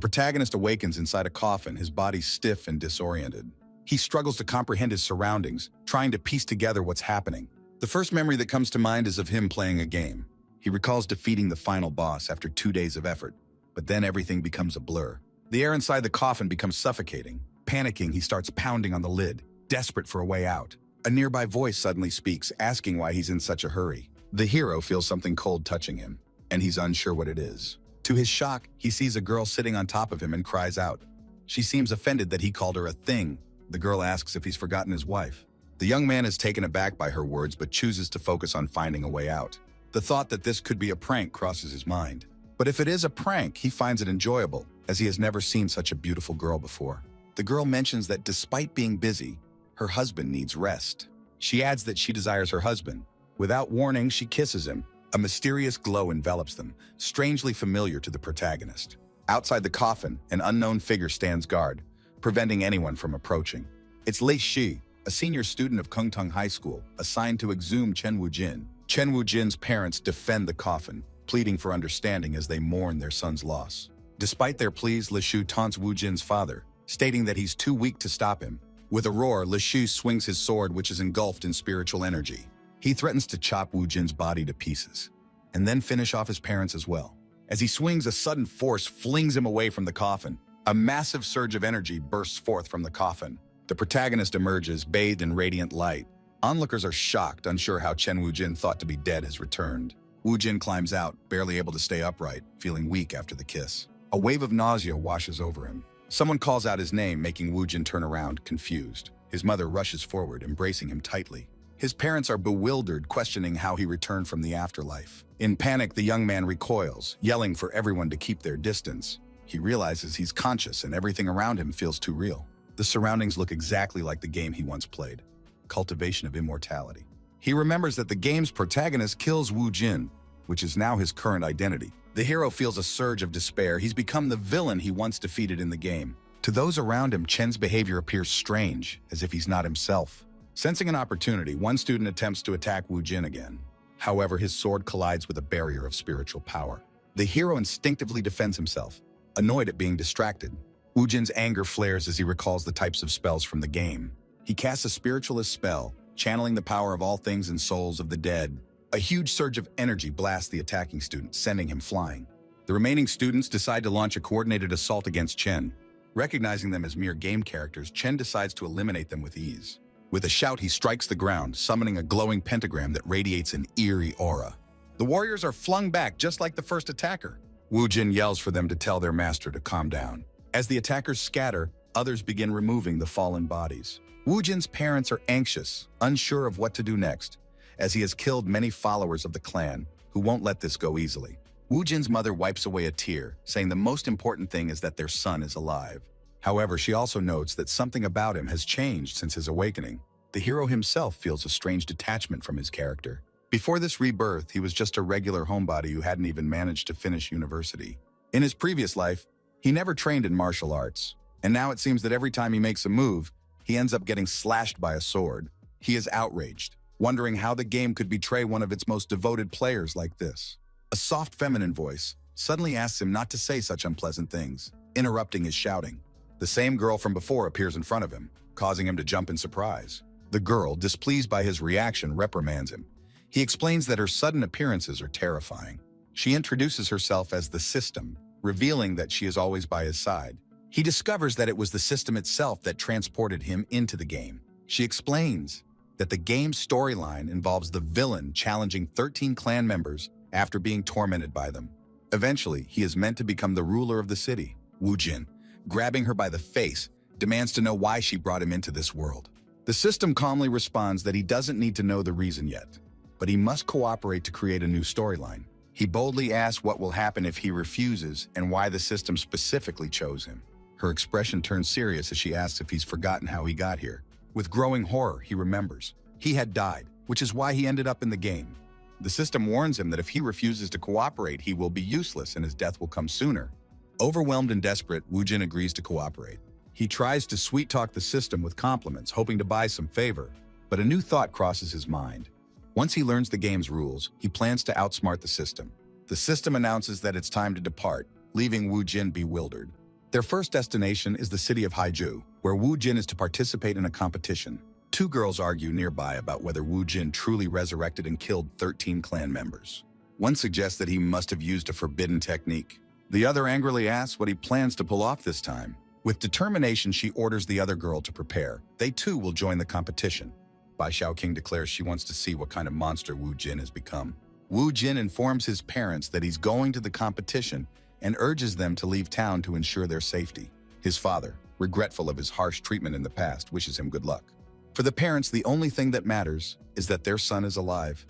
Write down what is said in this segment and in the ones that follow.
protagonist awakens inside a coffin, his body stiff and disoriented. He struggles to comprehend his surroundings, trying to piece together what's happening. The first memory that comes to mind is of him playing a game. He recalls defeating the final boss after 2 days of effort, but then everything becomes a blur. The air inside the coffin becomes suffocating. Panicking, he starts pounding on the lid, desperate for a way out. A nearby voice suddenly speaks, asking why he's in such a hurry. The hero feels something cold touching him, and he's unsure what it is. To his shock, he sees a girl sitting on top of him and cries out. She seems offended that he called her a thing. The girl asks if he's forgotten his wife. The young man is taken aback by her words but chooses to focus on finding a way out. The thought that this could be a prank crosses his mind. But if it is a prank, he finds it enjoyable, as he has never seen such a beautiful girl before. The girl mentions that despite being busy, her husband needs rest. She adds that she desires her husband. Without warning, she kisses him. A mysterious glow envelops them, strangely familiar to the protagonist. Outside the coffin, an unknown figure stands guard, preventing anyone from approaching. It's Lei Shi, a senior student of Kungtung High School, assigned to exhume Chen Wujin. Chen Wujin's parents defend the coffin, pleading for understanding as they mourn their son's loss. Despite their pleas, Lei Shi taunts Wujin's father, stating that he's too weak to stop him. With a roar, Lei Shi swings his sword, which is engulfed in spiritual energy. He threatens to chop Wujin's body to pieces, and then finish off his parents as well. As he swings, a sudden force flings him away from the coffin. A massive surge of energy bursts forth from the coffin. The protagonist emerges, bathed in radiant light. Onlookers are shocked, unsure how Chen Wujin, thought to be dead, has returned. Wujin climbs out, barely able to stay upright, feeling weak after the kiss. A wave of nausea washes over him. Someone calls out his name, making Wujin turn around, confused. His mother rushes forward, embracing him tightly. His parents are bewildered, questioning how he returned from the afterlife. In panic, the young man recoils, yelling for everyone to keep their distance. He realizes he's conscious and everything around him feels too real. The surroundings look exactly like the game he once played, Cultivation of Immortality. He remembers that the game's protagonist kills Wujin, which is now his current identity. The hero feels a surge of despair. He's become the villain he once defeated in the game. To those around him, Chen's behavior appears strange, as if he's not himself. Sensing an opportunity, one student attempts to attack Wujin again. However, his sword collides with a barrier of spiritual power. The hero instinctively defends himself, annoyed at being distracted. Wujin's anger flares as he recalls the types of spells from the game. He casts a spiritualist spell, channeling the power of all things and souls of the dead. A huge surge of energy blasts the attacking student, sending him flying. The remaining students decide to launch a coordinated assault against Chen. Recognizing them as mere game characters, Chen decides to eliminate them with ease. With a shout, he strikes the ground, summoning a glowing pentagram that radiates an eerie aura. The warriors are flung back just like the first attacker. Wujin yells for them to tell their master to calm down. As the attackers scatter, others begin removing the fallen bodies. Wujin's parents are anxious, unsure of what to do next, as he has killed many followers of the clan who won't let this go easily. Wujin's mother wipes away a tear, saying the most important thing is that their son is alive. However, she also notes that something about him has changed since his awakening. The hero himself feels a strange detachment from his character. Before this rebirth, he was just a regular homebody who hadn't even managed to finish university. In his previous life, he never trained in martial arts, and now it seems that every time he makes a move, he ends up getting slashed by a sword. He is outraged, wondering how the game could betray one of its most devoted players like this. A soft feminine voice suddenly asks him not to say such unpleasant things, interrupting his shouting. The same girl from before appears in front of him, causing him to jump in surprise. The girl, displeased by his reaction, reprimands him. He explains that her sudden appearances are terrifying. She introduces herself as the System, revealing that she is always by his side. He discovers that it was the system itself that transported him into the game. She explains that the game's storyline involves the villain challenging 13 clan members after being tormented by them. Eventually, he is meant to become the ruler of the city. Wujin, grabbing her by the face, demands to know why she brought him into this world. The system calmly responds that he doesn't need to know the reason yet, but he must cooperate to create a new storyline. He boldly asks what will happen if he refuses and why the system specifically chose him. Her expression turns serious as she asks if he's forgotten how he got here. With growing horror, he remembers. He had died, which is why he ended up in the game. The system warns him that if he refuses to cooperate, he will be useless and his death will come sooner. Overwhelmed and desperate, Wujin agrees to cooperate. He tries to sweet-talk the system with compliments, hoping to buy some favor, but a new thought crosses his mind. Once he learns the game's rules, he plans to outsmart the system. The system announces that it's time to depart, leaving Wujin bewildered. Their first destination is the city of Haiju, where Wu Jin is to participate in a competition. Two girls argue nearby about whether Wu Jin truly resurrected and killed 13 clan members. One suggests that he must have used a forbidden technique. The other angrily asks what he plans to pull off this time. With determination, she orders the other girl to prepare. They too will join the competition. Bai Xiaoqing declares she wants to see what kind of monster Wu Jin has become. Wu Jin informs his parents that he's going to the competition and urges them to leave town to ensure their safety. His father, regretful of his harsh treatment in the past, wishes him good luck. For the parents, the only thing that matters is that their son is alive.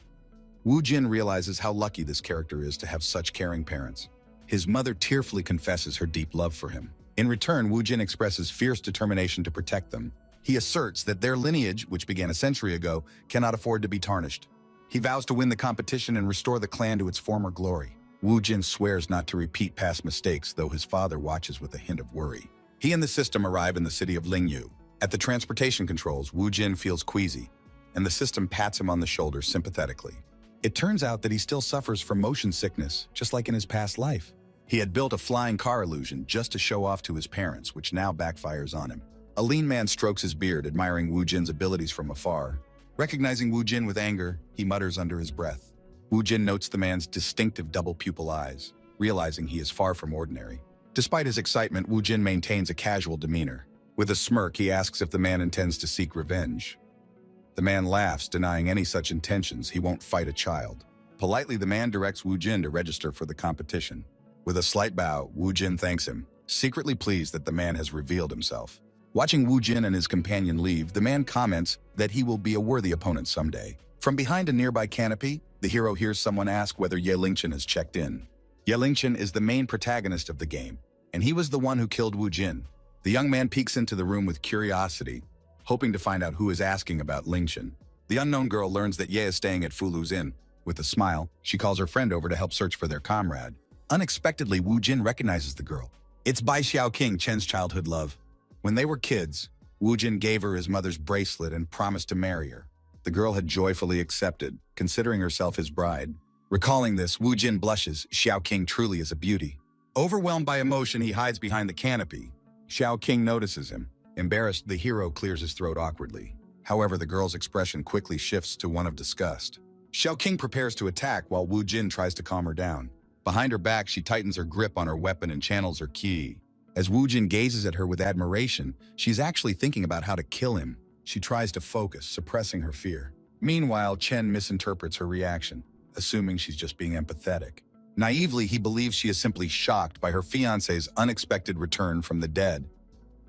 Wu Jin realizes how lucky this character is to have such caring parents. His mother tearfully confesses her deep love for him. In return, Wu Jin expresses fierce determination to protect them. He asserts that their lineage, which began a century ago, cannot afford to be tarnished. He vows to win the competition and restore the clan to its former glory. Wu Jin swears not to repeat past mistakes, though his father watches with a hint of worry. He and the system arrive in the city of Lingyu. At the transportation controls, Wu Jin feels queasy, and the system pats him on the shoulder sympathetically. It turns out that he still suffers from motion sickness, just like in his past life. He had built a flying car illusion just to show off to his parents, which now backfires on him. A lean man strokes his beard, admiring Wu Jin's abilities from afar. Recognizing Wu Jin with anger, he mutters under his breath. Wu Jin notes the man's distinctive double-pupil eyes, realizing he is far from ordinary. Despite his excitement, Wu Jin maintains a casual demeanor. With a smirk, he asks if the man intends to seek revenge. The man laughs, denying any such intentions. He won't fight a child. Politely, the man directs Wu Jin to register for the competition. With a slight bow, Wu Jin thanks him, secretly pleased that the man has revealed himself. Watching Wu Jin and his companion leave, the man comments that he will be a worthy opponent someday. From behind a nearby canopy, the hero hears someone ask whether Ye Lingchen has checked in. Ye Lingchen is the main protagonist of the game, and he was the one who killed Wu Jin. The young man peeks into the room with curiosity, hoping to find out who is asking about Lingchen. The unknown girl learns that Ye is staying at Fulu's inn. With a smile, she calls her friend over to help search for their comrade. Unexpectedly, Wu Jin recognizes the girl. It's Bai Xiaoqing, Chen's childhood love. When they were kids, Wu Jin gave her his mother's bracelet and promised to marry her. The girl had joyfully accepted, considering herself his bride. Recalling this, Wu Jin blushes. Xiaoqing truly is a beauty. Overwhelmed by emotion, he hides behind the canopy. Xiaoqing notices him. Embarrassed, the hero clears his throat awkwardly. However, the girl's expression quickly shifts to one of disgust. Xiaoqing prepares to attack while Wu Jin tries to calm her down. Behind her back, she tightens her grip on her weapon and channels her ki. As Wu Jin gazes at her with admiration, she's actually thinking about how to kill him. She tries to focus, suppressing her fear. Meanwhile, Chen misinterprets her reaction, assuming she's just being empathetic. Naively, he believes she is simply shocked by her fiancé's unexpected return from the dead.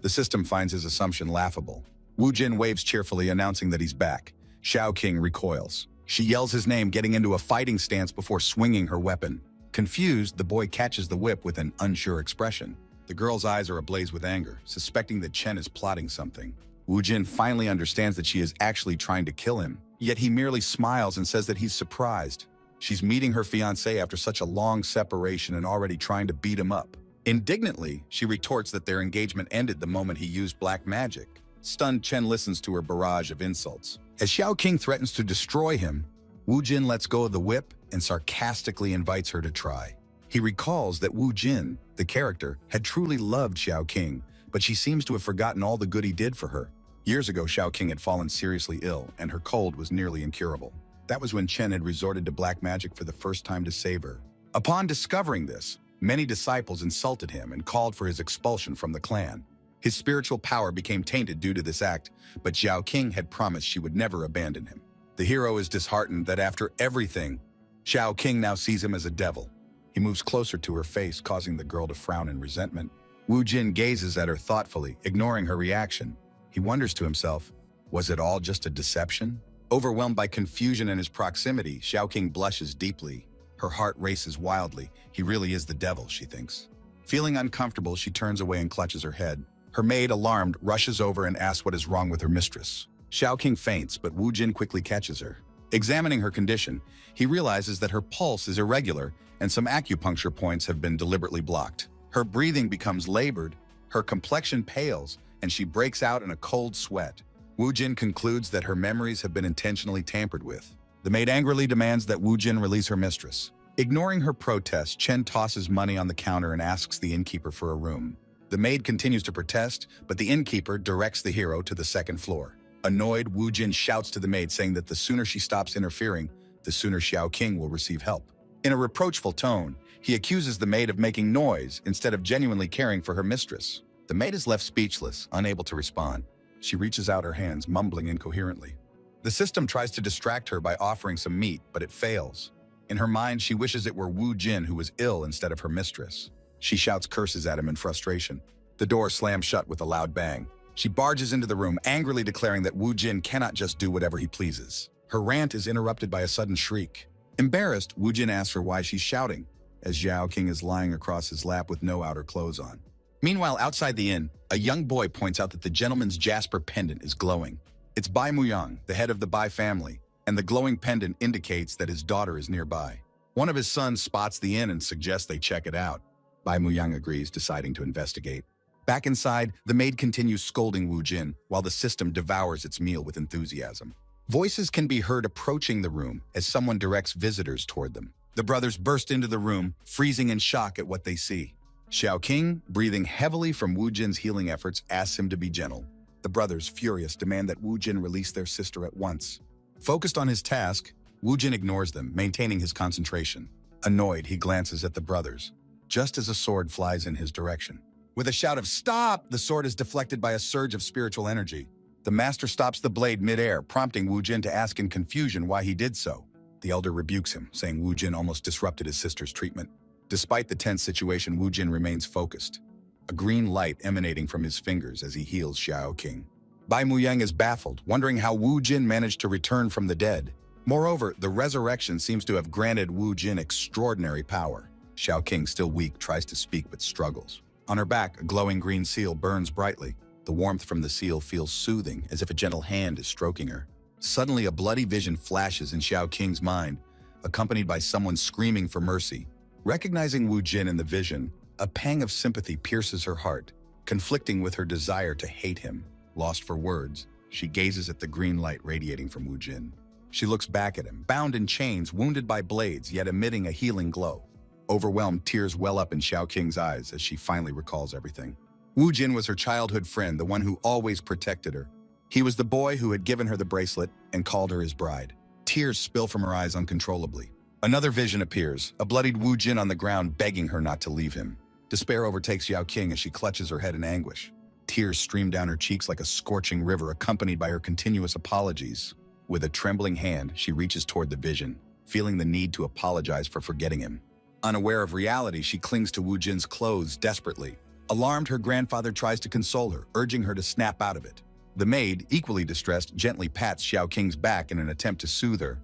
The system finds his assumption laughable. Wu Jin waves cheerfully, announcing that he's back. Xiaoqing recoils. She yells his name, getting into a fighting stance before swinging her weapon. Confused, the boy catches the whip with an unsure expression. The girl's eyes are ablaze with anger, suspecting that Chen is plotting something. Wu Jin finally understands that she is actually trying to kill him, yet he merely smiles and says that he's surprised. She's meeting her fiancé after such a long separation and already trying to beat him up. Indignantly, she retorts that their engagement ended the moment he used black magic. Stunned, Chen listens to her barrage of insults. As Xiaoqing threatens to destroy him, Wu Jin lets go of the whip and sarcastically invites her to try. He recalls that Wu Jin, the character, had truly loved Xiaoqing, but she seems to have forgotten all the good he did for her. Years ago, Xiaoqing had fallen seriously ill, and her cold was nearly incurable. That was when Chen had resorted to black magic for the first time to save her. Upon discovering this, many disciples insulted him and called for his expulsion from the clan. His spiritual power became tainted due to this act, but Xiaoqing had promised she would never abandon him. The hero is disheartened that after everything, Xiaoqing now sees him as a devil. He moves closer to her face, causing the girl to frown in resentment. Wu Jin gazes at her thoughtfully, ignoring her reaction. He wonders to himself, was it all just a deception? Overwhelmed by confusion in his proximity, Xiaoqing blushes deeply. Her heart races wildly. He really is the devil, she thinks. Feeling uncomfortable, she turns away and clutches her head. Her maid, alarmed, rushes over and asks what is wrong with her mistress. Xiaoqing faints, but Wu Jin quickly catches her. Examining her condition, he realizes that her pulse is irregular and some acupuncture points have been deliberately blocked. Her breathing becomes labored, her complexion pales, and she breaks out in a cold sweat. Wu Jin concludes that her memories have been intentionally tampered with. The maid angrily demands that Wu Jin release her mistress. Ignoring her protest, Chen tosses money on the counter and asks the innkeeper for a room. The maid continues to protest, but the innkeeper directs the hero to the second floor. Annoyed, Wu Jin shouts to the maid saying that the sooner she stops interfering, the sooner Xiao King will receive help. In a reproachful tone, he accuses the maid of making noise instead of genuinely caring for her mistress. The maid is left speechless, unable to respond. She reaches out her hands, mumbling incoherently. The system tries to distract her by offering some meat, but it fails. In her mind, she wishes it were Wu Jin who was ill instead of her mistress. She shouts curses at him in frustration. The door slams shut with a loud bang. She barges into the room, angrily declaring that Wu Jin cannot just do whatever he pleases. Her rant is interrupted by a sudden shriek. Embarrassed, Wu Jin asks her why she's shouting, as Xiao King is lying across his lap with no outer clothes on. Meanwhile, outside the inn, a young boy points out that the gentleman's jasper pendant is glowing. It's Bai Muyang, the head of the Bai family, and the glowing pendant indicates that his daughter is nearby. One of his sons spots the inn and suggests they check it out. Bai Muyang agrees, deciding to investigate. Back inside, the maid continues scolding Wu Jin, while the system devours its meal with enthusiasm. Voices can be heard approaching the room as someone directs visitors toward them. The brothers burst into the room, freezing in shock at what they see. Xiao King, breathing heavily from Wu Jin's healing efforts, asks him to be gentle. The brothers, furious, demand that Wu Jin release their sister at once. Focused on his task, Wu Jin ignores them, maintaining his concentration. Annoyed, he glances at the brothers, just as a sword flies in his direction. With a shout of "Stop!" the sword is deflected by a surge of spiritual energy. The master stops the blade mid-air, prompting Wu Jin to ask in confusion why he did so. The elder rebukes him, saying Wu Jin almost disrupted his sister's treatment. Despite the tense situation, Wu Jin remains focused, a green light emanating from his fingers as he heals Xiao King. Bai Muyang is baffled, wondering how Wu Jin managed to return from the dead. Moreover, the resurrection seems to have granted Wu Jin extraordinary power. Xiao King, still weak, tries to speak but struggles. On her back, a glowing green seal burns brightly. The warmth from the seal feels soothing, as if a gentle hand is stroking her. Suddenly, a bloody vision flashes in Xiao King's mind, accompanied by someone screaming for mercy. Recognizing Wu Jin in the vision, a pang of sympathy pierces her heart, conflicting with her desire to hate him. Lost for words, she gazes at the green light radiating from Wu Jin. She looks back at him, bound in chains, wounded by blades, yet emitting a healing glow. Overwhelmed, tears well up in Xiao King's eyes as she finally recalls everything. Wu Jin was her childhood friend, the one who always protected her. He was the boy who had given her the bracelet and called her his bride. Tears spill from her eyes uncontrollably. Another vision appears, a bloodied Wu Jin on the ground begging her not to leave him. Despair overtakes Xiao King as she clutches her head in anguish. Tears stream down her cheeks like a scorching river, accompanied by her continuous apologies. With a trembling hand, she reaches toward the vision, feeling the need to apologize for forgetting him. Unaware of reality, she clings to Wu Jin's clothes desperately. Alarmed, her grandfather tries to console her, urging her to snap out of it. The maid, equally distressed, gently pats Xiao King's back in an attempt to soothe her.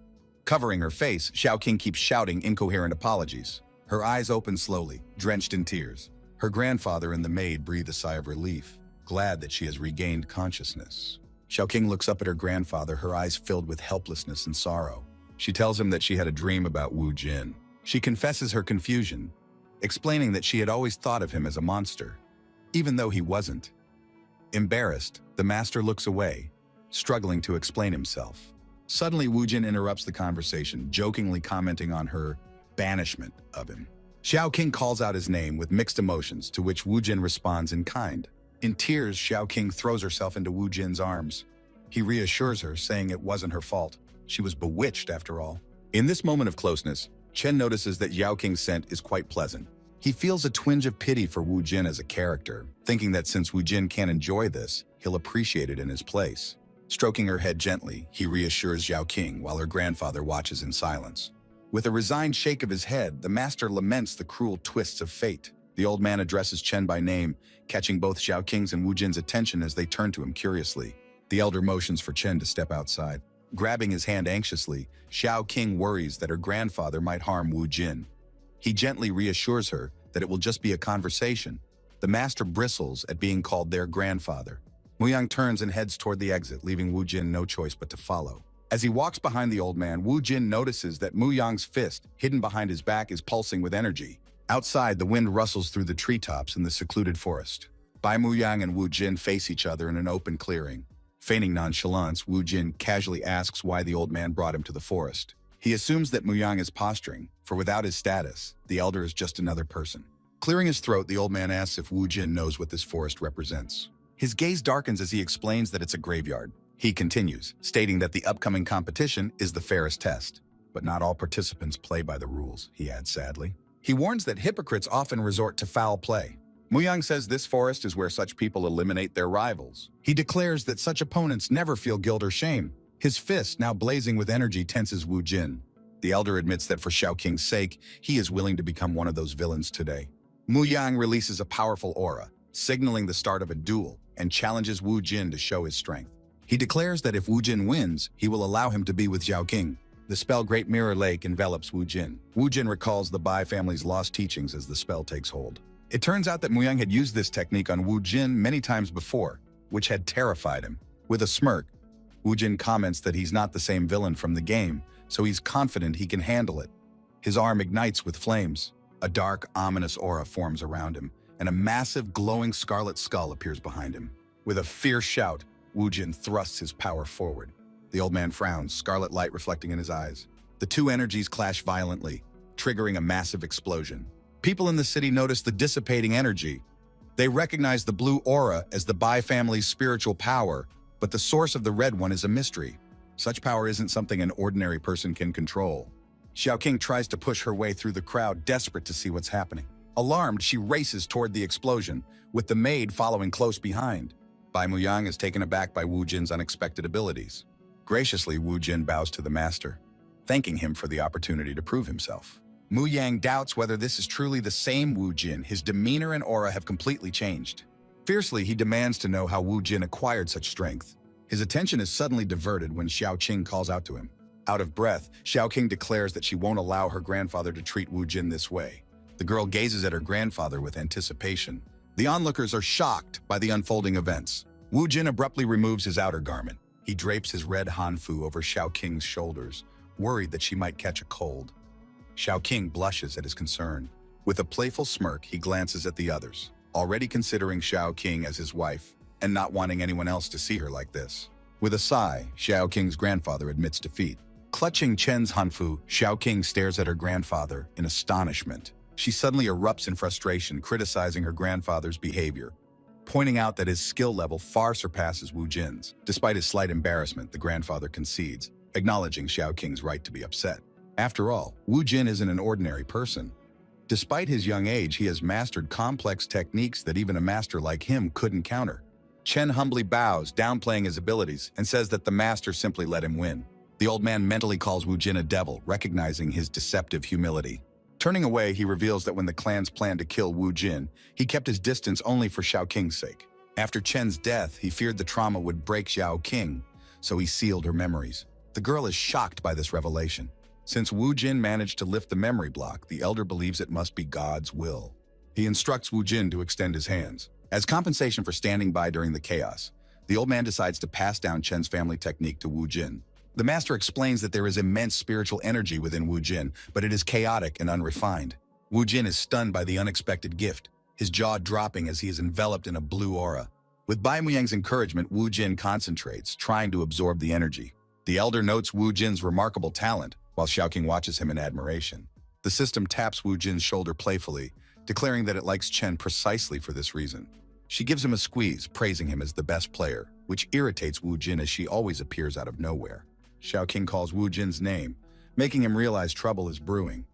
Covering her face, Xiao King keeps shouting incoherent apologies. Her eyes open slowly, drenched in tears. Her grandfather and the maid breathe a sigh of relief, glad that she has regained consciousness. Xiao King looks up at her grandfather, her eyes filled with helplessness and sorrow. She tells him that she had a dream about Wu Jin. She confesses her confusion, explaining that she had always thought of him as a monster, even though he wasn't. Embarrassed, the master looks away, struggling to explain himself. Suddenly, Wu Jin interrupts the conversation, jokingly commenting on her banishment of him. Xiao King calls out his name with mixed emotions, to which Wu Jin responds in kind. In tears, Xiao King throws herself into Wu Jin's arms. He reassures her, saying it wasn't her fault. She was bewitched, after all. In this moment of closeness, Chen notices that Xiao King's scent is quite pleasant. He feels a twinge of pity for Wu Jin as a character, thinking that since Wu Jin can't enjoy this, he'll appreciate it in his place. Stroking her head gently, he reassures Xiao King while her grandfather watches in silence. With a resigned shake of his head, the master laments the cruel twists of fate. The old man addresses Chen by name, catching both Xiao King's and Wu Jin's attention as they turn to him curiously. The elder motions for Chen to step outside. Grabbing his hand anxiously, Xiao King worries that her grandfather might harm Wu Jin. He gently reassures her that it will just be a conversation. The master bristles at being called their grandfather. Muyang turns and heads toward the exit, leaving Wu Jin no choice but to follow. As he walks behind the old man, Wu Jin notices that Muyang's fist, hidden behind his back, is pulsing with energy. Outside, the wind rustles through the treetops in the secluded forest. Bai Muyang and Wu Jin face each other in an open clearing. Feigning nonchalance, Wu Jin casually asks why the old man brought him to the forest. He assumes that Muyang is posturing, for without his status, the elder is just another person. Clearing his throat, the old man asks if Wu Jin knows what this forest represents. His gaze darkens as he explains that it's a graveyard. He continues, stating that the upcoming competition is the fairest test. But not all participants play by the rules, he adds sadly. He warns that hypocrites often resort to foul play. Muyang says this forest is where such people eliminate their rivals. He declares that such opponents never feel guilt or shame. His fist, now blazing with energy, tenses Wu Jin. The elder admits that for Xiaoking's sake, he is willing to become one of those villains today. Muyang releases a powerful aura, signaling the start of a duel, and challenges Wu Jin to show his strength. He declares that if Wu Jin wins, he will allow him to be with Xiaoking. The spell Great Mirror Lake envelops Wu Jin. Wu Jin recalls the Bai family's lost teachings as the spell takes hold. It turns out that Muyang had used this technique on Wu Jin many times before, which had terrified him. With a smirk, Wu Jin comments that he's not the same villain from the game, so he's confident he can handle it. His arm ignites with flames. A dark, ominous aura forms around him, and a massive, glowing scarlet skull appears behind him. With a fierce shout, Wu Jin thrusts his power forward. The old man frowns, scarlet light reflecting in his eyes. The two energies clash violently, triggering a massive explosion. People in the city notice the dissipating energy. They recognize the blue aura as the Bai family's spiritual power, but the source of the red one is a mystery. Such power isn't something an ordinary person can control. Xiaoking tries to push her way through the crowd, desperate to see what's happening. Alarmed, she races toward the explosion, with the maid following close behind. Bai Muyang is taken aback by Wu Jin's unexpected abilities. Graciously, Wu Jin bows to the master, thanking him for the opportunity to prove himself. Muyang doubts whether this is truly the same Wu Jin. His demeanor and aura have completely changed. Fiercely, he demands to know how Wu Jin acquired such strength. His attention is suddenly diverted when Xiaoqing calls out to him. Out of breath, Xiaoqing declares that she won't allow her grandfather to treat Wu Jin this way. The girl gazes at her grandfather with anticipation. The onlookers are shocked by the unfolding events. Wu Jin abruptly removes his outer garment. He drapes his red hanfu over Xiaoqing's shoulders, worried that she might catch a cold. Xiaoqing blushes at his concern. With a playful smirk, he glances at the others, already considering Xiaoqing as his wife and not wanting anyone else to see her like this. With a sigh, Xiaoqing's grandfather admits defeat. Clutching Chen's hanfu, Xiaoqing stares at her grandfather in astonishment. She suddenly erupts in frustration, criticizing her grandfather's behavior, pointing out that his skill level far surpasses Wu Jin's. Despite his slight embarrassment, the grandfather concedes, acknowledging Xiaoqing's right to be upset. After all, Wu Jin isn't an ordinary person. Despite his young age, he has mastered complex techniques that even a master like him couldn't counter. Chen humbly bows, downplaying his abilities, and says that the master simply let him win. The old man mentally calls Wu Jin a devil, recognizing his deceptive humility. Turning away, he reveals that when the clans planned to kill Wu Jin, he kept his distance only for Xiaoqing's sake. After Chen's death, he feared the trauma would break Xiaoqing, so he sealed her memories. The girl is shocked by this revelation. Since Wu Jin managed to lift the memory block, the elder believes it must be God's will. He instructs Wu Jin to extend his hands. As compensation for standing by during the chaos, the old man decides to pass down Chen's family technique to Wu Jin. The master explains that there is immense spiritual energy within Wu Jin, but it is chaotic and unrefined. Wu Jin is stunned by the unexpected gift, his jaw dropping as he is enveloped in a blue aura. With Bai Muyang's encouragement, Wu Jin concentrates, trying to absorb the energy. The elder notes Wu Jin's remarkable talent, while Xiaoqing watches him in admiration. The system taps Wu Jin's shoulder playfully, declaring that it likes Chen precisely for this reason. She gives him a squeeze, praising him as the best player, which irritates Wu Jin as she always appears out of nowhere. Xiaoqing calls Wu Jin's name, making him realize trouble is brewing.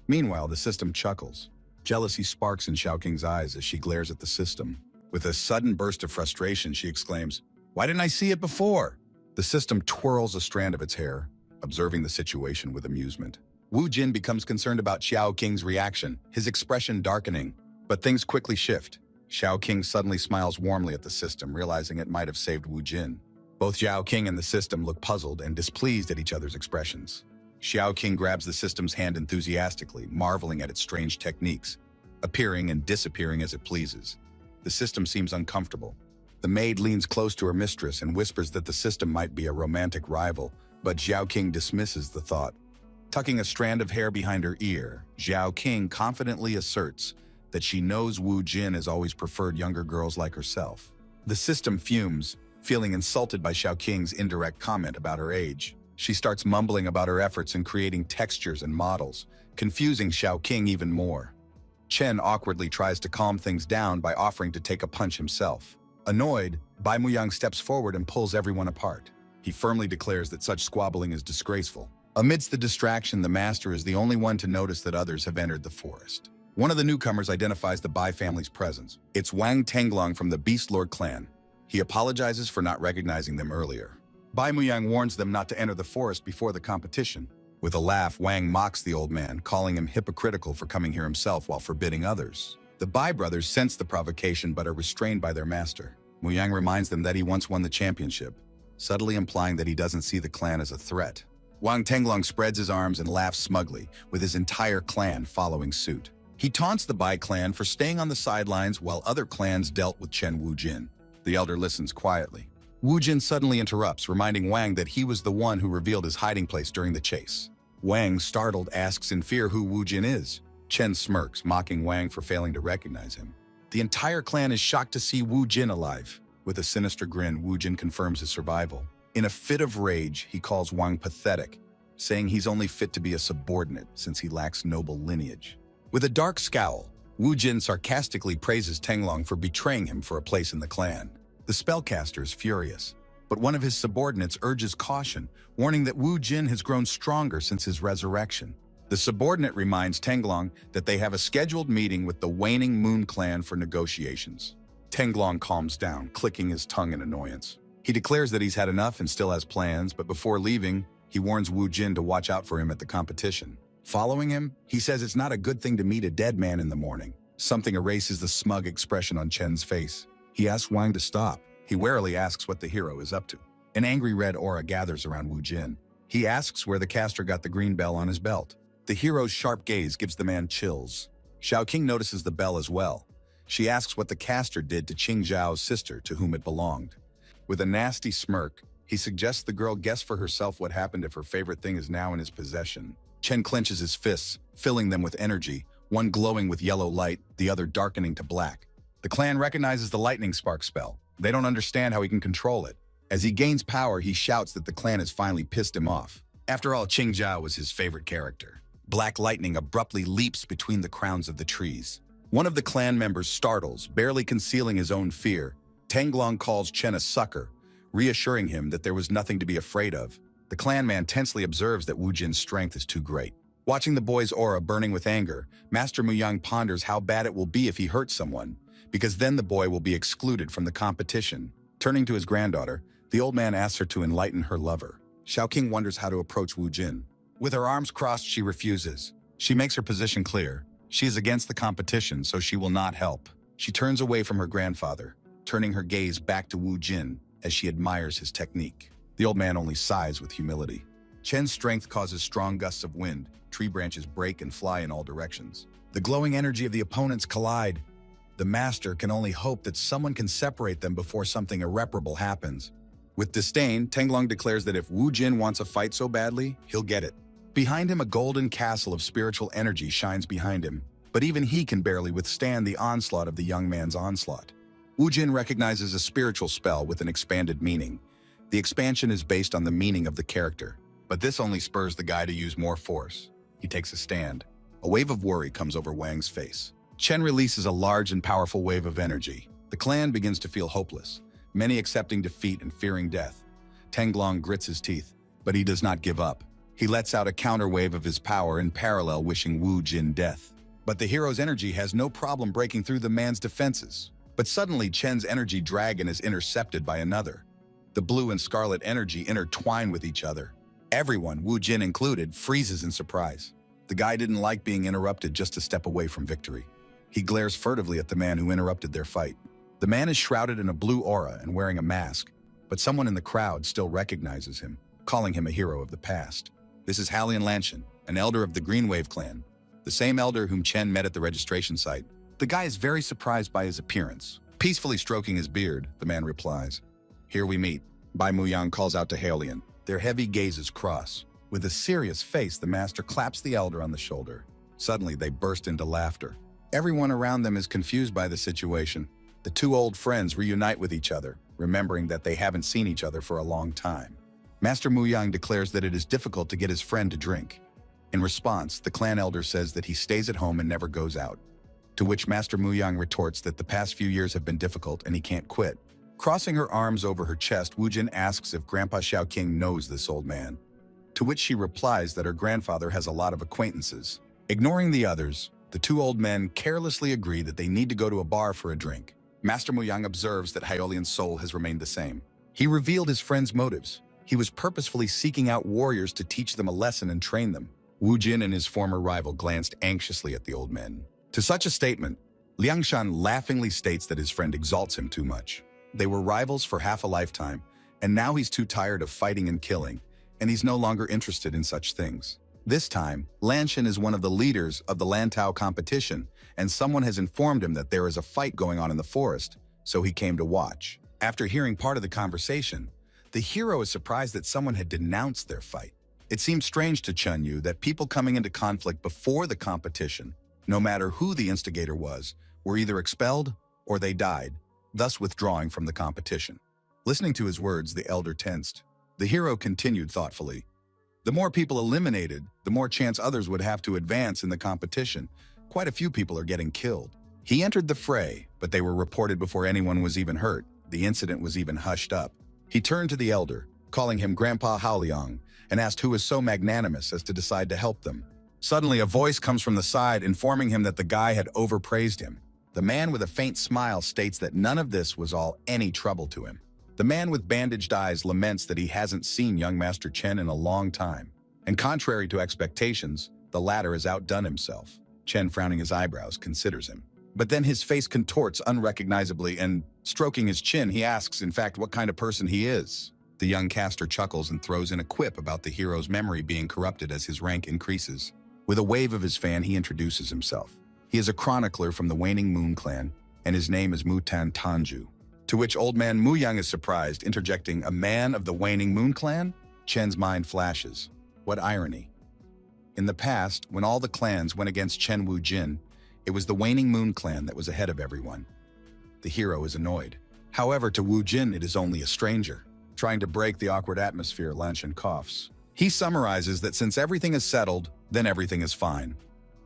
Meanwhile, the system chuckles. Jealousy sparks in Xiaoqing's eyes as she glares at the system. With a sudden burst of frustration, she exclaims, "Why didn't I see it before?" The system twirls a strand of its hair, observing the situation with amusement. Wu Jin becomes concerned about Xiaoqing's reaction, his expression darkening. But things quickly shift. Xiaoqing suddenly smiles warmly at the system, realizing it might have saved Wu Jin. Both Xiaoqing and the system look puzzled and displeased at each other's expressions. Xiaoqing grabs the system's hand enthusiastically, marveling at its strange techniques, appearing and disappearing as it pleases. The system seems uncomfortable. The maid leans close to her mistress and whispers that the system might be a romantic rival, but Xiaoqing dismisses the thought. Tucking a strand of hair behind her ear, Xiaoqing confidently asserts that she knows Wu Jin has always preferred younger girls like herself. The system fumes, feeling insulted by Xiaoqing's indirect comment about her age. She starts mumbling about her efforts in creating textures and models, confusing Xiaoqing even more. Chen awkwardly tries to calm things down by offering to take a punch himself. Annoyed, Bai Muyang steps forward and pulls everyone apart. He firmly declares that such squabbling is disgraceful. Amidst the distraction, the master is the only one to notice that others have entered the forest. One of the newcomers identifies the Bai family's presence. It's Wang Tenglong from the Beast Lord clan. He apologizes for not recognizing them earlier. Bai Muyang warns them not to enter the forest before the competition. With a laugh, Wang mocks the old man, calling him hypocritical for coming here himself while forbidding others. The Bai brothers sense the provocation but are restrained by their master. Muyang reminds them that he once won the championship, subtly implying that he doesn't see the clan as a threat. Wang Tenglong spreads his arms and laughs smugly, with his entire clan following suit. He taunts the Bai clan for staying on the sidelines while other clans dealt with Chen Wujin. The elder listens quietly. Wujin suddenly interrupts, reminding Wang that he was the one who revealed his hiding place during the chase. Wang, startled, asks in fear who Wujin is. Chen smirks, mocking Wang for failing to recognize him. The entire clan is shocked to see Wujin alive. With a sinister grin, Wujin confirms his survival. In a fit of rage, he calls Wang pathetic, saying he's only fit to be a subordinate since he lacks noble lineage. With a dark scowl, Wujin sarcastically praises Tenglong for betraying him for a place in the clan. The spellcaster is furious, but one of his subordinates urges caution, warning that Wujin has grown stronger since his resurrection. The subordinate reminds Tenglong that they have a scheduled meeting with the Waning Moon clan for negotiations. Tenglong calms down, clicking his tongue in annoyance. He declares that he's had enough and still has plans, but before leaving, he warns Wujin to watch out for him at the competition. Following him, he says it's not a good thing to meet a dead man in the morning. Something erases the smug expression on Chen's face. He asks Wang to stop. He warily asks what the hero is up to. An angry red aura gathers around Wujin. He asks where the caster got the green bell on his belt. The hero's sharp gaze gives the man chills. Xiaoqing notices the bell as well. She asks what the caster did to Qing Zhao's sister to whom it belonged. With a nasty smirk, he suggests the girl guess for herself what happened if her favorite thing is now in his possession. Chen clenches his fists, filling them with energy, one glowing with yellow light, the other darkening to black. The clan recognizes the lightning spark spell. They don't understand how he can control it. As he gains power, he shouts that the clan has finally pissed him off. After all, Qing Zhao was his favorite character. Black lightning abruptly leaps between the crowns of the trees. One of the clan members startles, barely concealing his own fear. Tenglong calls Chen a sucker, reassuring him that there was nothing to be afraid of. The clan man tensely observes that Wujin's strength is too great. Watching the boy's aura burning with anger, Master Muyang ponders how bad it will be if he hurts someone, because then the boy will be excluded from the competition. Turning to his granddaughter, the old man asks her to enlighten her lover. Xiaoqing wonders how to approach Wujin. With her arms crossed, she refuses. She makes her position clear. She is against the competition, so she will not help. She turns away from her grandfather, turning her gaze back to Wujin as she admires his technique. The old man only sighs with humility. Chen's strength causes strong gusts of wind. Tree branches break and fly in all directions. The glowing energy of the opponents collide. The master can only hope that someone can separate them before something irreparable happens. With disdain, Tenglong declares that if Wujin wants a fight so badly, he'll get it. Behind him, a golden castle of spiritual energy shines behind him, but even he can barely withstand the onslaught of the young man's onslaught. Wujin recognizes a spiritual spell with an expanded meaning. The expansion is based on the meaning of the character, but this only spurs the guy to use more force. He takes a stand. A wave of worry comes over Wang's face. Chen releases a large and powerful wave of energy. The clan begins to feel hopeless, many accepting defeat and fearing death. Tenglong grits his teeth, but he does not give up. He lets out a counter wave of his power in parallel, wishing Wujin death. But the hero's energy has no problem breaking through the man's defenses. But suddenly, Chen's energy dragon is intercepted by another. The blue and scarlet energy intertwine with each other. Everyone, Wujin included, freezes in surprise. The guy didn't like being interrupted just a step away from victory. He glares furtively at the man who interrupted their fight. The man is shrouded in a blue aura and wearing a mask, but someone in the crowd still recognizes him, calling him a hero of the past. This is Hallian Lanshan, an elder of the Greenwave clan, the same elder whom Chen met at the registration site. The guy is very surprised by his appearance. Peacefully stroking his beard, the man replies, "Here we meet." Bai Muyang calls out to Hallian. Their heavy gazes cross. With a serious face, the master claps the elder on the shoulder. Suddenly, they burst into laughter. Everyone around them is confused by the situation. The two old friends reunite with each other, remembering that they haven't seen each other for a long time. Master Muyang declares that it is difficult to get his friend to drink. In response, the clan elder says that he stays at home and never goes out. to which Master Muyang retorts that the past few years have been difficult and he can't quit. Crossing her arms over her chest, Wujin asks if Grandpa Xiaoqing knows this old man, to which she replies that her grandfather has a lot of acquaintances. Ignoring the others, the two old men carelessly agree that they need to go to a bar for a drink. Master Muyang observes that Hyolian's soul has remained the same. He revealed his friend's motives. He was purposefully seeking out warriors to teach them a lesson and train them. Wu Jin and his former rival glanced anxiously at the old men. To such a statement, Liangshan laughingly states that his friend exalts him too much. They were rivals for half a lifetime, and now he's too tired of fighting and killing, and he's no longer interested in such things. This time, Lanshan is one of the leaders of the Lantau competition, and someone has informed him that there is a fight going on in the forest, so he came to watch. After hearing part of the conversation, the hero is surprised that someone had denounced their fight. It seems strange to Chun Yu that people coming into conflict before the competition, no matter who the instigator was, were either expelled or they died, thus withdrawing from the competition. Listening to his words, the elder tensed. The hero continued thoughtfully. The more people eliminated, the more chance others would have to advance in the competition. Quite a few people are getting killed. He entered the fray, but they were reported before anyone was even hurt. The incident was even hushed up. He turned to the elder, calling him Grandpa Haoliang, and asked who was so magnanimous as to decide to help them. Suddenly, a voice comes from the side informing him that the guy had overpraised him. The man with a faint smile states that none of this was all any trouble to him. The man with bandaged eyes laments that he hasn't seen young Master Chen in a long time. And contrary to expectations, the latter has outdone himself. Chen, frowning his eyebrows, considers him. But then his face contorts unrecognizably and, stroking his chin, he asks, in fact, what kind of person he is. The young caster chuckles and throws in a quip about the hero's memory being corrupted as his rank increases. With a wave of his fan, he introduces himself. He is a chronicler from the Waning Moon clan, and his name is Mutan Tanju. To which old man Muyang is surprised, interjecting, a man of the Waning Moon clan? Chen's mind flashes. What irony. In the past, when all the clans went against Chen Wu Jin, it was the Waning Moon clan that was ahead of everyone. The hero is annoyed. However, to Wu Jin, it is only a stranger. Trying to break the awkward atmosphere, Lanshan coughs. He summarizes that since everything is settled, then everything is fine.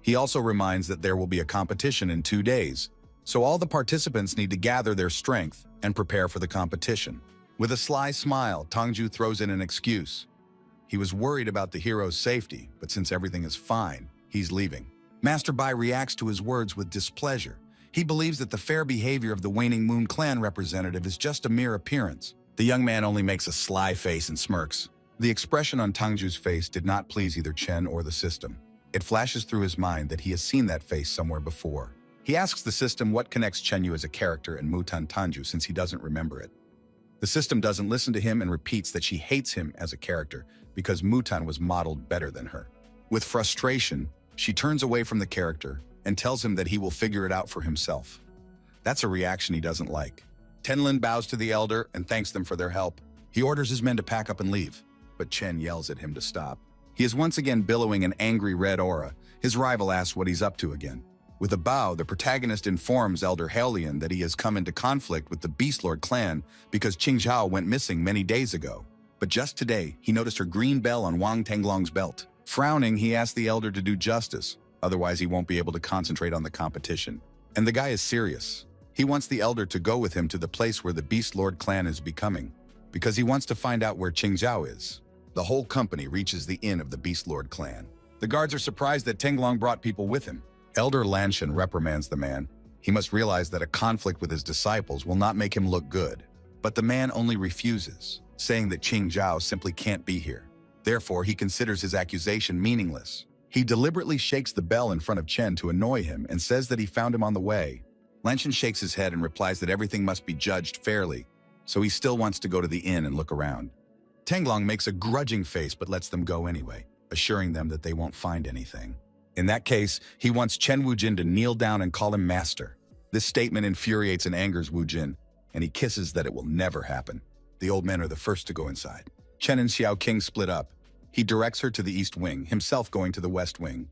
He also reminds that there will be a competition in 2 days, so all the participants need to gather their strength and prepare for the competition. With a sly smile, Tangju throws in an excuse. He was worried about the hero's safety, but since everything is fine, he's leaving. Master Bai reacts to his words with displeasure. He believes that the fair behavior of the Waning Moon clan representative is just a mere appearance. The young man only makes a sly face and smirks. The expression on Tangju's face did not please either Chen or the system. It flashes through his mind that he has seen that face somewhere before. He asks the system what connects Chen Yu as a character and Mutan Tanju since he doesn't remember it. The system doesn't listen to him and repeats that she hates him as a character because Mutan was modeled better than her. With frustration, she turns away from the character and tells him that he will figure it out for himself. That's a reaction he doesn't like. Tenlin bows to the elder and thanks them for their help. He orders his men to pack up and leave, but Chen yells at him to stop. He is once again billowing an angry red aura. His rival asks what he's up to again. With a bow, the protagonist informs Elder Haolian that he has come into conflict with the Beast Lord clan because Qing Zhao went missing many days ago. But just today, he noticed her green bell on Wang Tenglong's belt. Frowning, he asks the elder to do justice, otherwise he won't be able to concentrate on the competition. And the guy is serious. He wants the elder to go with him to the place where the Beast Lord clan is becoming, because he wants to find out where Qing Zhao is. The whole company reaches the inn of the Beast Lord clan. The guards are surprised that Tenglong brought people with him. Elder Lanshan reprimands the man. He must realize that a conflict with his disciples will not make him look good. But the man only refuses, saying that Qing Zhao simply can't be here. Therefore, he considers his accusation meaningless. He deliberately shakes the bell in front of Chen to annoy him and says that he found him on the way. Lanshan shakes his head and replies that everything must be judged fairly, so he still wants to go to the inn and look around. Tenglong makes a grudging face but lets them go anyway, assuring them that they won't find anything. In that case, he wants Chen Wujin to kneel down and call him master. This statement infuriates and angers Wujin, and he kisses that it will never happen. The old men are the first to go inside. Chen and Xiaoqing split up. He directs her to the east wing, himself going to the west wing.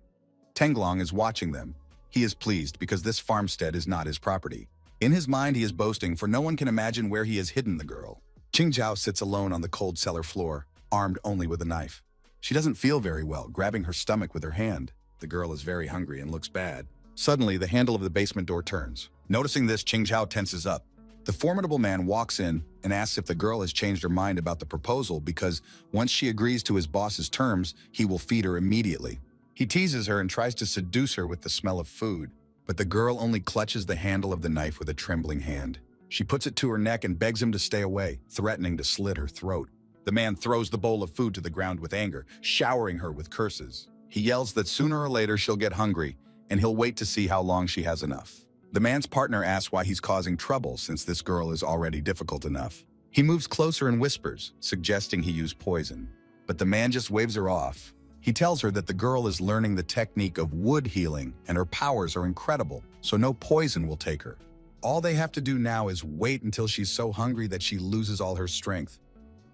Tenglong is watching them. He is pleased because this farmstead is not his property. In his mind, he is boasting, for no one can imagine where he has hidden the girl. Qing Zhao sits alone on the cold cellar floor, armed only with a knife. She doesn't feel very well, grabbing her stomach with her hand. The girl is very hungry and looks bad. Suddenly, the handle of the basement door turns. Noticing this, Qingzhao tenses up. The formidable man walks in and asks if the girl has changed her mind about the proposal because once she agrees to his boss's terms, he will feed her immediately. He teases her and tries to seduce her with the smell of food, but the girl only clutches the handle of the knife with a trembling hand. She puts it to her neck and begs him to stay away, threatening to slit her throat. The man throws the bowl of food to the ground with anger, showering her with curses. He yells that sooner or later she'll get hungry, and he'll wait to see how long she has enough. The man's partner asks why he's causing trouble since this girl is already difficult enough. He moves closer and whispers, suggesting he use poison. But the man just waves her off. He tells her that the girl is learning the technique of wood healing and her powers are incredible, so no poison will take her. All they have to do now is wait until she's so hungry that she loses all her strength.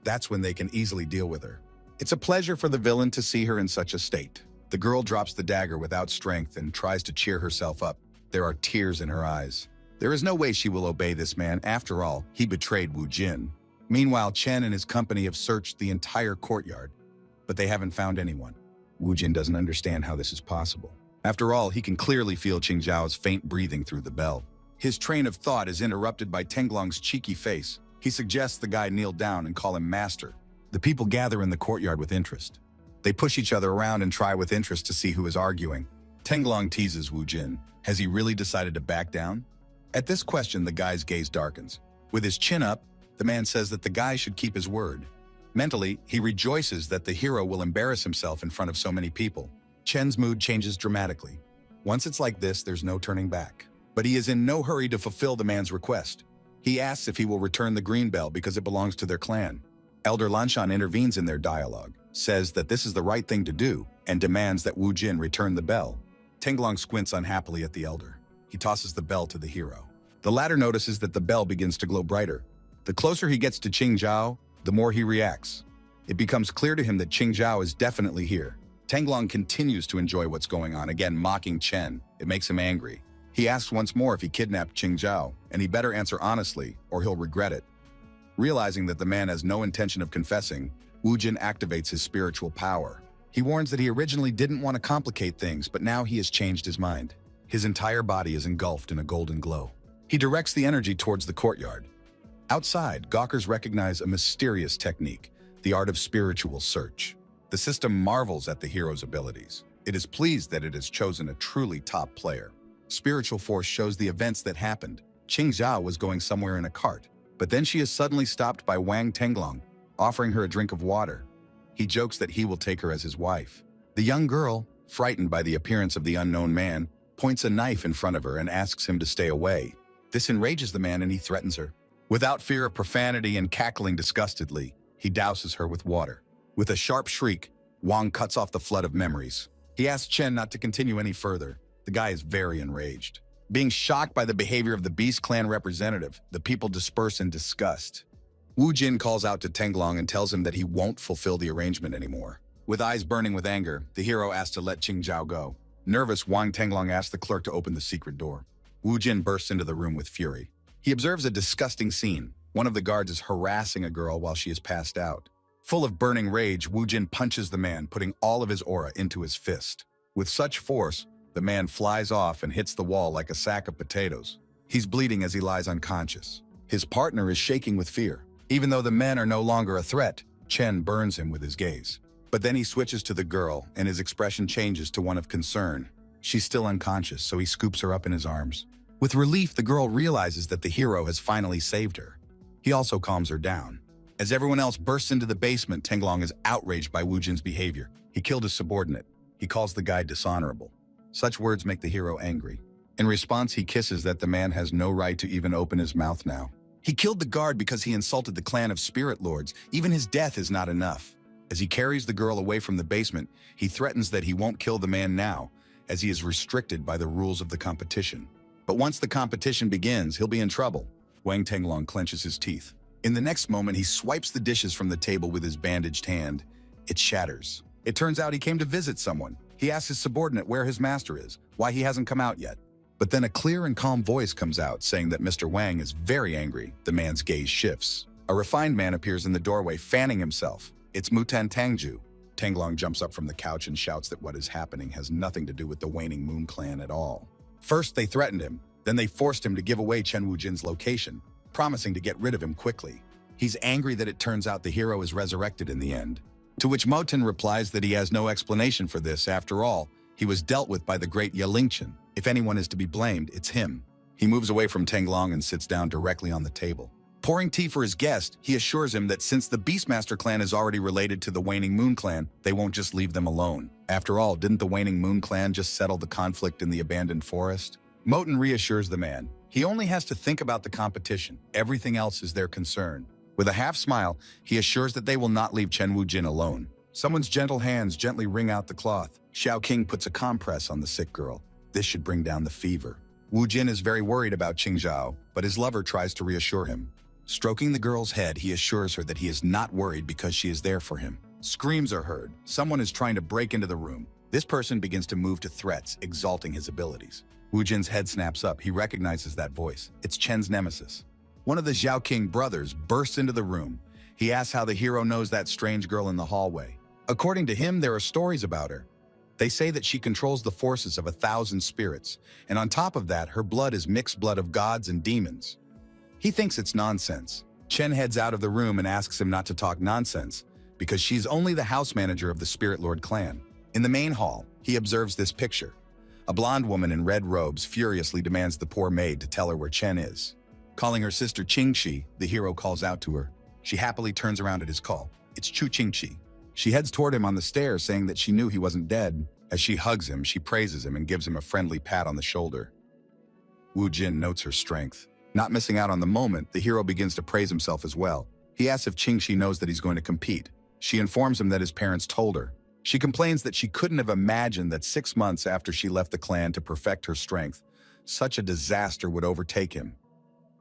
That's when they can easily deal with her. It's a pleasure for the villain to see her in such a state. The girl drops the dagger without strength and tries to cheer herself up. There are tears in her eyes. There is no way she will obey this man. After all, he betrayed Wu Jin. Meanwhile, Chen and his company have searched the entire courtyard, but they haven't found anyone. Wu Jin doesn't understand how this is possible. After all, he can clearly feel Qingzhao's faint breathing through the bell. His train of thought is interrupted by Tenglong's cheeky face. He suggests the guy kneel down and call him master. The people gather in the courtyard with interest. They push each other around and try with interest to see who is arguing. Tenglong teases Wu Jin. Has he really decided to back down? At this question, the guy's gaze darkens. With his chin up, the man says that the guy should keep his word. Mentally, he rejoices that the hero will embarrass himself in front of so many people. Chen's mood changes dramatically. Once it's like this, there's no turning back. But he is in no hurry to fulfill the man's request. He asks if he will return the green bell because it belongs to their clan. Elder Lanshan intervenes in their dialogue, says that this is the right thing to do, and demands that Wu Jin return the bell. Tenglong squints unhappily at the elder. He tosses the bell to the hero. The latter notices that the bell begins to glow brighter. The closer he gets to Qingzhao, the more he reacts. It becomes clear to him that Qingzhao is definitely here. Tenglong continues to enjoy what's going on, again mocking Chen. It makes him angry. He asks once more if he kidnapped Qingzhao, and he better answer honestly, or he'll regret it. Realizing that the man has no intention of confessing, Wu Jin activates his spiritual power. He warns that he originally didn't want to complicate things, but now he has changed his mind. His entire body is engulfed in a golden glow. He directs the energy towards the courtyard. Outside, Gawkers recognize a mysterious technique, the art of spiritual search. The system marvels at the hero's abilities. It is pleased that it has chosen a truly top player. Spiritual force shows the events that happened. Qingzhao was going somewhere in a cart, but then she is suddenly stopped by Wang Tenglong, offering her a drink of water. He jokes that he will take her as his wife. The young girl, frightened by the appearance of the unknown man, points a knife in front of her and asks him to stay away. This enrages the man and he threatens her. Without fear of profanity and cackling disgustedly, he douses her with water. With a sharp shriek, Wang cuts off the flood of memories. He asks Chen not to continue any further. The guy is very enraged. Being shocked by the behavior of the Beast Clan representative, the people disperse in disgust. Wu Jin calls out to Tenglong and tells him that he won't fulfill the arrangement anymore. With eyes burning with anger, the hero asks to let Qingzhao go. Nervous, Wang Tenglong asks the clerk to open the secret door. Wu Jin bursts into the room with fury. He observes a disgusting scene. One of the guards is harassing a girl while she is passed out. Full of burning rage, Wu Jin punches the man, putting all of his aura into his fist. With such force, the man flies off and hits the wall like a sack of potatoes. He's bleeding as he lies unconscious. His partner is shaking with fear. Even though the men are no longer a threat, Chen burns him with his gaze. But then he switches to the girl, and his expression changes to one of concern. She's still unconscious, so he scoops her up in his arms. With relief, the girl realizes that the hero has finally saved her. He also calms her down. As everyone else bursts into the basement, Tenglong is outraged by Wu Jin's behavior. He killed his subordinate. He calls the guy dishonorable. Such words make the hero angry. In response, he kisses that the man has no right to even open his mouth now. He killed the guard because he insulted the clan of spirit lords. Even his death is not enough. As he carries the girl away from the basement, he threatens that he won't kill the man now, as he is restricted by the rules of the competition. But once the competition begins, he'll be in trouble. Wang Tenglong clenches his teeth. In the next moment, he swipes the dishes from the table with his bandaged hand. It shatters. It turns out he came to visit someone. He asks his subordinate where his master is, why he hasn't come out yet. But then a clear and calm voice comes out saying that Mr. Wang is very angry. The man's gaze shifts. A refined man appears in the doorway, fanning himself. It's Mutan Tangju. Tenglong jumps up from the couch and shouts that what is happening has nothing to do with the Waning Moon clan at all. First, they threatened him. Then they forced him to give away Chen Wujin's location, promising to get rid of him quickly. He's angry that it turns out the hero is resurrected in the end. To which Moten replies that he has no explanation for this. After all, he was dealt with by the great Yalinchen. If anyone is to be blamed, it's him. He moves away from Tenglong and sits down directly on the table. Pouring tea for his guest, he assures him that since the Beastmaster clan is already related to the Waning Moon clan, they won't just leave them alone. After all, didn't the Waning Moon clan just settle the conflict in the abandoned forest? Moten reassures the man. He only has to think about the competition. Everything else is their concern. With a half smile, he assures that they will not leave Chen Wujin alone. Someone's gentle hands gently wring out the cloth. Xiao King puts a compress on the sick girl. This should bring down the fever. Wujin is very worried about Qingzhao, but his lover tries to reassure him. Stroking the girl's head, he assures her that he is not worried because she is there for him. Screams are heard. Someone is trying to break into the room. This person begins to move to threats, exalting his abilities. Wujin's head snaps up. He recognizes that voice. It's Chen's nemesis. One of the Xiao King brothers bursts into the room. He asks how the hero knows that strange girl in the hallway. According to him, there are stories about her. They say that she controls the forces of 1,000 spirits, and on top of that, her blood is mixed blood of gods and demons. He thinks it's nonsense. Chen heads out of the room and asks him not to talk nonsense, because she's only the house manager of the Spirit Lord clan. In the main hall, he observes this picture. A blonde woman in red robes furiously demands the poor maid to tell her where Chen is. Calling her sister Qingxi, the hero calls out to her. She happily turns around at his call. It's Chu Qingxi. She heads toward him on the stairs, saying that she knew he wasn't dead. As she hugs him, she praises him and gives him a friendly pat on the shoulder. Wu Jin notes her strength. Not missing out on the moment, the hero begins to praise himself as well. He asks if Qingxi knows that he's going to compete. She informs him that his parents told her. She complains that she couldn't have imagined that 6 months after she left the clan to perfect her strength, such a disaster would overtake him.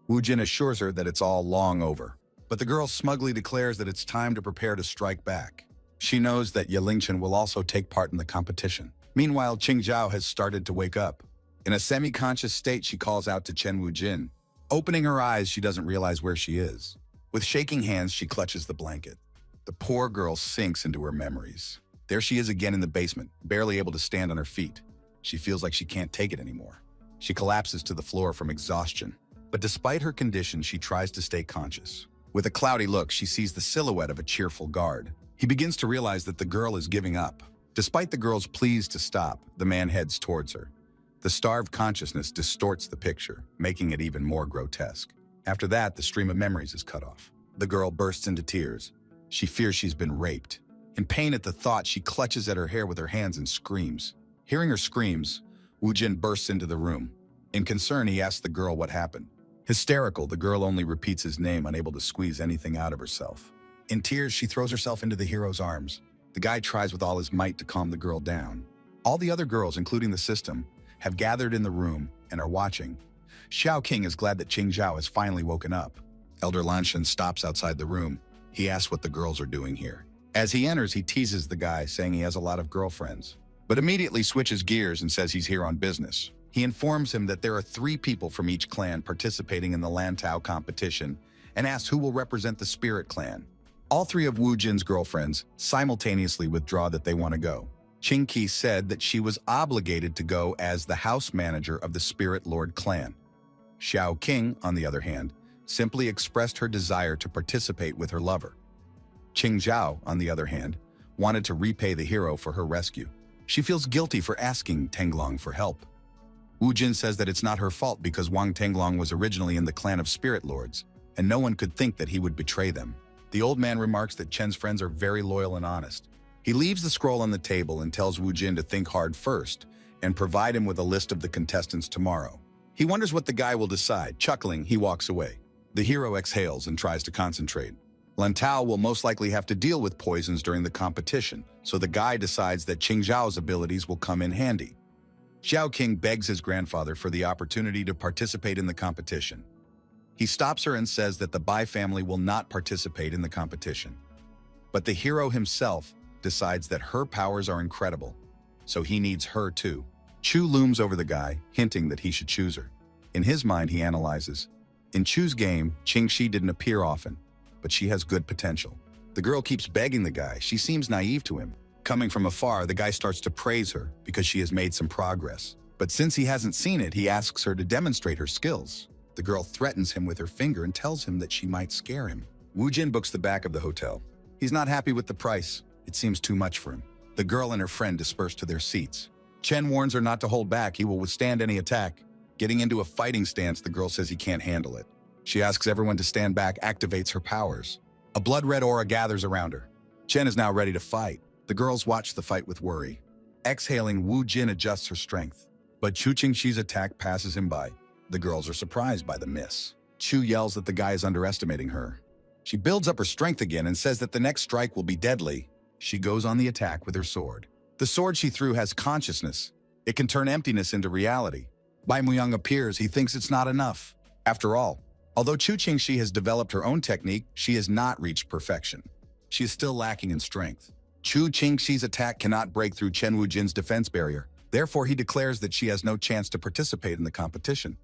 Wu Jin assures her that it's all long over. But the girl smugly declares that it's time to prepare to strike back. She knows that Yelingchen will also take part in the competition. Meanwhile, Qingzhao has started to wake up. In a semi-conscious state, she calls out to Chen Wujin. Opening her eyes, she doesn't realize where she is. With shaking hands, she clutches the blanket. The poor girl sinks into her memories. There she is again in the basement, barely able to stand on her feet. She feels like she can't take it anymore. She collapses to the floor from exhaustion. But despite her condition, she tries to stay conscious. With a cloudy look, she sees the silhouette of a cheerful guard. He begins to realize that the girl is giving up. Despite the girl's pleas to stop, the man heads towards her. The starved consciousness distorts the picture, making it even more grotesque. After that, the stream of memories is cut off. The girl bursts into tears. She fears she's been raped. In pain at the thought, she clutches at her hair with her hands and screams. Hearing her screams, Wu Jin bursts into the room. In concern, he asks the girl what happened. Hysterical, the girl only repeats his name, unable to squeeze anything out of herself. In tears, she throws herself into the hero's arms. The guy tries with all his might to calm the girl down. All the other girls, including the system, have gathered in the room and are watching. Xiao King is glad that Qingzhao has finally woken up. Elder Lanshan stops outside the room. He asks what the girls are doing here. As he enters, he teases the guy, saying he has a lot of girlfriends, but immediately switches gears and says he's here on business. He informs him that there are 3 people from each clan participating in the Lantau competition and asks who will represent the Spirit Clan. All 3 of Wu Jin's girlfriends simultaneously withdraw that they want to go. Qing Qi said that she was obligated to go as the house manager of the Spirit Lord clan. Xiao King, on the other hand, simply expressed her desire to participate with her lover. Qingzhao, on the other hand, wanted to repay the hero for her rescue. She feels guilty for asking Tenglong for help. Wu Jin says that it's not her fault because Wang Tenglong was originally in the clan of Spirit Lords, and no one could think that he would betray them. The old man remarks that Chen's friends are very loyal and honest. He leaves the scroll on the table and tells Wu Jin to think hard first and provide him with a list of the contestants tomorrow. He wonders what the guy will decide. Chuckling, he walks away. The hero exhales and tries to concentrate. Lantau will most likely have to deal with poisons during the competition, so the guy decides that Qingzhao's abilities will come in handy. Xiao King begs his grandfather for the opportunity to participate in the competition. He stops her and says that the Bai family will not participate in the competition. But the hero himself decides that her powers are incredible, so he needs her too. Chu looms over the guy, hinting that he should choose her. In his mind, he analyzes. In Chu's game, Qingxi didn't appear often, but she has good potential. The girl keeps begging the guy. She seems naive to him. Coming from afar, the guy starts to praise her because she has made some progress. But since he hasn't seen it, he asks her to demonstrate her skills. The girl threatens him with her finger and tells him that she might scare him. Woo Jin books the back of the hotel. He's not happy with the price. It seems too much for him. The girl and her friend disperse to their seats. Chen warns her not to hold back. He will withstand any attack. Getting into a fighting stance, the girl says he can't handle it. She asks everyone to stand back, activates her powers. A blood-red aura gathers around her. Chen is now ready to fight. The girls watch the fight with worry. Exhaling, Woo Jin adjusts her strength. But Chu Qingxi's attack passes him by. The girls are surprised by the miss. Chu yells that the guy is underestimating her. She builds up her strength again and says that the next strike will be deadly. She goes on the attack with her sword. The sword she threw has consciousness. It can turn emptiness into reality. Bai Muyang appears. He thinks it's not enough. After all, although Chu Qingxi has developed her own technique, she has not reached perfection. She is still lacking in strength. Chu Qingxi's attack cannot break through Chen Wujin's defense barrier. Therefore, he declares that she has no chance to participate in the competition.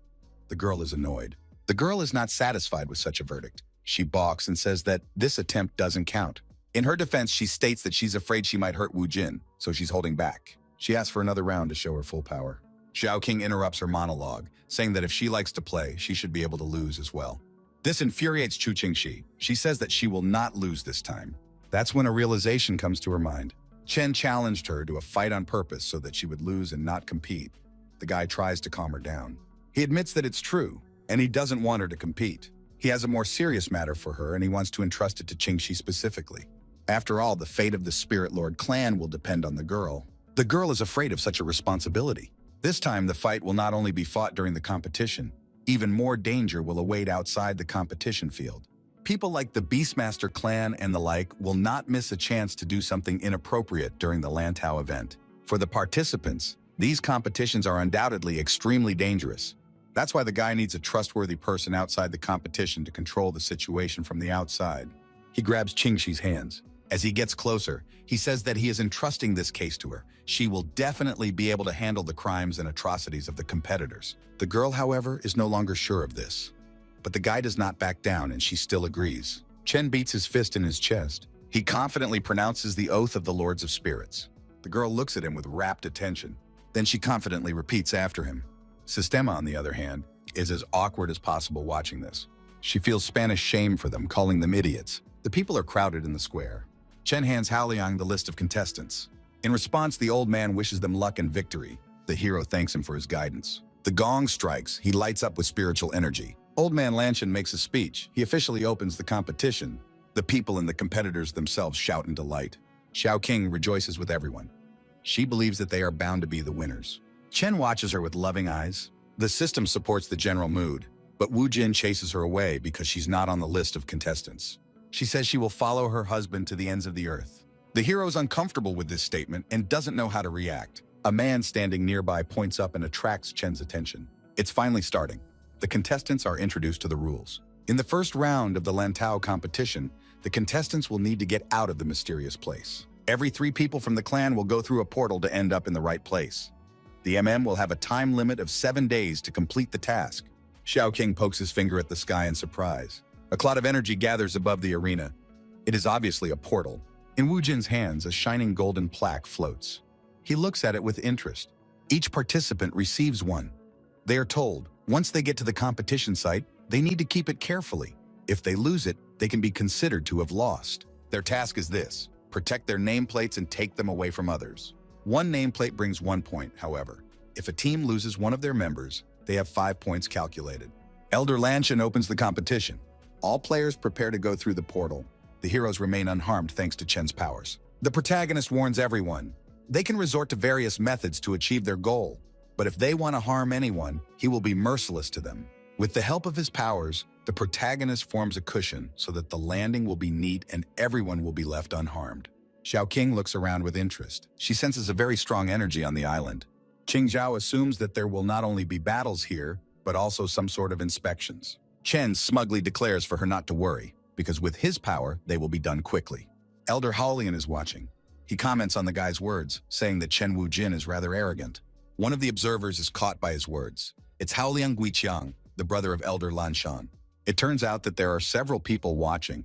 The girl is annoyed. The girl is not satisfied with such a verdict. She balks and says that this attempt doesn't count. In her defense, she states that she's afraid she might hurt Woo Jin, so she's holding back. She asks for another round to show her full power. Xiao King interrupts her monologue, saying that if she likes to play, she should be able to lose as well. This infuriates Chu Qingxi. She says that she will not lose this time. That's when a realization comes to her mind. Chen challenged her to a fight on purpose so that she would lose and not compete. The guy tries to calm her down. He admits that it's true, and he doesn't want her to compete. He has a more serious matter for her, and he wants to entrust it to Qingxi specifically. After all, the fate of the Spirit Lord clan will depend on the girl. The girl is afraid of such a responsibility. This time, the fight will not only be fought during the competition, even more danger will await outside the competition field. People like the Beastmaster clan and the like will not miss a chance to do something inappropriate during the Lantau event. For the participants, these competitions are undoubtedly extremely dangerous. That's why the guy needs a trustworthy person outside the competition to control the situation from the outside. He grabs Qingxi's hands. As he gets closer, he says that he is entrusting this case to her. She will definitely be able to handle the crimes and atrocities of the competitors. The girl, however, is no longer sure of this. But the guy does not back down, and she still agrees. Chen beats his fist in his chest. He confidently pronounces the oath of the Lords of Spirits. The girl looks at him with rapt attention. Then she confidently repeats after him. Sistema, on the other hand, is as awkward as possible watching this. She feels Spanish shame for them, calling them idiots. The people are crowded in the square. Chen hands Haoliang the list of contestants. In response, the old man wishes them luck and victory. The hero thanks him for his guidance. The gong strikes. He lights up with spiritual energy. Old man Lanshan makes a speech. He officially opens the competition. The people and the competitors themselves shout in delight. Xiao King rejoices with everyone. She believes that they are bound to be the winners. Chen watches her with loving eyes. The system supports the general mood, but Wu Jin chases her away because she's not on the list of contestants. She says she will follow her husband to the ends of the earth. The hero is uncomfortable with this statement and doesn't know how to react. A man standing nearby points up and attracts Chen's attention. It's finally starting. The contestants are introduced to the rules. In the first round of the Lantau competition, the contestants will need to get out of the mysterious place. Every 3 people from the clan will go through a portal to end up in the right place. The MM will have a time limit of 7 days to complete the task. Xiao King pokes his finger at the sky in surprise. A cloud of energy gathers above the arena. It is obviously a portal. In Wu Jin's hands, a shining golden plaque floats. He looks at it with interest. Each participant receives one. They are told, once they get to the competition site, they need to keep it carefully. If they lose it, they can be considered to have lost. Their task is this: protect their nameplates and take them away from others. One nameplate brings 1 point, however. If a team loses one of their members, they have 5 points calculated. Elder Lanshan opens the competition. All players prepare to go through the portal. The heroes remain unharmed thanks to Chen's powers. The protagonist warns everyone. They can resort to various methods to achieve their goal, but if they want to harm anyone, he will be merciless to them. With the help of his powers, the protagonist forms a cushion so that the landing will be neat and everyone will be left unharmed. Xiao King looks around with interest. She senses a very strong energy on the island. Qing Zhao assumes that there will not only be battles here, but also some sort of inspections. Chen smugly declares for her not to worry, because with his power, they will be done quickly. Elder Haolian is watching. He comments on the guy's words, saying that Chen Wujin is rather arrogant. One of the observers is caught by his words. It's Haoliang Guiqiang, the brother of Elder Lanshan. It turns out that there are several people watching.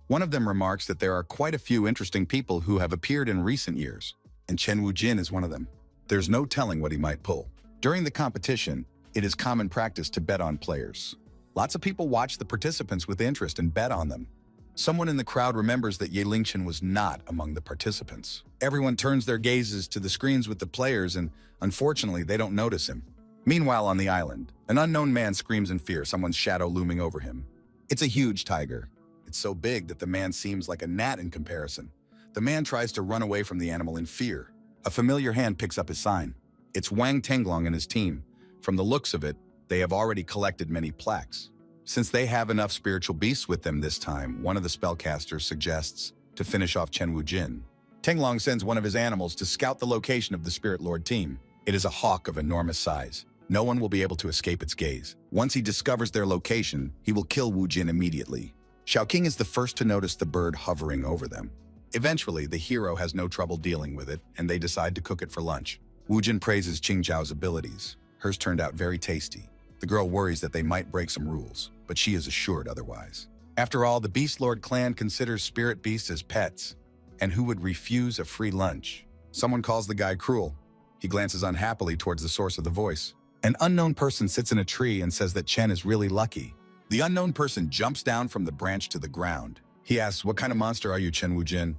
One of them remarks that there are quite a few interesting people who have appeared in recent years, and Chen Wujin is one of them. There's no telling what he might pull. During the competition, it is common practice to bet on players. Lots of people watch the participants with interest and bet on them. Someone in the crowd remembers that Yahello was not among the participants. Everyone turns their gazes to the screens with the players and, unfortunately, they don't notice him. Meanwhile, on the island, an unknown man screams in fear, someone's shadow looming over him. It's a huge tiger. It's so big that the man seems like a gnat in comparison. The man tries to run away from the animal in fear. A familiar hand picks up his sign. It's Wang Tenglong and his team. From the looks of it, they have already collected many plaques. Since they have enough spiritual beasts with them this time, one of the spellcasters suggests to finish off Chen Wujin. Tenglong sends one of his animals to scout the location of the Spirit Lord team. It is a hawk of enormous size. No one will be able to escape its gaze. Once he discovers their location, he will kill Wujin immediately. Xiaoqing is the first to notice the bird hovering over them. Eventually, the hero has no trouble dealing with it, and they decide to cook it for lunch. Wujin praises Qingzhao's abilities. Hers turned out very tasty. The girl worries that they might break some rules, but she is assured otherwise. After all, the Beast Lord clan considers spirit beasts as pets, and who would refuse a free lunch? Someone calls the guy cruel. He glances unhappily towards the source of the voice. An unknown person sits in a tree and says that Chen is really lucky. The unknown person jumps down from the branch to the ground. He asks, "What kind of monster are you, Chen Wujin?"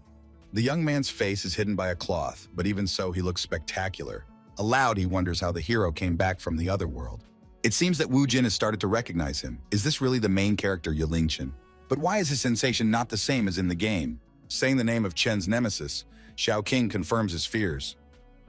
The young man's face is hidden by a cloth, but even so, he looks spectacular. Aloud, he wonders how the hero came back from the other world. It seems that Wujin has started to recognize him. Is this really the main character, Yahello? But why is his sensation not the same as in the game? Saying the name of Chen's nemesis, Xiaoqing confirms his fears.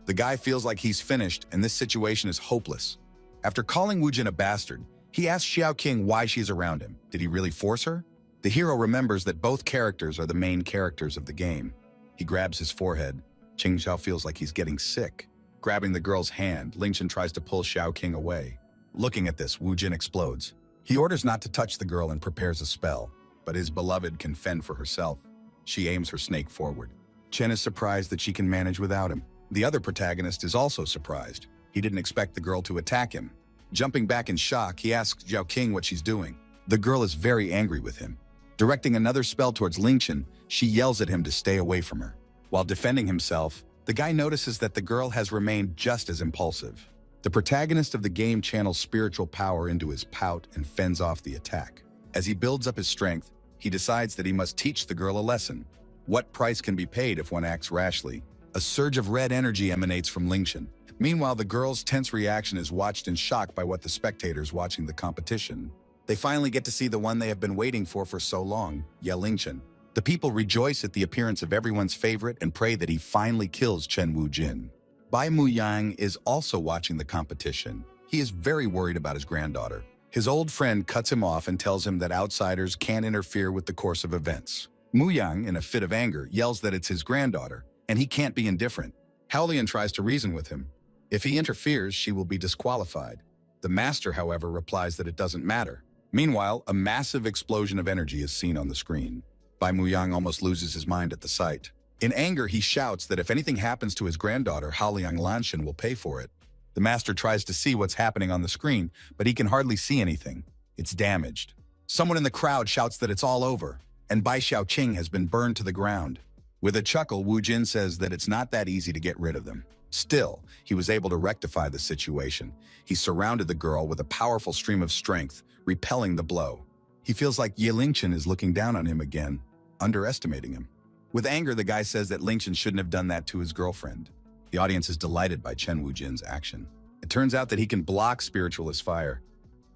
The guy feels like he's finished, and this situation is hopeless. After calling Wujin a bastard, he asks Xiaoqing why she's around him. Did he really force her? The hero remembers that both characters are the main characters of the game. He grabs his forehead. Qingzhao feels like he's getting sick. Grabbing the girl's hand, Lingchen tries to pull Xiaoqing away. Looking at this, Wujin explodes. He orders not to touch the girl and prepares a spell, but his beloved can fend for herself. She aims her snake forward. Chen is surprised that she can manage without him. The other protagonist is also surprised. He didn't expect the girl to attack him. Jumping back in shock, he asks Xiaoqing what she's doing. The girl is very angry with him. Directing another spell towards Lingchen, she yells at him to stay away from her. While defending himself, the guy notices that the girl has remained just as impulsive. The protagonist of the game channels spiritual power into his pout and fends off the attack. As he builds up his strength, he decides that he must teach the girl a lesson. What price can be paid if one acts rashly? A surge of red energy emanates from Lingchen. Meanwhile, the girl's tense reaction is watched in shock by what the spectators watching the competition. They finally get to see the one they have been waiting for so long, Yahello. The people rejoice at the appearance of everyone's favorite and pray that he finally kills Chen Wujin. Bai Muyang is also watching the competition. He is very worried about his granddaughter. His old friend cuts him off and tells him that outsiders can't interfere with the course of events. Muyang, in a fit of anger, yells that it's his granddaughter, and he can't be indifferent. Haolian tries to reason with him. If he interferes, she will be disqualified. The master, however, replies that it doesn't matter. Meanwhile, a massive explosion of energy is seen on the screen. Bai Muyang almost loses his mind at the sight. In anger, he shouts that if anything happens to his granddaughter, Haoliang Lanshan will pay for it. The master tries to see what's happening on the screen, but he can hardly see anything. It's damaged. Someone in the crowd shouts that it's all over, and Bai Xiaoqing has been burned to the ground. With a chuckle, Wujin says that it's not that easy to get rid of them. Still, he was able to rectify the situation. He surrounded the girl with a powerful stream of strength, repelling the blow. He feels like Yahello is looking down on him again, underestimating him. With anger, the guy says that Lingchen shouldn't have done that to his girlfriend. The audience is delighted by Chen Wujin's action. It turns out that he can block spiritualist fire.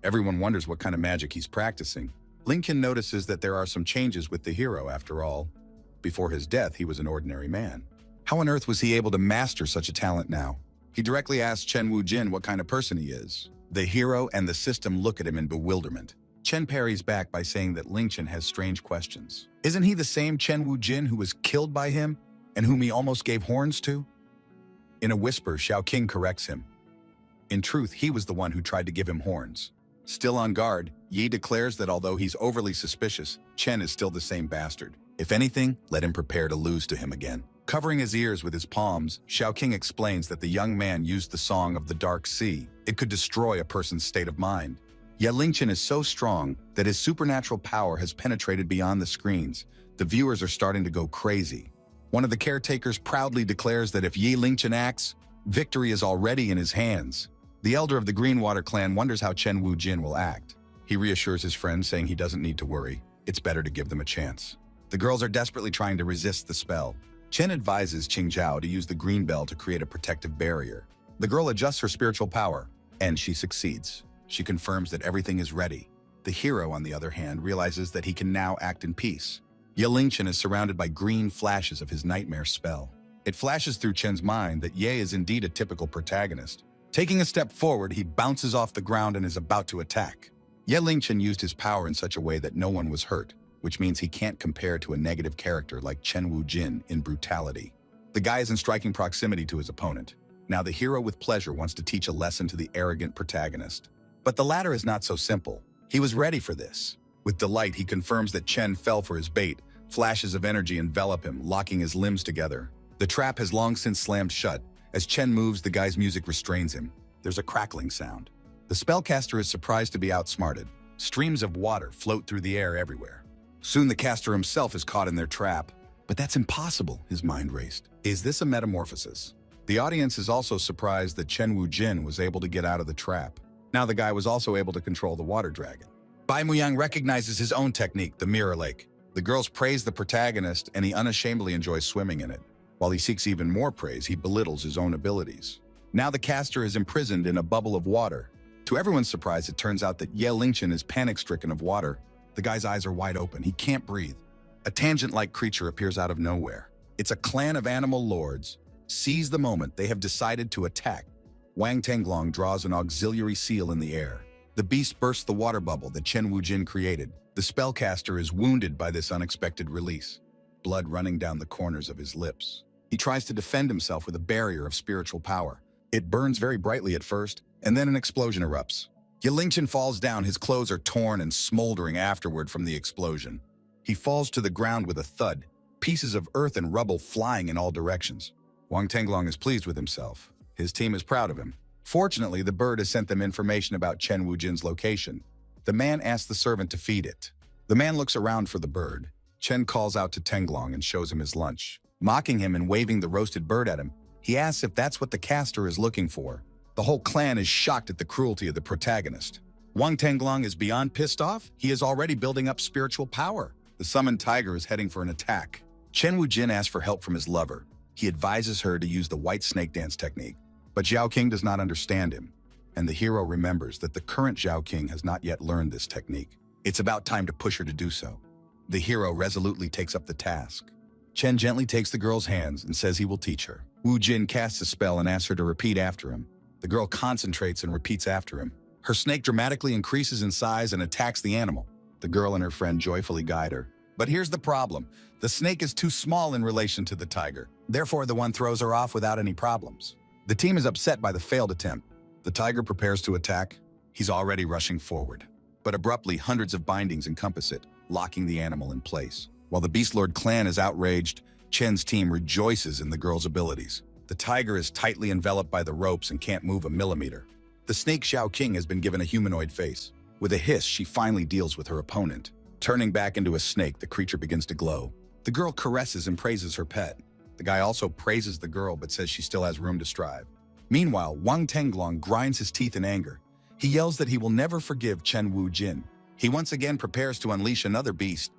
Everyone wonders what kind of magic he's practicing. Lingchen notices that there are some changes with the hero after all. Before his death, he was an ordinary man. How on earth was he able to master such a talent now? He directly asks Chen Wujin what kind of person he is. The hero and the system look at him in bewilderment. Chen parries back by saying that Lingchen has strange questions. Isn't he the same Chen Wujin who was killed by him and whom he almost gave horns to? In a whisper, Xiaoqing corrects him. In truth, he was the one who tried to give him horns. Still on guard, Yi declares that although he's overly suspicious, Chen is still the same bastard. If anything, let him prepare to lose to him again. Covering his ears with his palms, Xiaoqing explains that the young man used the song of the Dark Sea. It could destroy a person's state of mind. Yet Lingchen is so strong that his supernatural power has penetrated beyond the screens. The viewers are starting to go crazy. One of the caretakers proudly declares that if Yi Lingchen acts, victory is already in his hands. The elder of the Greenwater clan wonders how Chen Wu-jin will act. He reassures his friend, saying he doesn't need to worry. It's better to give them a chance. The girls are desperately trying to resist the spell. Chen advises Qingzhao to use the green bell to create a protective barrier. The girl adjusts her spiritual power, and she succeeds. She confirms that everything is ready. The hero, on the other hand, realizes that he can now act in peace. Ye Lingchen is surrounded by green flashes of his nightmare spell. It flashes through Chen's mind that Ye is indeed a typical protagonist. Taking a step forward, he bounces off the ground and is about to attack. Ye Lingchen used his power in such a way that no one was hurt, which means he can't compare to a negative character like Chen Wu-jin in brutality. The guy is in striking proximity to his opponent. Now the hero with pleasure wants to teach a lesson to the arrogant protagonist. But the latter is not so simple. He was ready for this. With delight, he confirms that Chen fell for his bait. Flashes of energy envelop him, locking his limbs together. The trap has long since slammed shut. As Chen moves, the guy's music restrains him. There's a crackling sound. The spellcaster is surprised to be outsmarted. Streams of water float through the air everywhere. Soon the caster himself is caught in their trap. But that's impossible, his mind raced. Is this a metamorphosis? The audience is also surprised that Chen Wu-jin was able to get out of the trap. Now the guy was also able to control the water dragon. Bai Muyang recognizes his own technique, the mirror lake. The girls praise the protagonist, and he unashamedly enjoys swimming in it. While he seeks even more praise, he belittles his own abilities. Now the caster is imprisoned in a bubble of water. To everyone's surprise, it turns out that Ye Lingchen is panic-stricken of water. The guy's eyes are wide open. He can't breathe. A tangent-like creature appears out of nowhere. It's a clan of animal lords. Seize the moment, they have decided to attack. Wang Tenglong draws an auxiliary seal in the air. The beast bursts the water bubble that Chen Wu-jin created. The spellcaster is wounded by this unexpected release, blood running down the corners of his lips. He tries to defend himself with a barrier of spiritual power. It burns very brightly at first, and then an explosion erupts. Ye Lingchen falls down, his clothes are torn and smoldering afterward from the explosion. He falls to the ground with a thud, pieces of earth and rubble flying in all directions. Wang Tenglong is pleased with himself. His team is proud of him. Fortunately, the bird has sent them information about Chen Wu-jin's location. The man asks the servant to feed it. The man looks around for the bird. Chen calls out to Tenglong and shows him his lunch. Mocking him and waving the roasted bird at him, he asks if that's what the caster is looking for. The whole clan is shocked at the cruelty of the protagonist. Wang Tenglong is beyond pissed off. He is already building up spiritual power. The summoned tiger is heading for an attack. Chen Wu-jin asks for help from his lover. He advises her to use the white snake dance technique. But Zhao King does not understand him, and the hero remembers that the current Zhao King has not yet learned this technique. It's about time to push her to do so. The hero resolutely takes up the task. Chen gently takes the girl's hands and says he will teach her. Wu Jin casts a spell and asks her to repeat after him. The girl concentrates and repeats after him. Her snake dramatically increases in size and attacks the animal. The girl and her friend joyfully guide her. But here's the problem. The snake is too small in relation to the tiger. Therefore, the one throws her off without any problems. The team is upset by the failed attempt. The tiger prepares to attack. He's already rushing forward. But abruptly, hundreds of bindings encompass it, locking the animal in place. While the Beast Lord clan is outraged, Chen's team rejoices in the girl's abilities. The tiger is tightly enveloped by the ropes and can't move a millimeter. The snake Zhao King has been given a humanoid face. With a hiss, she finally deals with her opponent. Turning back into a snake, the creature begins to glow. The girl caresses and praises her pet. The guy also praises the girl but says she still has room to strive. Meanwhile, Wang Tenglong grinds his teeth in anger. He yells that he will never forgive Chen Wu-jin. He once again prepares to unleash another beast.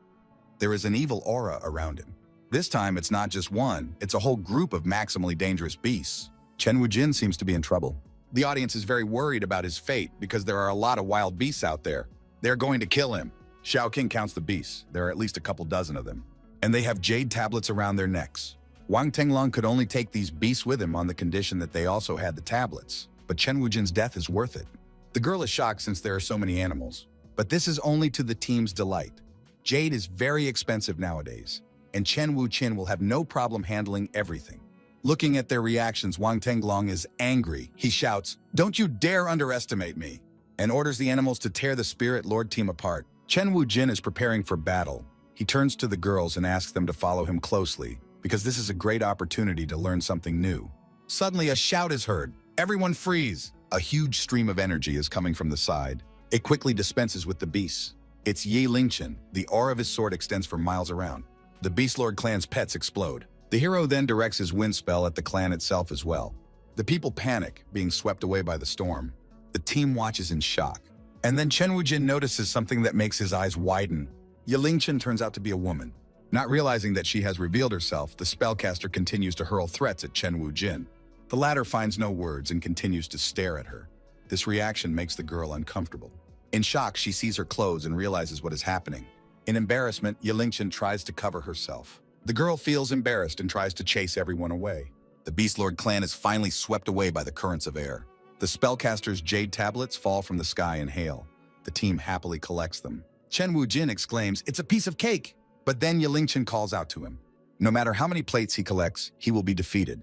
There is an evil aura around him. This time, it's not just one, it's a whole group of maximally dangerous beasts. Chen Wu-jin seems to be in trouble. The audience is very worried about his fate because there are a lot of wild beasts out there. They're going to kill him. Zhao King counts the beasts. There are at least a couple dozen of them. And they have jade tablets around their necks. Wang Tenglong could only take these beasts with him on the condition that they also had the tablets. But Chen Wu-jin's death is worth it. The girl is shocked since there are so many animals. But this is only to the team's delight. Jade is very expensive nowadays, and Chen Wu-jin will have no problem handling everything. Looking at their reactions, Wang Tenglong is angry. He shouts, "Don't you dare underestimate me," and orders the animals to tear the Spirit Lord team apart. Chen Wu-jin is preparing for battle. He turns to the girls and asks them to follow him closely, because this is a great opportunity to learn something new. Suddenly, a shout is heard. "Everyone freeze!" A huge stream of energy is coming from the side. It quickly dispenses with the beasts. It's Ye Lingchen. The aura of his sword extends for miles around. The Beast Lord clan's pets explode. The hero then directs his wind spell at the clan itself as well. The people panic, being swept away by the storm. The team watches in shock. And then Chen Wujin notices something that makes his eyes widen. Yelingchen turns out to be a woman. Not realizing that she has revealed herself, the spellcaster continues to hurl threats at Chen Wujin. The latter finds no words and continues to stare at her. This reaction makes the girl uncomfortable. In shock, she sees her clothes and realizes what is happening. In embarrassment, Yelingchen tries to cover herself. The girl feels embarrassed and tries to chase everyone away. The Beast Lord clan is finally swept away by the currents of air. The spellcaster's jade tablets fall from the sky and hail. The team happily collects them. Chen Wujin exclaims, "It's a piece of cake!" But then Yelingchen calls out to him. No matter how many plates he collects, he will be defeated.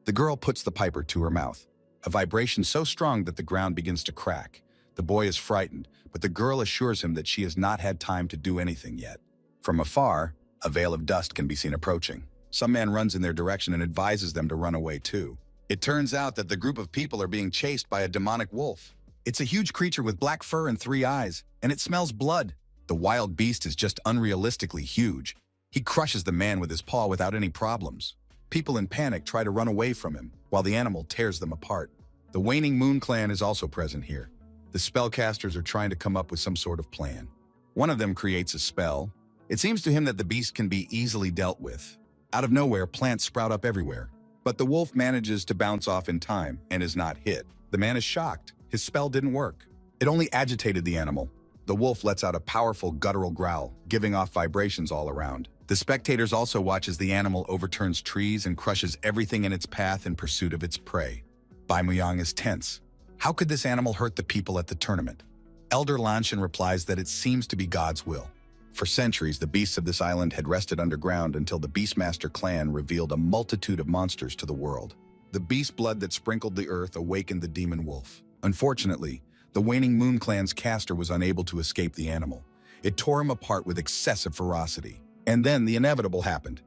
The girl puts the piper to her mouth. A vibration so strong that the ground begins to crack. The boy is frightened, but the girl assures him that she has not had time to do anything yet. From afar, a veil of dust can be seen approaching. Some man runs in their direction and advises them to run away too. It turns out that the group of people are being chased by a demonic wolf. It's a huge creature with black fur and 3 eyes, and it smells blood. The wild beast is just unrealistically huge. He crushes the man with his paw without any problems. People in panic try to run away from him, while the animal tears them apart. The Waning Moon clan is also present here. The spellcasters are trying to come up with some sort of plan. One of them creates a spell. It seems to him that the beast can be easily dealt with. Out of nowhere, plants sprout up everywhere. But the wolf manages to bounce off in time and is not hit. The man is shocked. His spell didn't work. It only agitated the animal. The wolf lets out a powerful guttural growl, giving off vibrations all around. The spectators also watch as the animal overturns trees and crushes everything in its path in pursuit of its prey. Bai Muyang is tense. How could this animal hurt the people at the tournament? Elder Lanshan replies that it seems to be God's will. For centuries, the beasts of this island had rested underground until the Beastmaster clan revealed a multitude of monsters to the world. The beast blood that sprinkled the earth awakened the demon wolf. Unfortunately, the Waning Moon clan's caster was unable to escape the animal. It tore him apart with excessive ferocity. And then the inevitable happened.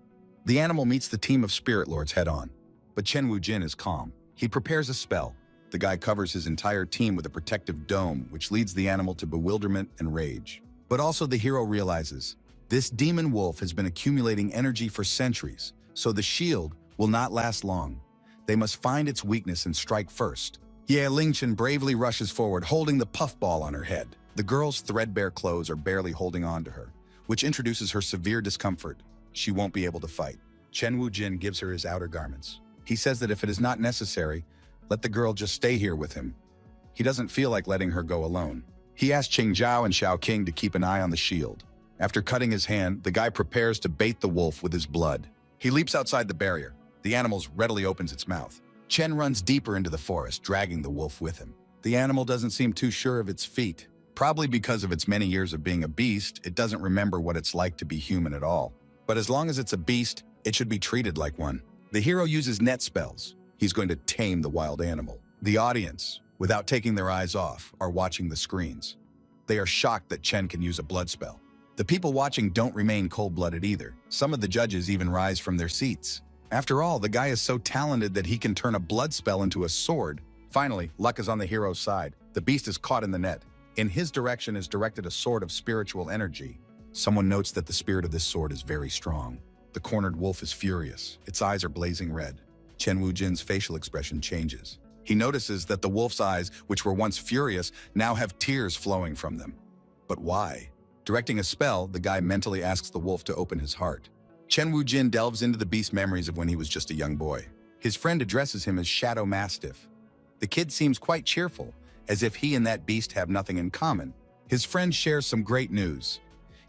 The animal meets the team of spirit lords head-on. But Chen Wujin is calm. He prepares a spell. The guy covers his entire team with a protective dome, which leads the animal to bewilderment and rage. But also the hero realizes, this demon wolf has been accumulating energy for centuries, so the shield will not last long. They must find its weakness and strike first. Yelingchen bravely rushes forward, holding the puffball on her head. The girl's threadbare clothes are barely holding on to her, which introduces her severe discomfort. She won't be able to fight. Chen Wujin gives her his outer garments. He says that if it is not necessary, let the girl just stay here with him. He doesn't feel like letting her go alone. He asks Qing Zhao and Xiao King to keep an eye on the shield. After cutting his hand, the guy prepares to bait the wolf with his blood. He leaps outside the barrier. The animal readily opens its mouth. Chen runs deeper into the forest, dragging the wolf with him. The animal doesn't seem too sure of its feet. Probably because of its many years of being a beast, it doesn't remember what it's like to be human at all. But as long as it's a beast, it should be treated like one. The hero uses net spells. He's going to tame the wild animal. The audience, without taking their eyes off, are watching the screens. They are shocked that Chen can use a blood spell. The people watching don't remain cold-blooded either. Some of the judges even rise from their seats. After all, the guy is so talented that he can turn a blood spell into a sword. Finally, luck is on the hero's side. The beast is caught in the net. In his direction is directed a sword of spiritual energy. Someone notes that the spirit of this sword is very strong. The cornered wolf is furious. Its eyes are blazing red. Chen Wujin's facial expression changes. He notices that the wolf's eyes, which were once furious, now have tears flowing from them. But why? Directing a spell, the guy mentally asks the wolf to open his heart. Chen Wujin delves into the beast's memories of when he was just a young boy. His friend addresses him as Shadow Mastiff. The kid seems quite cheerful, as if he and that beast have nothing in common. His friend shares some great news.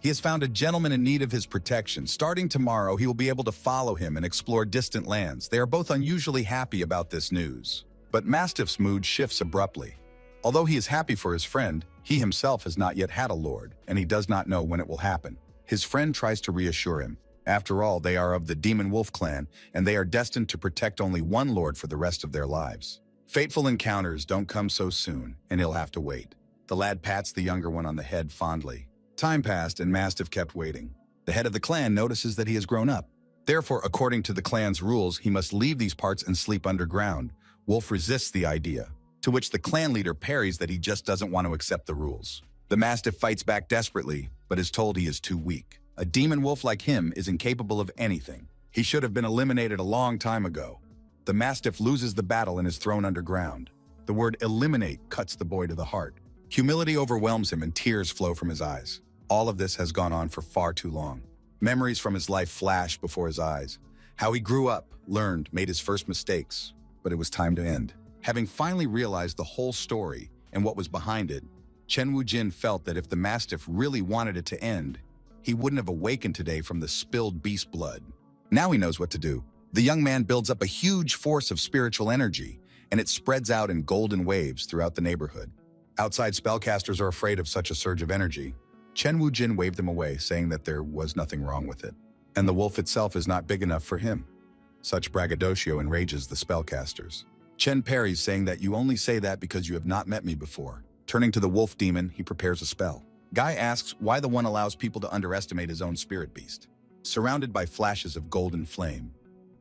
He has found a gentleman in need of his protection. Starting tomorrow, he will be able to follow him and explore distant lands. They are both unusually happy about this news. But Mastiff's mood shifts abruptly. Although he is happy for his friend, he himself has not yet had a lord, and he does not know when it will happen. His friend tries to reassure him. After all, they are of the Demon Wolf clan, and they are destined to protect only one lord for the rest of their lives. Fateful encounters don't come so soon, and he'll have to wait. The lad pats the younger one on the head fondly. Time passed, and Mastiff kept waiting. The head of the clan notices that he has grown up. Therefore, according to the clan's rules, he must leave these parts and sleep underground. Wolf resists the idea, to which the clan leader parries that he just doesn't want to accept the rules. The Mastiff fights back desperately, but is told he is too weak. A demon wolf like him is incapable of anything. He should have been eliminated a long time ago. The mastiff loses the battle and is thrown underground. The word eliminate cuts the boy to the heart. Humility overwhelms him and tears flow from his eyes. All of this has gone on for far too long. Memories from his life flash before his eyes. How he grew up, learned, made his first mistakes, but it was time to end. Having finally realized the whole story and what was behind it, Chen Wujin felt that if the mastiff really wanted it to end, he wouldn't have awakened today from the spilled beast blood. Now he knows what to do. The young man builds up a huge force of spiritual energy, and it spreads out in golden waves throughout the neighborhood. Outside spellcasters are afraid of such a surge of energy. Chen Wujin waved them away, saying that there was nothing wrong with it. And the wolf itself is not big enough for him. Such braggadocio enrages the spellcasters. Chen parries, saying that you only say that because you have not met me before. Turning to the wolf demon, he prepares a spell. Guy asks why the one allows people to underestimate his own spirit beast. Surrounded by flashes of golden flame,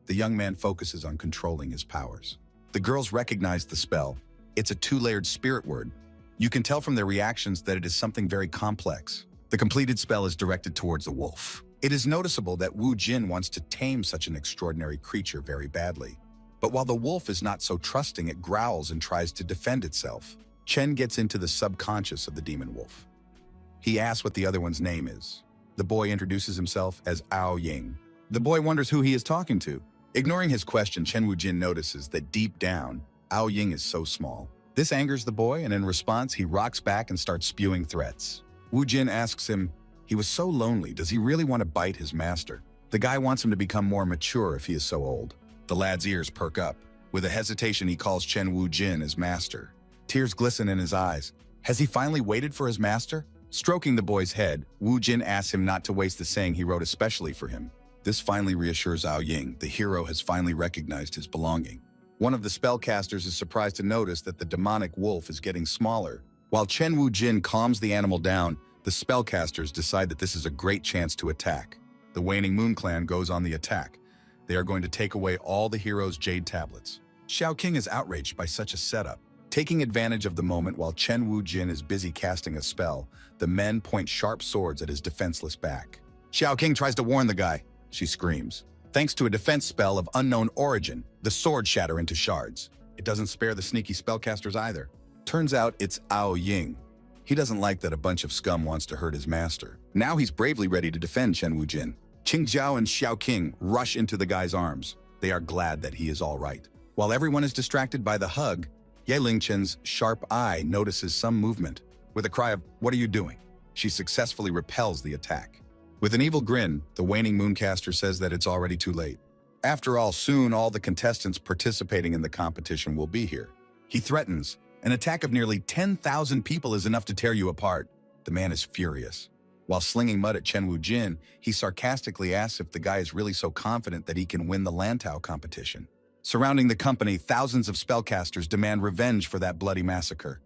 the young man focuses on controlling his powers. The girls recognize the spell. It's a two-layered spirit word. You can tell from their reactions that it is something very complex. The completed spell is directed towards the wolf. It is noticeable that Wu Jin wants to tame such an extraordinary creature very badly. But while the wolf is not so trusting, it growls and tries to defend itself. Chen gets into the subconscious of the demon wolf. He asks what the other one's name is. The boy introduces himself as Ao Ying. The boy wonders who he is talking to. Ignoring his question, Chen Wujin notices that deep down, Ao Ying is so small. This angers the boy, and in response, he rocks back and starts spewing threats. Wu Jin asks him, he was so lonely, does he really want to bite his master? The guy wants him to become more mature if he is so old. The lad's ears perk up. With a hesitation, he calls Chen Wu Jin his master. Tears glisten in his eyes. Has he finally waited for his master? Stroking the boy's head, Wu Jin asks him not to waste the saying he wrote especially for him. This finally reassures Ao Ying. The hero has finally recognized his belonging. One of the spellcasters is surprised to notice that the demonic wolf is getting smaller. While Chen Wu Jin calms the animal down, the spellcasters decide that this is a great chance to attack. The Waning Moon clan goes on the attack. They are going to take away all the hero's jade tablets. Xiao King is outraged by such a setup. Taking advantage of the moment while Chen Wu Jin is busy casting a spell, the men point sharp swords at his defenseless back. Xiao King tries to warn the guy. She screams. Thanks to a defense spell of unknown origin, the swords shatter into shards. It doesn't spare the sneaky spellcasters either. Turns out it's Ao Ying. He doesn't like that a bunch of scum wants to hurt his master. Now he's bravely ready to defend Chen Wu Jin. Qing Zhao and Xiao King rush into the guy's arms. They are glad that he is all right. While everyone is distracted by the hug, Ye Lingchen's sharp eye notices some movement. With a cry of, "What are you doing?" she successfully repels the attack. With an evil grin, the Waning Mooncaster says that it's already too late. After all, soon all the contestants participating in the competition will be here. He threatens, an attack of nearly 10,000 people is enough to tear you apart. The man is furious. While slinging mud at Chen Wu Jin, he sarcastically asks if the guy is really so confident that he can win the Lantau competition. Surrounding the company, thousands of spellcasters demand revenge for that bloody massacre.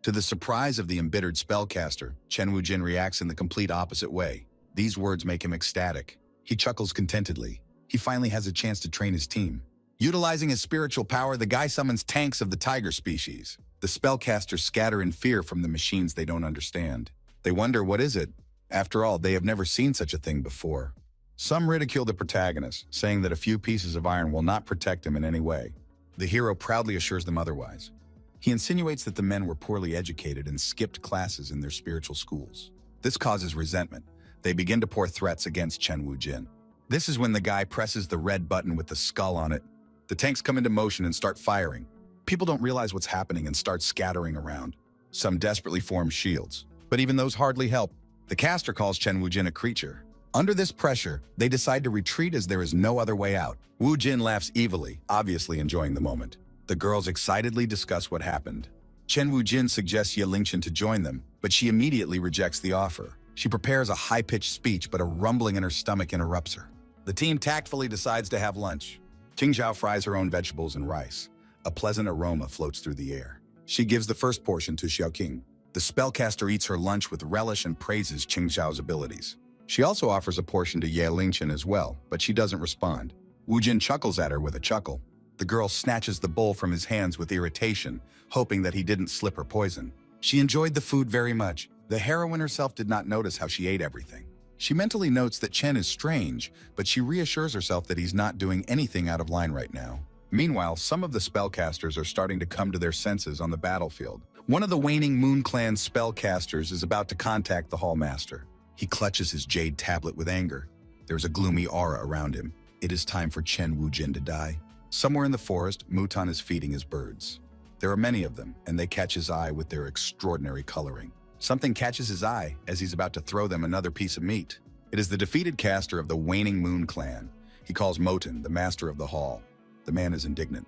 To the surprise of the embittered spellcaster, Chen Wu Jin reacts in the complete opposite way. These words make him ecstatic. He chuckles contentedly. He finally has a chance to train his team. Utilizing his spiritual power, the guy summons tanks of the tiger species. The spellcasters scatter in fear from the machines they don't understand. They wonder, what is it? After all, they have never seen such a thing before. Some ridicule the protagonist, saying that a few pieces of iron will not protect him in any way. The hero proudly assures them otherwise. He insinuates that the men were poorly educated and skipped classes in their spiritual schools. This causes resentment. They begin to pour threats against Chen Wu Jin. This is when the guy presses the red button with the skull on it. The tanks come into motion and start firing. People don't realize what's happening and start scattering around. Some desperately form shields, but even those hardly help. The caster calls Chen Wu Jin a creature. Under this pressure, they decide to retreat as there is no other way out. Wu Jin laughs evilly, obviously enjoying the moment. The girls excitedly discuss what happened. Chen Wu Jin suggests Ye Lingchen to join them, but she immediately rejects the offer. She prepares a high-pitched speech, but a rumbling in her stomach interrupts her. The team tactfully decides to have lunch. Qing Zhao fries her own vegetables and rice. A pleasant aroma floats through the air. She gives the first portion to Xiao King. The spellcaster eats her lunch with relish and praises Qing Zhao's abilities. She also offers a portion to Ye Lingchen as well, but she doesn't respond. Wu Jin chuckles at her with a chuckle. The girl snatches the bowl from his hands with irritation, hoping that he didn't slip her poison. She enjoyed the food very much. The heroine herself did not notice how she ate everything. She mentally notes that Chen is strange, but she reassures herself that he's not doing anything out of line right now. Meanwhile, some of the spellcasters are starting to come to their senses on the battlefield. One of the waning Moon Clan spellcasters is about to contact the Hall Master. He clutches his jade tablet with anger. There's a gloomy aura around him. It is time for Chen Wujin to die. Somewhere in the forest, Mutan is feeding his birds. There are many of them, and they catch his eye with their extraordinary coloring. Something catches his eye as he's about to throw them another piece of meat. It is the defeated caster of the waning Moon Clan. He calls Moten the master of the hall. The man is indignant.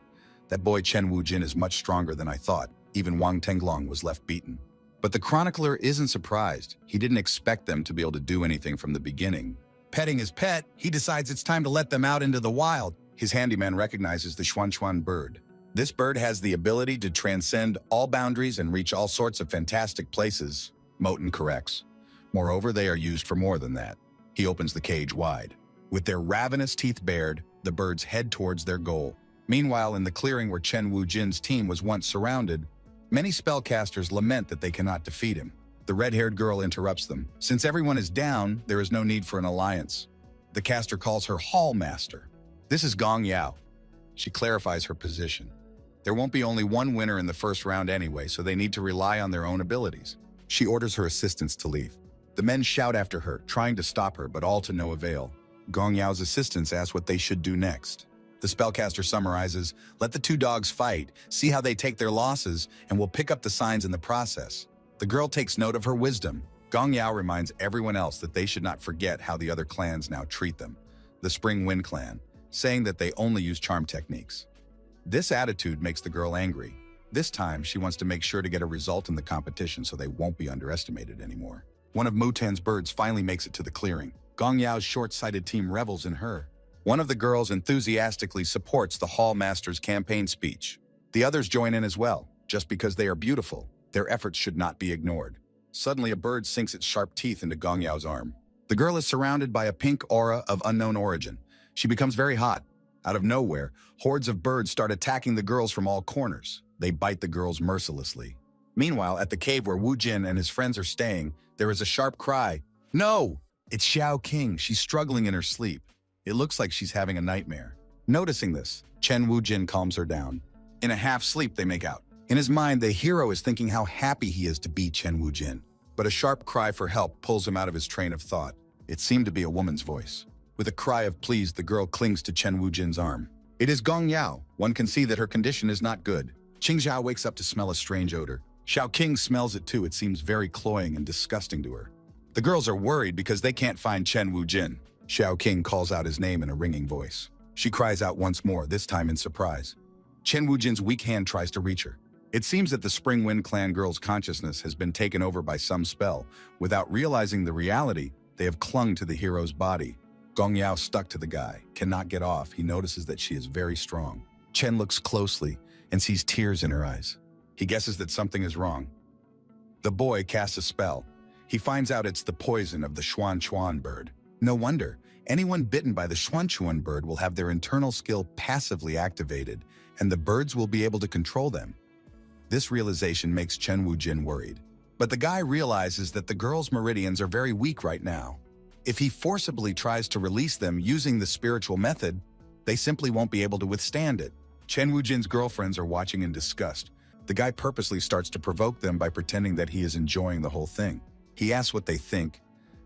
That boy Chen Wujin is much stronger than I thought. Even Wang Tenglong was left beaten. But the chronicler isn't surprised. He didn't expect them to be able to do anything from the beginning. Petting his pet, he decides it's time to let them out into the wild. His handyman recognizes the Xuan bird. This bird has the ability to transcend all boundaries and reach all sorts of fantastic places, Moten corrects. Moreover, they are used for more than that. He opens the cage wide. With their ravenous teeth bared, the birds head towards their goal. Meanwhile, in the clearing where Chen Wujin's team was once surrounded, many spellcasters lament that they cannot defeat him. The red-haired girl interrupts them. Since everyone is down, there is no need for an alliance. The caster calls her Hall Master. This is Gong Yao. She clarifies her position. There won't be only one winner in the first round anyway, so they need to rely on their own abilities. She orders her assistants to leave. The men shout after her, trying to stop her, but all to no avail. Gong Yao's assistants ask what they should do next. The spellcaster summarizes, let the two dogs fight, see how they take their losses, and we'll pick up the signs in the process. The girl takes note of her wisdom. Gong Yao reminds everyone else that they should not forget how the other clans now treat them. The Spring Wind clan, saying that they only use charm techniques. This attitude makes the girl angry. This time, she wants to make sure to get a result in the competition so they won't be underestimated anymore. One of Mutan's birds finally makes it to the clearing. Gong Yao's short-sighted team revels in her. One of the girls enthusiastically supports the Hall Master's campaign speech. The others join in as well. Just because they are beautiful, their efforts should not be ignored. Suddenly, a bird sinks its sharp teeth into Gong Yao's arm. The girl is surrounded by a pink aura of unknown origin. She becomes very hot. Out of nowhere, hordes of birds start attacking the girls from all corners. They bite the girls mercilessly. Meanwhile, at the cave where Wu Jin and his friends are staying, there is a sharp cry. No! It's Xiao King. She's struggling in her sleep. It looks like she's having a nightmare. Noticing this, Chen Wujin calms her down. In a half-sleep, they make out. In his mind, the hero is thinking how happy he is to beat Chen Wujin. But a sharp cry for help pulls him out of his train of thought. It seemed to be a woman's voice. With a cry of please, the girl clings to Chen Wujin's arm. It is Gong Yao. One can see that her condition is not good. Qing Zhao wakes up to smell a strange odor. Xiao King smells it too. It seems very cloying and disgusting to her. The girls are worried because they can't find Chen Wujin. Xiao King calls out his name in a ringing voice. She cries out once more, this time in surprise. Chen Wujin's weak hand tries to reach her. It seems that the Spring Wind clan girl's consciousness has been taken over by some spell. Without realizing the reality, they have clung to the hero's body. Gong Yao stuck to the guy, cannot get off. He notices that she is very strong. Chen looks closely and sees tears in her eyes. He guesses that something is wrong. The boy casts a spell. He finds out it's the poison of the Xuan bird. No wonder, anyone bitten by the Xuan bird will have their internal skill passively activated, and the birds will be able to control them. This realization makes Chen Wujin worried. But the guy realizes that the girl's meridians are very weak right now. If he forcibly tries to release them using the spiritual method, they simply won't be able to withstand it. Chen Wujin's girlfriends are watching in disgust. The guy purposely starts to provoke them by pretending that he is enjoying the whole thing. He asks what they think.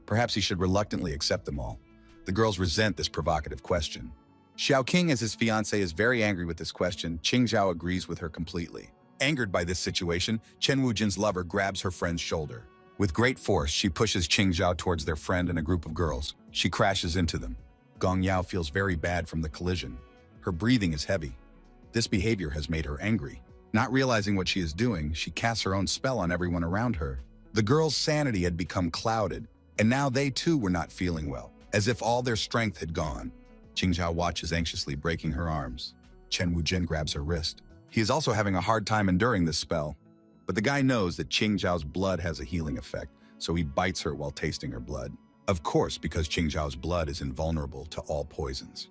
Perhaps he should reluctantly accept them all. The girls resent this provocative question. Xiao King, as his fiancé, is very angry with this question. Qing Zhao agrees with her completely. Angered by this situation, Chen Wujin's lover grabs her friend's shoulder. With great force, she pushes Qing Zhao towards their friend and a group of girls. She crashes into them. Gong Yao feels very bad from the collision. Her breathing is heavy. This behavior has made her angry. Not realizing what she is doing, she casts her own spell on everyone around her. The girls' sanity had become clouded, and now they too were not feeling well, as if all their strength had gone. Qing Zhao watches anxiously, breaking her arms. Chen Wujin grabs her wrist. He is also having a hard time enduring this spell, but the guy knows that Qing Zhao's blood has a healing effect, so he bites her while tasting her blood. Of course, because Qing Zhao's blood is invulnerable to all poisons.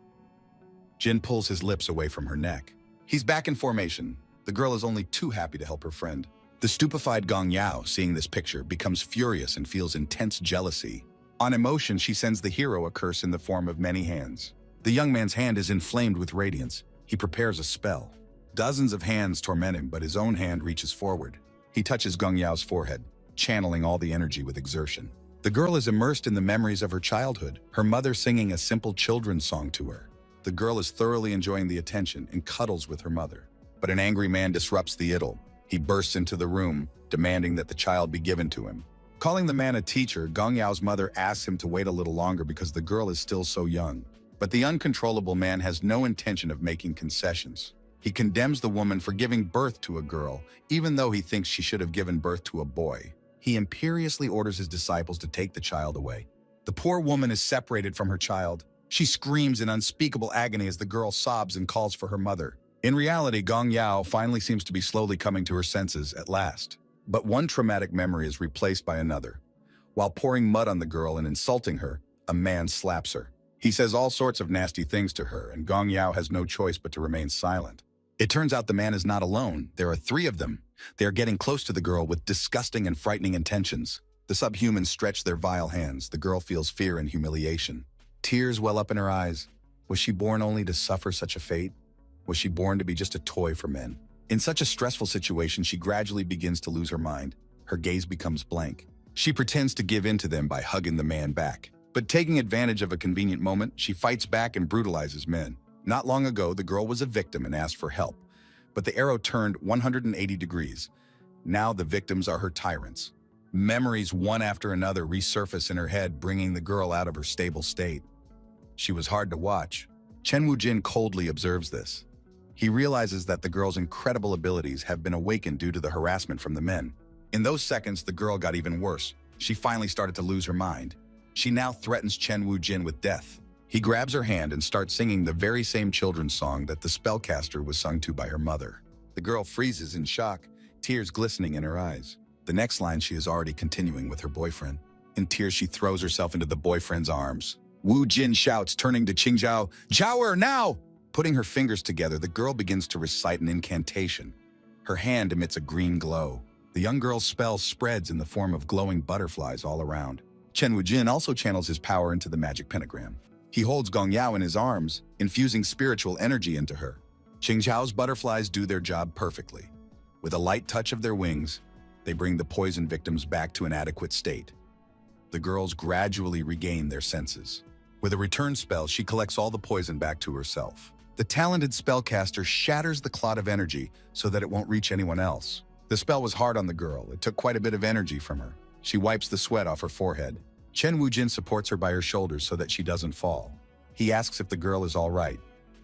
Jin pulls his lips away from her neck. He's back in formation. The girl is only too happy to help her friend. The stupefied Gong Yao, seeing this picture, becomes furious and feels intense jealousy. On emotion, she sends the hero a curse in the form of many hands. The young man's hand is inflamed with radiance. He prepares a spell. Dozens of hands torment him, but his own hand reaches forward. He touches Gong Yao's forehead, channeling all the energy with exertion. The girl is immersed in the memories of her childhood, her mother singing a simple children's song to her. The girl is thoroughly enjoying the attention and cuddles with her mother. But an angry man disrupts the idyll. He bursts into the room, demanding that the child be given to him. Calling the man a teacher, Gong Yao's mother asks him to wait a little longer because the girl is still so young. But the uncontrollable man has no intention of making concessions. He condemns the woman for giving birth to a girl, even though he thinks she should have given birth to a boy. He imperiously orders his disciples to take the child away. The poor woman is separated from her child. She screams in unspeakable agony as the girl sobs and calls for her mother. In reality, Gong Yao finally seems to be slowly coming to her senses at last. But one traumatic memory is replaced by another. While pouring mud on the girl and insulting her, a man slaps her. He says all sorts of nasty things to her, and Gong Yao has no choice but to remain silent. It turns out the man is not alone. There are 3 of them. They are getting close to the girl with disgusting and frightening intentions. The subhumans stretch their vile hands. The girl feels fear and humiliation. Tears well up in her eyes. Was she born only to suffer such a fate? Was she born to be just a toy for men? In such a stressful situation, she gradually begins to lose her mind. Her gaze becomes blank. She pretends to give in to them by hugging the man back. But taking advantage of a convenient moment, she fights back and brutalizes men. Not long ago, the girl was a victim and asked for help. But the arrow turned 180 degrees. Now the victims are her tyrants. Memories one after another resurface in her head, bringing the girl out of her stable state. She was hard to watch. Chen Wujin coldly observes this. He realizes that the girl's incredible abilities have been awakened due to the harassment from the men. In those seconds, the girl got even worse. She finally started to lose her mind. She now threatens Chen Wujin with death. He grabs her hand and starts singing the very same children's song that the spellcaster was sung to by her mother. The girl freezes in shock, tears glistening in her eyes. The next line, she is already continuing with her boyfriend. In tears, she throws herself into the boyfriend's arms. Wu Jin shouts, turning to Qingzhao, "Zhao now!" Putting her fingers together, the girl begins to recite an incantation. Her hand emits a green glow. The young girl's spell spreads in the form of glowing butterflies all around. Chen Wujin also channels his power into the magic pentagram. He holds Gong Yao in his arms, infusing spiritual energy into her. Qingzhao's butterflies do their job perfectly. With a light touch of their wings, they bring the poison victims back to an adequate state. The girls gradually regain their senses. With a return spell, she collects all the poison back to herself. The talented spellcaster shatters the clot of energy so that it won't reach anyone else. The spell was hard on the girl. It took quite a bit of energy from her. She wipes the sweat off her forehead. Chen Wujin supports her by her shoulders so that she doesn't fall. He asks if the girl is all right.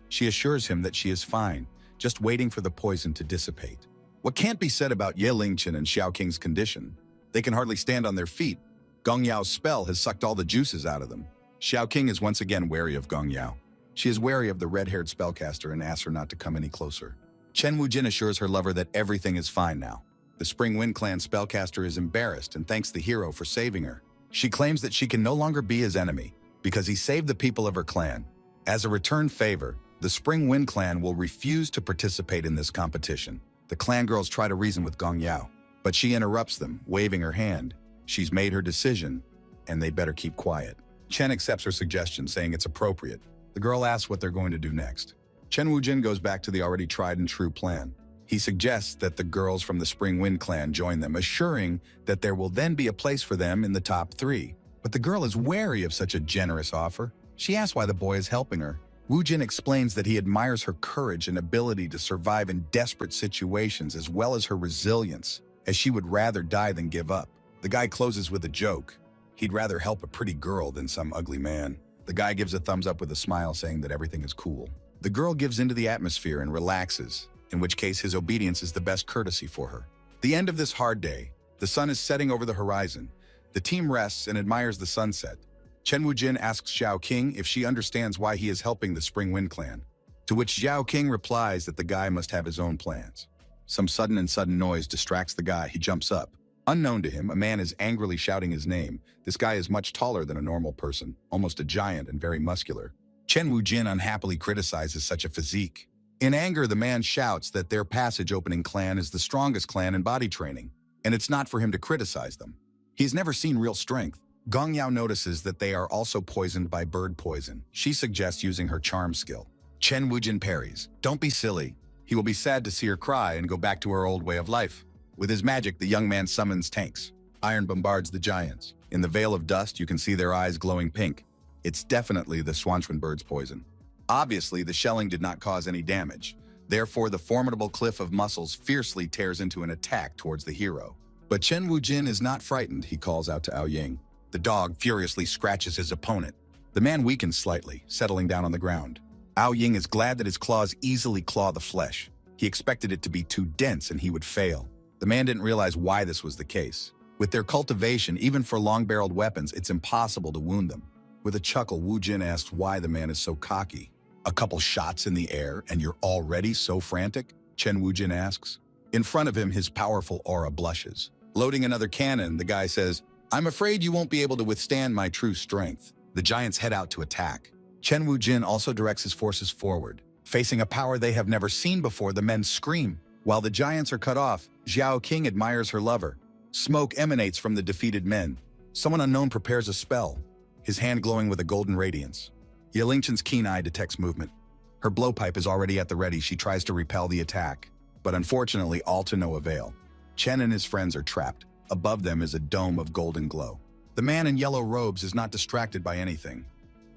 She assures him that she is fine, just waiting for the poison to dissipate. What can't be said about Ye Lingchen and Xiao Qing's condition? They can hardly stand on their feet. Gong Yao's spell has sucked all the juices out of them. Xiao Qing is once again wary of Gong Yao. She is wary of the red-haired spellcaster and asks her not to come any closer. Chen Wujin assures her lover that everything is fine now. The Spring Wind Clan spellcaster is embarrassed and thanks the hero for saving her. She claims that she can no longer be his enemy because he saved the people of her clan. As a return favor, the Spring Wind Clan will refuse to participate in this competition. The clan girls try to reason with Gong Yao, but she interrupts them, waving her hand. She's made her decision, and they better keep quiet. Chen accepts her suggestion, saying it's appropriate. The girl asks what they're going to do next. Chen Wujin goes back to the already tried and true plan. He suggests that the girls from the Spring Wind Clan join them, assuring that there will then be a place for them in the top 3. But the girl is wary of such a generous offer. She asks why the boy is helping her. Wujin explains that he admires her courage and ability to survive in desperate situations, as well as her resilience, as she would rather die than give up. The guy closes with a joke. He'd rather help a pretty girl than some ugly man. The guy gives a thumbs up with a smile, saying that everything is cool. The girl gives into the atmosphere and relaxes, in which case his obedience is the best courtesy for her. The end of this hard day, the sun is setting over the horizon. The team rests and admires the sunset. Chen Wujin asks Xiao Qing if she understands why he is helping the Spring Wind Clan, to which Xiao Qing replies that the guy must have his own plans. Some sudden noise distracts the guy. He jumps up. Unknown to him, a man is angrily shouting his name. This guy is much taller than a normal person, almost a giant and very muscular. Chen Wujin unhappily criticizes such a physique. In anger, the man shouts that their passage-opening clan is the strongest clan in body training, and it's not for him to criticize them. He's never seen real strength. Gong Yao notices that they are also poisoned by bird poison. She suggests using her charm skill. Chen Wujin parries. Don't be silly. He will be sad to see her cry and go back to her old way of life. With his magic, the young man summons tanks. Iron bombards the giants. In the veil of dust, you can see their eyes glowing pink. It's definitely the Swanchuan bird's poison. Obviously, the shelling did not cause any damage. Therefore, the formidable cliff of muscles fiercely tears into an attack towards the hero. But Chen Wujin is not frightened, he calls out to Ao Ying. The dog furiously scratches his opponent. The man weakens slightly, settling down on the ground. Ao Ying is glad that his claws easily claw the flesh. He expected it to be too dense and he would fail. The man didn't realize why this was the case. With their cultivation, even for long-barreled weapons, it's impossible to wound them. With a chuckle, Wu Jin asks why the man is so cocky. A couple shots in the air and you're already so frantic? Chen Wujin asks. In front of him, his powerful aura blushes. Loading another cannon, the guy says, I'm afraid you won't be able to withstand my true strength. The giants head out to attack. Chen Wujin also directs his forces forward. Facing a power they have never seen before, the men scream. While the giants are cut off, Xiao King admires her lover. Smoke emanates from the defeated men. Someone unknown prepares a spell, his hand glowing with a golden radiance. Yelingchen's keen eye detects movement. Her blowpipe is already at the ready. She tries to repel the attack, but unfortunately all to no avail. Chen and his friends are trapped. Above them is a dome of golden glow. The man in yellow robes is not distracted by anything.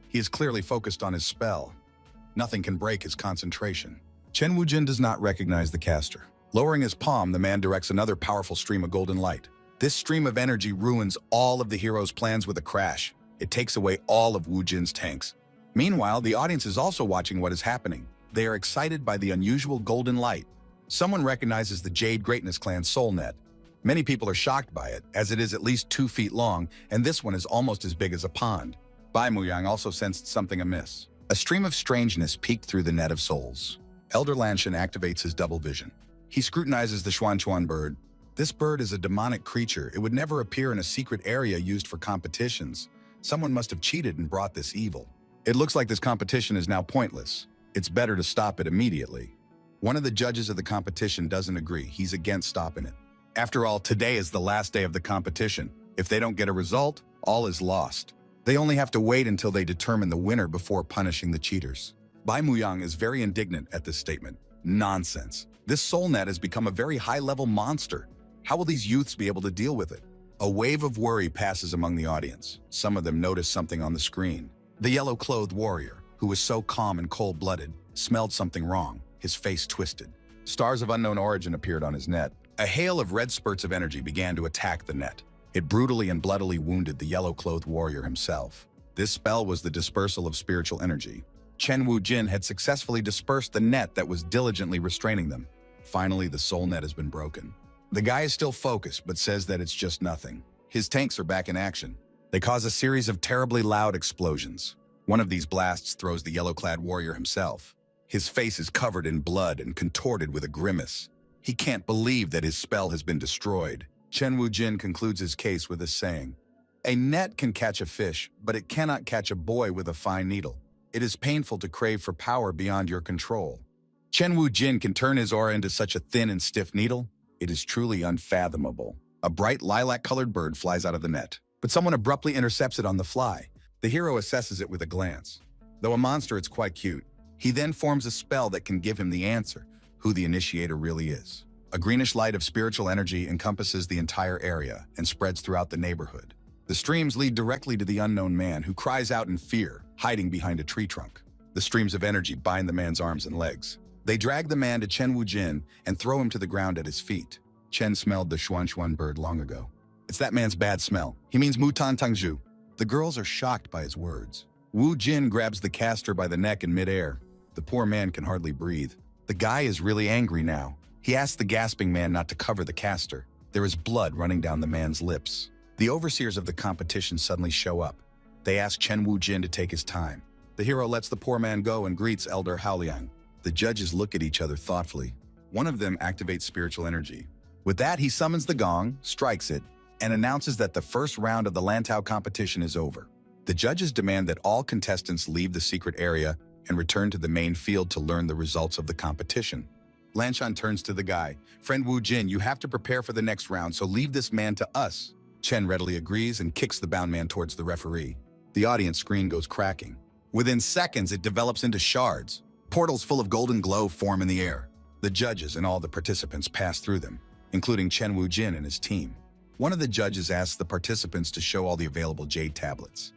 He is clearly focused on his spell. Nothing can break his concentration. Chen Wujin does not recognize the caster. Lowering his palm, the man directs another powerful stream of golden light. This stream of energy ruins all of the hero's plans with a crash. It takes away all of Wu Jin's tanks. Meanwhile, the audience is also watching what is happening. They are excited by the unusual golden light. Someone recognizes the Jade Greatness Clan soul net. Many people are shocked by it, as it is at least 2 feet long, and this one is almost as big as a pond. Bai Muyang also sensed something amiss. A stream of strangeness peeked through the net of souls. Elder Lanshan activates his double vision. He scrutinizes the Xuanchuan bird. This bird is a demonic creature. It would never appear in a secret area used for competitions. Someone must have cheated and brought this evil. It looks like this competition is now pointless. It's better to stop it immediately. One of the judges of the competition doesn't agree. He's against stopping it. After all, today is the last day of the competition. If they don't get a result, all is lost. They only have to wait until they determine the winner before punishing the cheaters. Bai Muyang is very indignant at this statement. Nonsense. This soul net has become a very high-level monster. How will these youths be able to deal with it? A wave of worry passes among the audience. Some of them notice something on the screen. The yellow-clothed warrior, who was so calm and cold-blooded, smelled something wrong, his face twisted. Stars of unknown origin appeared on his net. A hail of red spurts of energy began to attack the net. It brutally and bloodily wounded the yellow-clothed warrior himself. This spell was the dispersal of spiritual energy. Chen Wujin had successfully dispersed the net that was diligently restraining them. Finally, the soul net has been broken. The guy is still focused, but says that it's just nothing. His tanks are back in action. They cause a series of terribly loud explosions. One of these blasts throws the yellow-clad warrior himself. His face is covered in blood and contorted with a grimace. He can't believe that his spell has been destroyed. Chen Wujin concludes his case with this saying, "A net can catch a fish, but it cannot catch a boy with a fine needle. It is painful to crave for power beyond your control." Chen Wujin can turn his aura into such a thin and stiff needle. It is truly unfathomable. A bright lilac-colored bird flies out of the net, but someone abruptly intercepts it on the fly. The hero assesses it with a glance. Though a monster, it's quite cute. He then forms a spell that can give him the answer, who the initiator really is. A greenish light of spiritual energy encompasses the entire area and spreads throughout the neighborhood. The streams lead directly to the unknown man, who cries out in fear, hiding behind a tree trunk. The streams of energy bind the man's arms and legs. They drag the man to Chen Wujin and throw him to the ground at his feet. Chen smelled the Xuanchuan bird long ago. It's that man's bad smell. He means Mutan Tangzhu. The girls are shocked by his words. Wu Jin grabs the caster by the neck in midair. The poor man can hardly breathe. The guy is really angry now. He asks the gasping man not to cover the caster. There is blood running down the man's lips. The overseers of the competition suddenly show up. They ask Chen Wujin to take his time. The hero lets the poor man go and greets Elder Haoliang. The judges look at each other thoughtfully. One of them activates spiritual energy. With that, he summons the gong, strikes it, and announces that the first round of the Lantau competition is over. The judges demand that all contestants leave the secret area and return to the main field to learn the results of the competition. Lanshan turns to the guy. "Friend Wu Jin, you have to prepare for the next round, so leave this man to us." Chen readily agrees and kicks the bound man towards the referee. The audience screen goes cracking. Within seconds, it develops into shards. Portals full of golden glow form in the air. The judges and all the participants pass through them, including Chen Wu-jin and his team. One of the judges asks the participants to show all the available jade tablets.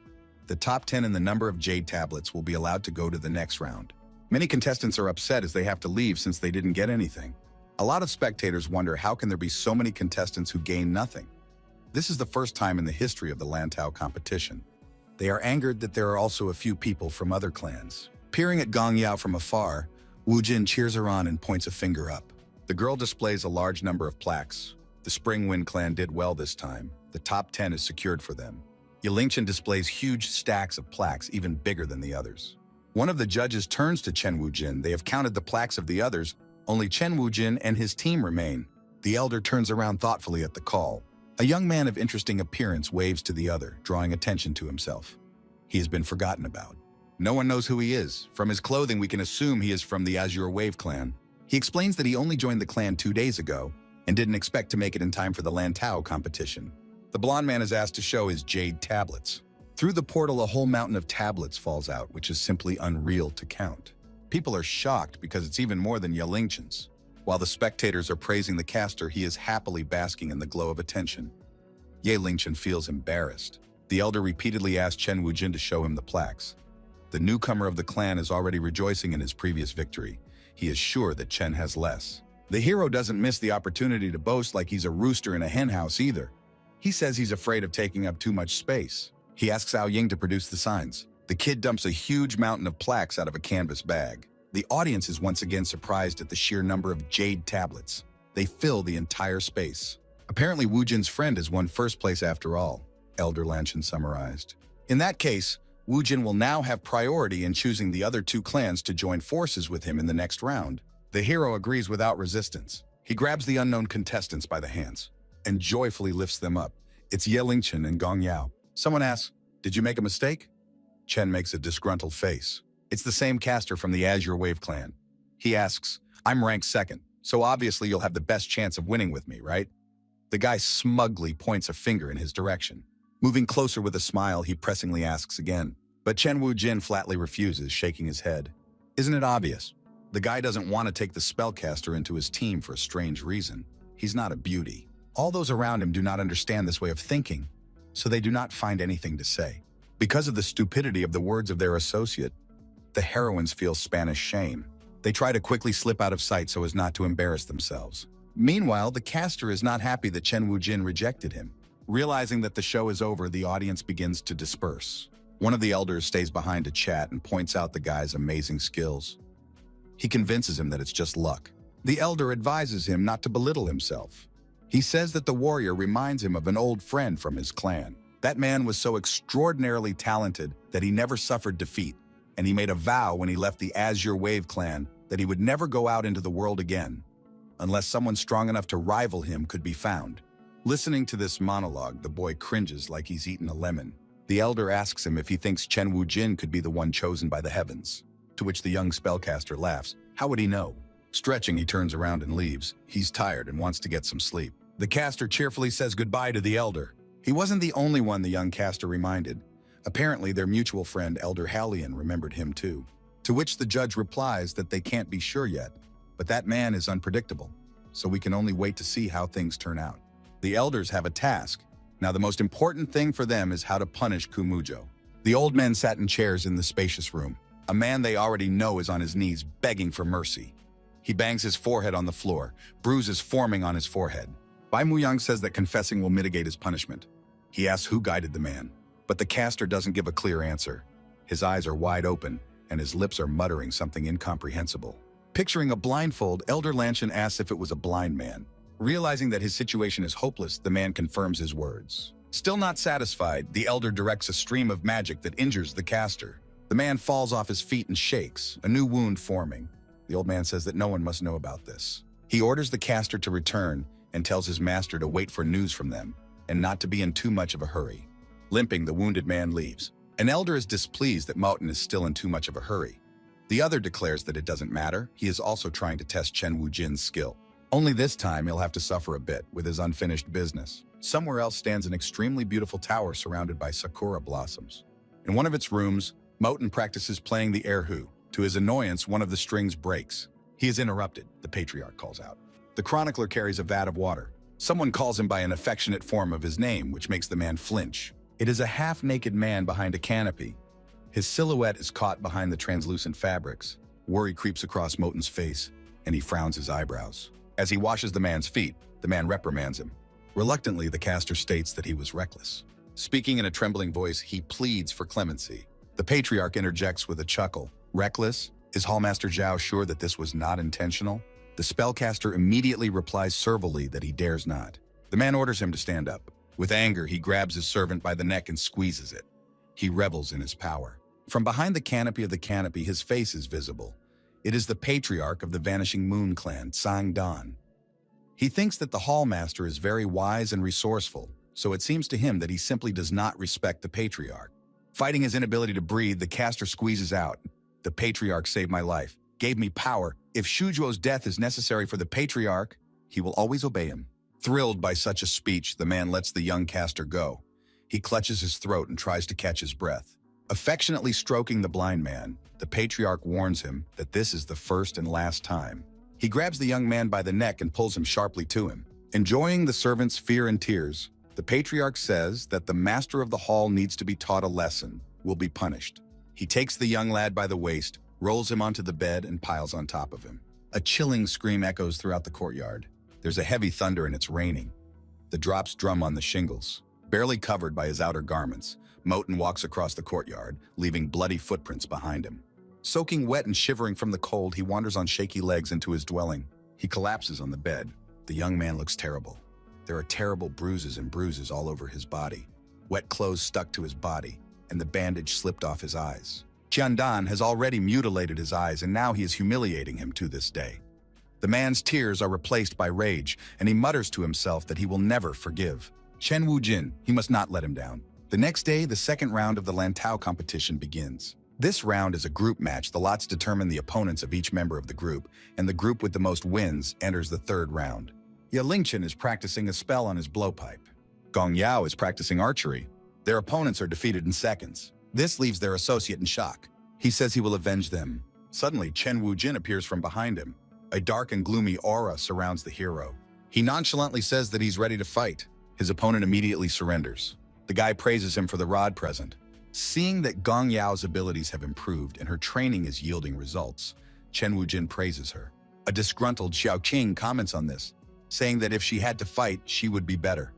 The top 10 in the number of jade tablets will be allowed to go to the next round. Many contestants are upset as they have to leave since they didn't get anything. A lot of spectators wonder how can there be so many contestants who gain nothing. This is the first time in the history of the Lantau competition. They are angered that there are also a few people from other clans. Peering at Gong Yao from afar, Wu Jin cheers her on and points a finger up. The girl displays a large number of plaques. The Spring Wind clan did well this time. The top 10 is secured for them. Yelingchen displays huge stacks of plaques, even bigger than the others. One of the judges turns to Chen Wu-jin. They have counted the plaques of the others. Only Chen Wu-jin and his team remain. The elder turns around thoughtfully at the call. A young man of interesting appearance waves to the other, drawing attention to himself. He has been forgotten about. No one knows who he is. From his clothing, we can assume he is from the Azure Wave clan. He explains that he only joined the clan 2 days ago and didn't expect to make it in time for the Lantau competition. The blonde man is asked to show his jade tablets. Through the portal, a whole mountain of tablets falls out, which is simply unreal to count. People are shocked because it's even more than Yelingchen's. While the spectators are praising the caster, he is happily basking in the glow of attention. Yelingchen feels embarrassed. The elder repeatedly asks Chen Wu-jin to show him the plaques. The newcomer of the clan is already rejoicing in his previous victory. He is sure that Chen has less. The hero doesn't miss the opportunity to boast like he's a rooster in a henhouse either. He says he's afraid of taking up too much space. He asks Ao Ying to produce the signs. The kid dumps a huge mountain of plaques out of a canvas bag. The audience is once again surprised at the sheer number of jade tablets. They fill the entire space. Apparently Wu Jin's friend has won first place after all, Elder Lanshan summarized. In that case, Wu Jin will now have priority in choosing the other 2 clans to join forces with him in the next round. The hero agrees without resistance. He grabs the unknown contestants by the hands and joyfully lifts them up. It's Yelingchen and Gong Yao. Someone asks, "Did you make a mistake?" Chen makes a disgruntled face. It's the same caster from the Azure Wave clan. He asks, "I'm ranked 2nd, so obviously you'll have the best chance of winning with me, right?" The guy smugly points a finger in his direction. Moving closer with a smile, he pressingly asks again. But Chen Wu-jin flatly refuses, shaking his head. Isn't it obvious? The guy doesn't want to take the spellcaster into his team for a strange reason. He's not a beauty. All those around him do not understand this way of thinking, so they do not find anything to say. Because of the stupidity of the words of their associate, the heroines feel Spanish shame. They try to quickly slip out of sight so as not to embarrass themselves. Meanwhile, the caster is not happy that Chen Wu-jin rejected him. Realizing that the show is over, the audience begins to disperse. One of the elders stays behind to chat and points out the guy's amazing skills. He convinces him that it's just luck. The elder advises him not to belittle himself. He says that the warrior reminds him of an old friend from his clan. That man was so extraordinarily talented that he never suffered defeat, and he made a vow when he left the Azure Wave clan that he would never go out into the world again, unless someone strong enough to rival him could be found. Listening to this monologue, the boy cringes like he's eaten a lemon. The elder asks him if he thinks Chen Wu-jin could be the one chosen by the heavens, to which the young spellcaster laughs. How would he know? Stretching, he turns around and leaves. He's tired and wants to get some sleep. The caster cheerfully says goodbye to the elder. He wasn't the only one the young caster reminded. Apparently, their mutual friend, Elder Hallian, remembered him too. To which the judge replies that they can't be sure yet, but that man is unpredictable, so we can only wait to see how things turn out. The elders have a task. Now the most important thing for them is how to punish Kumujo. The old men sat in chairs in the spacious room. A man they already know is on his knees begging for mercy. He bangs his forehead on the floor, bruises forming on his forehead. Bai Muyang says that confessing will mitigate his punishment. He asks who guided the man, but the caster doesn't give a clear answer. His eyes are wide open, and his lips are muttering something incomprehensible. Picturing a blindfold, Elder Lanshan asks if it was a blind man. Realizing that his situation is hopeless, the man confirms his words. Still not satisfied, the elder directs a stream of magic that injures the caster. The man falls off his feet and shakes, a new wound forming. The old man says that no one must know about this. He orders the caster to return and tells his master to wait for news from them and not to be in too much of a hurry. Limping, the wounded man leaves. An elder is displeased that Mountain is still in too much of a hurry. The other declares that it doesn't matter. He is also trying to test Chen Wu-jin's skill. Only this time he'll have to suffer a bit with his unfinished business. Somewhere else stands an extremely beautiful tower surrounded by sakura blossoms. In one of its rooms, Moten practices playing the erhu. To his annoyance, one of the strings breaks. He is interrupted, the patriarch calls out. The chronicler carries a vat of water. Someone calls him by an affectionate form of his name, which makes the man flinch. It is a half-naked man behind a canopy. His silhouette is caught behind the translucent fabrics. Worry creeps across Moten's face, and he frowns his eyebrows. As he washes the man's feet, the man reprimands him. Reluctantly, the caster states that he was reckless. Speaking in a trembling voice, he pleads for clemency. The patriarch interjects with a chuckle. Reckless? Is Hallmaster Zhao sure that this was not intentional? The spellcaster immediately replies servilely that he dares not. The man orders him to stand up. With anger, he grabs his servant by the neck and squeezes it. He revels in his power. From behind the canopy, his face is visible. It is the patriarch of the Vanishing Moon clan, Sang Dan. He thinks that the Hallmaster is very wise and resourceful, so it seems to him that he simply does not respect the patriarch. Fighting his inability to breathe, the caster squeezes out. The patriarch saved my life, gave me power. If Shujuo's death is necessary for the patriarch, he will always obey him. Thrilled by such a speech, the man lets the young caster go. He clutches his throat and tries to catch his breath. Affectionately stroking the blind man, the patriarch warns him that this is the first and last time. He grabs the young man by the neck and pulls him sharply to him. Enjoying the servant's fear and tears, the patriarch says that the master of the hall needs to be taught a lesson, will be punished. He takes the young lad by the waist, rolls him onto the bed, and piles on top of him. A chilling scream echoes throughout the courtyard. There's a heavy thunder and it's raining. The drops drum on the shingles. Barely covered by his outer garments, Moten walks across the courtyard, leaving bloody footprints behind him. Soaking wet and shivering from the cold, he wanders on shaky legs into his dwelling. He collapses on the bed. The young man looks terrible. There are terrible bruises all over his body. Wet clothes stuck to his body, and the bandage slipped off his eyes. Jiandan has already mutilated his eyes, and now he is humiliating him to this day. The man's tears are replaced by rage, and he mutters to himself that he will never forgive. Chen Wujin, he must not let him down. The next day, the second round of the Lantau competition begins. This round is a group match. The lots determine the opponents of each member of the group, and the group with the most wins enters the third round. Yalingchen is practicing a spell on his blowpipe. Gong Yao is practicing archery. Their opponents are defeated in seconds. This leaves their associate in shock. He says he will avenge them. Suddenly, Chen Wujin appears from behind him. A dark and gloomy aura surrounds the hero. He nonchalantly says that he's ready to fight. His opponent immediately surrenders. The guy praises him for the rod present. Seeing that Gong Yao's abilities have improved and her training is yielding results, Chen Wujin praises her. A disgruntled Xiao Qing comments on this, saying that if she had to fight, she would be better.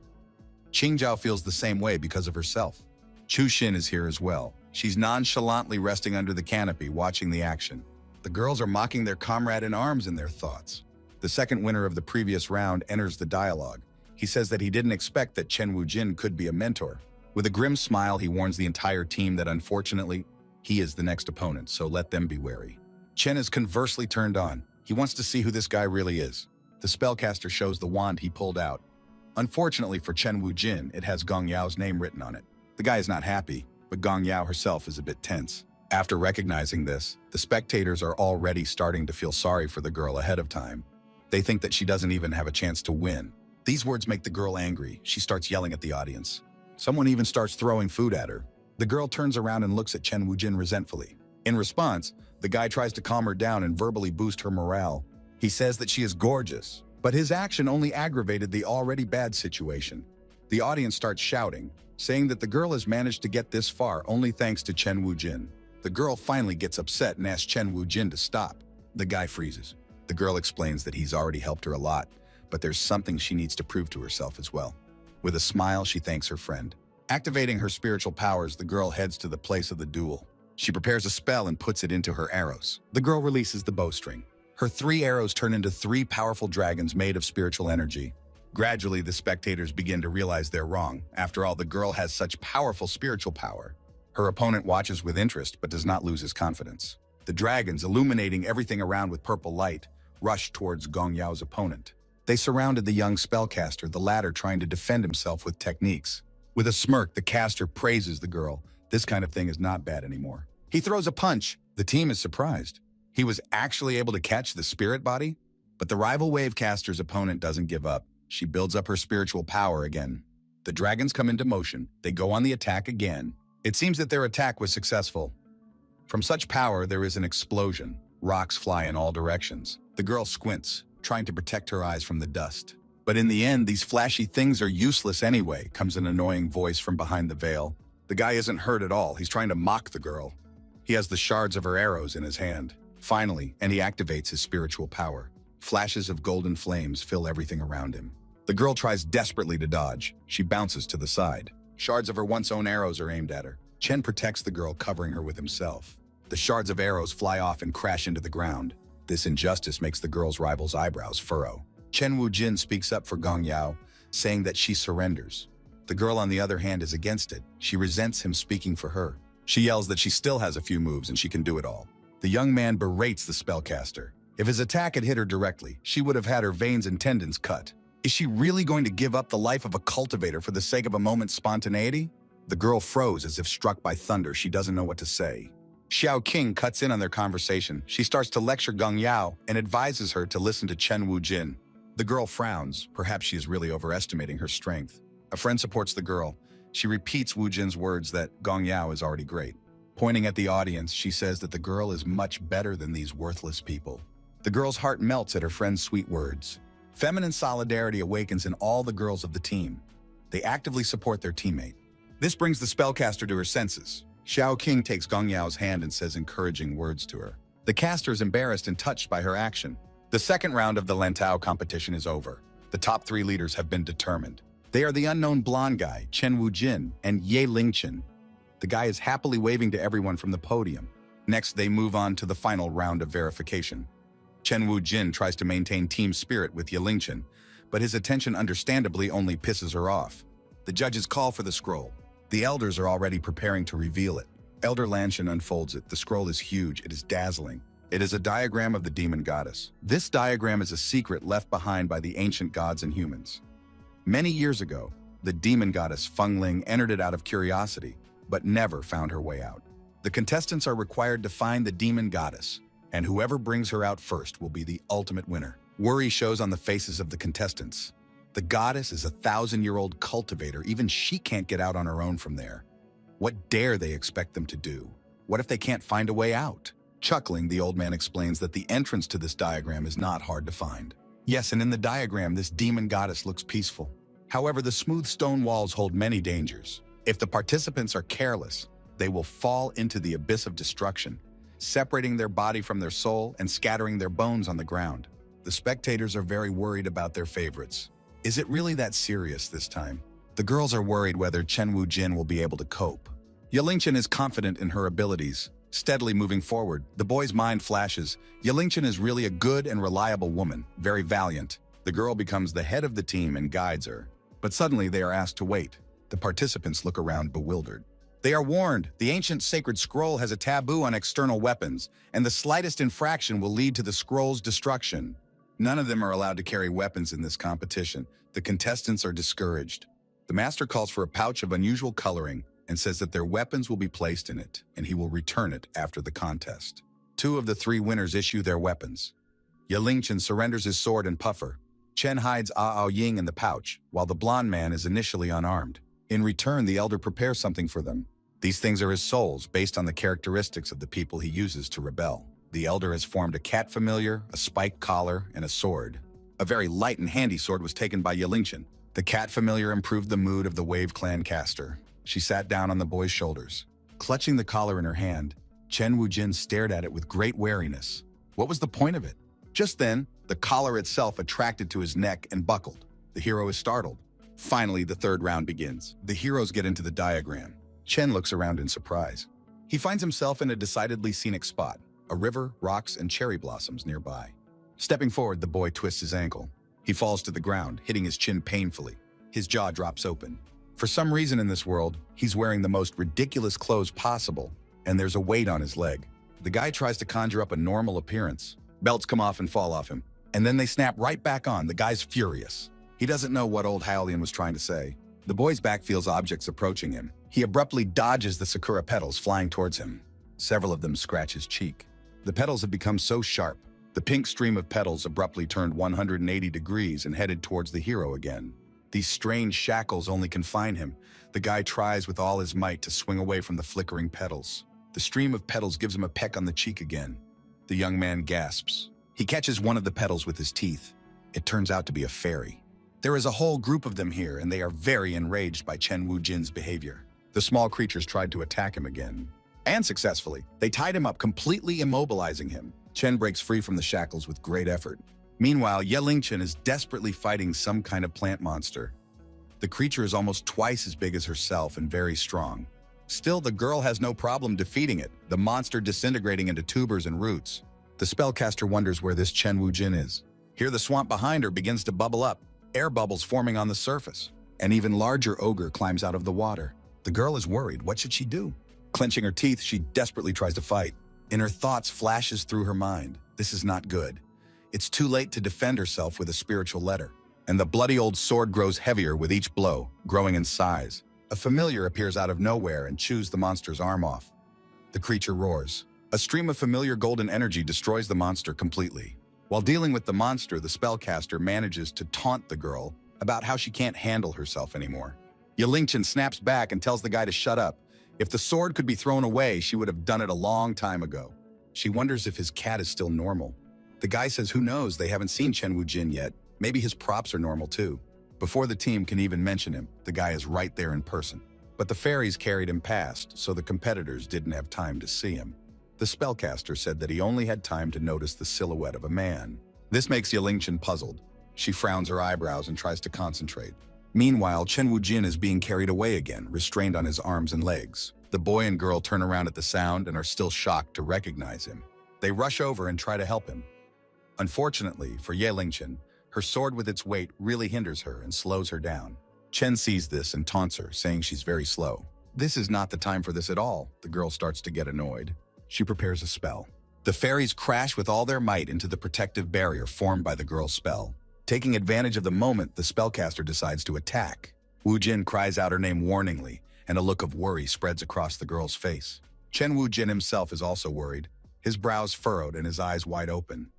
Qingjiao feels the same way because of herself. Chu Xin is here as well. She's nonchalantly resting under the canopy, watching the action. The girls are mocking their comrade in arms in their thoughts. The second winner of the previous round enters the dialogue. He says that he didn't expect that Chen Wujin could be a mentor. With a grim smile, he warns the entire team that unfortunately, he is the next opponent, so let them be wary. Chen is conversely turned on. He wants to see who this guy really is. The spellcaster shows the wand he pulled out. Unfortunately for Chen Wujin, it has Gong Yao's name written on it. The guy is not happy, but Gong Yao herself is a bit tense. After recognizing this, the spectators are already starting to feel sorry for the girl ahead of time. They think that she doesn't even have a chance to win. These words make the girl angry. She starts yelling at the audience. Someone even starts throwing food at her. The girl turns around and looks at Chen Wujin resentfully. In response, the guy tries to calm her down and verbally boost her morale. He says that she is gorgeous, but his action only aggravated the already bad situation. The audience starts shouting, saying that the girl has managed to get this far only thanks to Chen Wujin. The girl finally gets upset and asks Chen Wujin to stop. The guy freezes. The girl explains that he's already helped her a lot, but there's something she needs to prove to herself as well. With a smile, she thanks her friend. Activating her spiritual powers, the girl heads to the place of the duel. She prepares a spell and puts it into her arrows. The girl releases the bowstring. Her 3 arrows turn into 3 powerful dragons made of spiritual energy. Gradually, the spectators begin to realize they're wrong. After all, the girl has such powerful spiritual power. Her opponent watches with interest, but does not lose his confidence. The dragons, illuminating everything around with purple light, rush towards Gong Yao's opponent. They surrounded the young spellcaster, the latter trying to defend himself with techniques. With a smirk, the caster praises the girl. This kind of thing is not bad anymore. He throws a punch. The team is surprised. He was actually able to catch the spirit body? But the rival wave caster's opponent doesn't give up. She builds up her spiritual power again. The dragons come into motion. They go on the attack again. It seems that their attack was successful. From such power, there is an explosion. Rocks fly in all directions. The girl squints, trying to protect her eyes from the dust. But in the end, these flashy things are useless anyway, comes an annoying voice from behind the veil. The guy isn't hurt at all. He's trying to mock the girl. He has the shards of her arrows in his hand. Finally, and he activates his spiritual power. Flashes of golden flames fill everything around him. The girl tries desperately to dodge. She bounces to the side. Shards of her once own arrows are aimed at her. Chen protects the girl, covering her with himself. The shards of arrows fly off and crash into the ground. This injustice makes the girl's rival's eyebrows furrow. Chen Wujin speaks up for Gong Yao, saying that she surrenders. The girl, on the other hand, is against it. She resents him speaking for her. She yells that she still has a few moves and she can do it all. The young man berates the spellcaster. If his attack had hit her directly, she would have had her veins and tendons cut. Is she really going to give up the life of a cultivator for the sake of a moment's spontaneity? The girl froze as if struck by thunder. She doesn't know what to say. Xiao King cuts in on their conversation. She starts to lecture Gong Yao and advises her to listen to Chen Wujin. The girl frowns. Perhaps she is really overestimating her strength. A friend supports the girl. She repeats Wujin's words that Gong Yao is already great. Pointing at the audience, she says that the girl is much better than these worthless people. The girl's heart melts at her friend's sweet words. Feminine solidarity awakens in all the girls of the team. They actively support their teammate. This brings the spellcaster to her senses. Xiao King takes Gong Yao's hand and says encouraging words to her. The caster is embarrassed and touched by her action. The second round of the Lantau competition is over. The top 3 leaders have been determined. They are the unknown blonde guy, Chen Wujin, and Ye Lingchen. The guy is happily waving to everyone from the podium. Next, they move on to the final round of verification. Chen Wujin tries to maintain team spirit with Ye Lingchen, but his attention understandably only pisses her off. The judges call for the scroll. The elders are already preparing to reveal it. Elder Lanshan unfolds it. The scroll is huge. It is dazzling. It is a diagram of the demon goddess. This diagram is a secret left behind by the ancient gods and humans. Many years ago, the demon goddess Feng Ling entered it out of curiosity, but never found her way out. The contestants are required to find the demon goddess, and whoever brings her out first will be the ultimate winner. Worry shows on the faces of the contestants. The goddess is a 1,000-year-old cultivator. Even she can't get out on her own from there. What dare they expect them to do? What if they can't find a way out? Chuckling, the old man explains that the entrance to this diagram is not hard to find. Yes, and in the diagram, this demon goddess looks peaceful. However, the smooth stone walls hold many dangers. If the participants are careless, they will fall into the abyss of destruction, separating their body from their soul and scattering their bones on the ground. The spectators are very worried about their favorites. Is it really that serious this time? The girls are worried whether Chen Wujin will be able to cope. Ye Lingchen is confident in her abilities, steadily moving forward. The boy's mind flashes. Ye Lingchen is really a good and reliable woman, very valiant. The girl becomes the head of the team and guides her. But suddenly they are asked to wait. The participants look around bewildered. They are warned. The ancient sacred scroll has a taboo on external weapons, and the slightest infraction will lead to the scroll's destruction. None of them are allowed to carry weapons in this competition. The contestants are discouraged. The master calls for a pouch of unusual coloring and says that their weapons will be placed in it, and he will return it after the contest. 2 of the 3 winners issue their weapons. Ye Lingchen surrenders his sword and puffer. Chen hides Ao Ying in the pouch, while the blonde man is initially unarmed. In return, the elder prepares something for them. These things are his souls, based on the characteristics of the people he uses to rebel. The elder has formed a cat familiar, a spiked collar, and a sword. A very light and handy sword was taken by Ye Lingchen. The cat familiar improved the mood of the Wave Clan caster. She sat down on the boy's shoulders. Clutching the collar in her hand, Chen Wujin stared at it with great wariness. What was the point of it? Just then, the collar itself attracted to his neck and buckled. The hero is startled. Finally, the 3rd round begins. The heroes get into the diagram. Chen looks around in surprise. He finds himself in a decidedly scenic spot. A river, rocks, and cherry blossoms nearby. Stepping forward, the boy twists his ankle. He falls to the ground, hitting his chin painfully. His jaw drops open. For some reason in this world, he's wearing the most ridiculous clothes possible, and there's a weight on his leg. The guy tries to conjure up a normal appearance. Belts come off and fall off him, and then they snap right back on. The guy's furious. He doesn't know what old Hylian was trying to say. The boy's back feels objects approaching him. He abruptly dodges the sakura petals flying towards him. Several of them scratch his cheek. The petals have become so sharp. The pink stream of petals abruptly turned 180 degrees and headed towards the hero again. These strange shackles only confine him. The guy tries with all his might to swing away from the flickering petals. The stream of petals gives him a peck on the cheek again. The young man gasps. He catches one of the petals with his teeth. It turns out to be a fairy. There is a whole group of them here, and they are very enraged by Chen Wu-jin's behavior. The small creatures tried to attack him again. And successfully. They tied him up, completely immobilizing him. Chen breaks free from the shackles with great effort. Meanwhile, Ye-Ling-chen is desperately fighting some kind of plant monster. The creature is almost twice as big as herself and very strong. Still, the girl has no problem defeating it, the monster disintegrating into tubers and roots. The spellcaster wonders where this Chen Wu-jin is. Here the swamp behind her begins to bubble up, air bubbles forming on the surface. An even larger ogre climbs out of the water. The girl is worried. What should she do? Clenching her teeth, she desperately tries to fight. In her thoughts flashes through her mind. This is not good. It's too late to defend herself with a spiritual letter. And the bloody old sword grows heavier with each blow, growing in size. A familiar appears out of nowhere and chews the monster's arm off. The creature roars. A stream of familiar golden energy destroys the monster completely. While dealing with the monster, the spellcaster manages to taunt the girl about how she can't handle herself anymore. Ye-Ling-chen snaps back and tells the guy to shut up. If the sword could be thrown away, she would have done it a long time ago. She wonders if his cat is still normal. The guy says who knows, they haven't seen Chen Wu-jin yet. Maybe his props are normal too. Before the team can even mention him, the guy is right there in person. But the fairies carried him past, so the competitors didn't have time to see him. The spellcaster said that he only had time to notice the silhouette of a man. This makes Ye-Ling-chen puzzled. She frowns her eyebrows and tries to concentrate. Meanwhile, Chen Wu-jin is being carried away again, restrained on his arms and legs. The boy and girl turn around at the sound and are still shocked to recognize him. They rush over and try to help him. Unfortunately for Ye-Ling-chen, her sword with its weight really hinders her and slows her down. Chen sees this and taunts her, saying she's very slow. This is not the time for this at all. The girl starts to get annoyed. She prepares a spell. The fairies crash with all their might into the protective barrier formed by the girl's spell. Taking advantage of the moment, the spellcaster decides to attack. Wu-jin cries out her name warningly, and a look of worry spreads across the girl's face. Chen Wu-jin himself is also worried, his brows furrowed and his eyes wide open.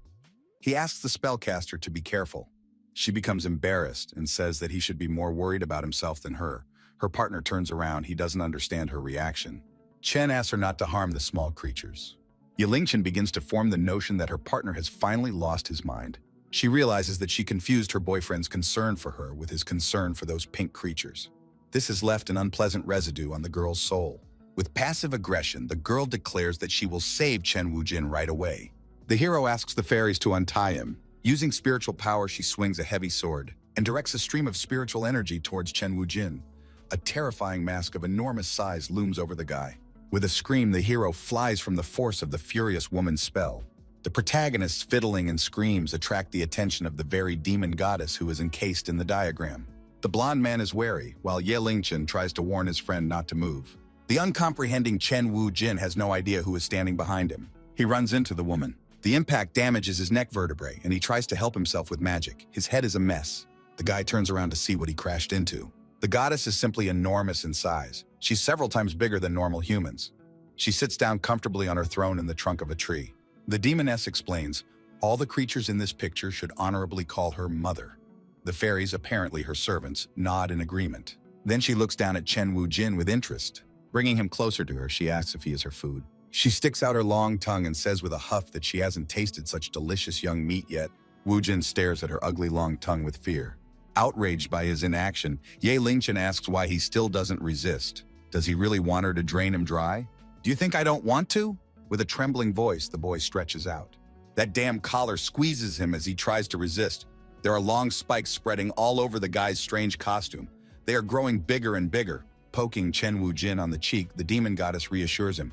He asks the spellcaster to be careful. She becomes embarrassed and says that he should be more worried about himself than her. Her partner turns around. He doesn't understand her reaction. Chen asks her not to harm the small creatures. Ye-Ling-chen begins to form the notion that her partner has finally lost his mind. She realizes that she confused her boyfriend's concern for her with his concern for those pink creatures. This has left an unpleasant residue on the girl's soul. With passive aggression, the girl declares that she will save Chen Wu-jin right away. The hero asks the fairies to untie him. Using spiritual power, she swings a heavy sword and directs a stream of spiritual energy towards Chen Wu-jin. A terrifying mask of enormous size looms over the guy. With a scream, the hero flies from the force of the furious woman's spell. The protagonist's fiddling and screams attract the attention of the very demon goddess who is encased in the diagram. The blonde man is wary, while Ye-Ling-chen tries to warn his friend not to move. The uncomprehending Chen Wu-jin has no idea who is standing behind him. He runs into the woman. The impact damages his neck vertebrae, and he tries to help himself with magic. His head is a mess. The guy turns around to see what he crashed into. The goddess is simply enormous in size. She's several times bigger than normal humans. She sits down comfortably on her throne in the trunk of a tree. The demoness explains, all the creatures in this picture should honorably call her mother. The fairies, apparently her servants, nod in agreement. Then she looks down at Chen Wu-jin with interest. Bringing him closer to her, she asks if he is her food. She sticks out her long tongue and says with a huff that she hasn't tasted such delicious young meat yet. Wu-jin stares at her ugly long tongue with fear. Outraged by his inaction, Ye-Ling-chen asks why he still doesn't resist. Does he really want her to drain him dry? Do you think I don't want to? With a trembling voice, the boy stretches out. That damn collar squeezes him as he tries to resist. There are long spikes spreading all over the guy's strange costume. They are growing bigger and bigger. Poking Chen Wu-jin on the cheek, the demon goddess reassures him.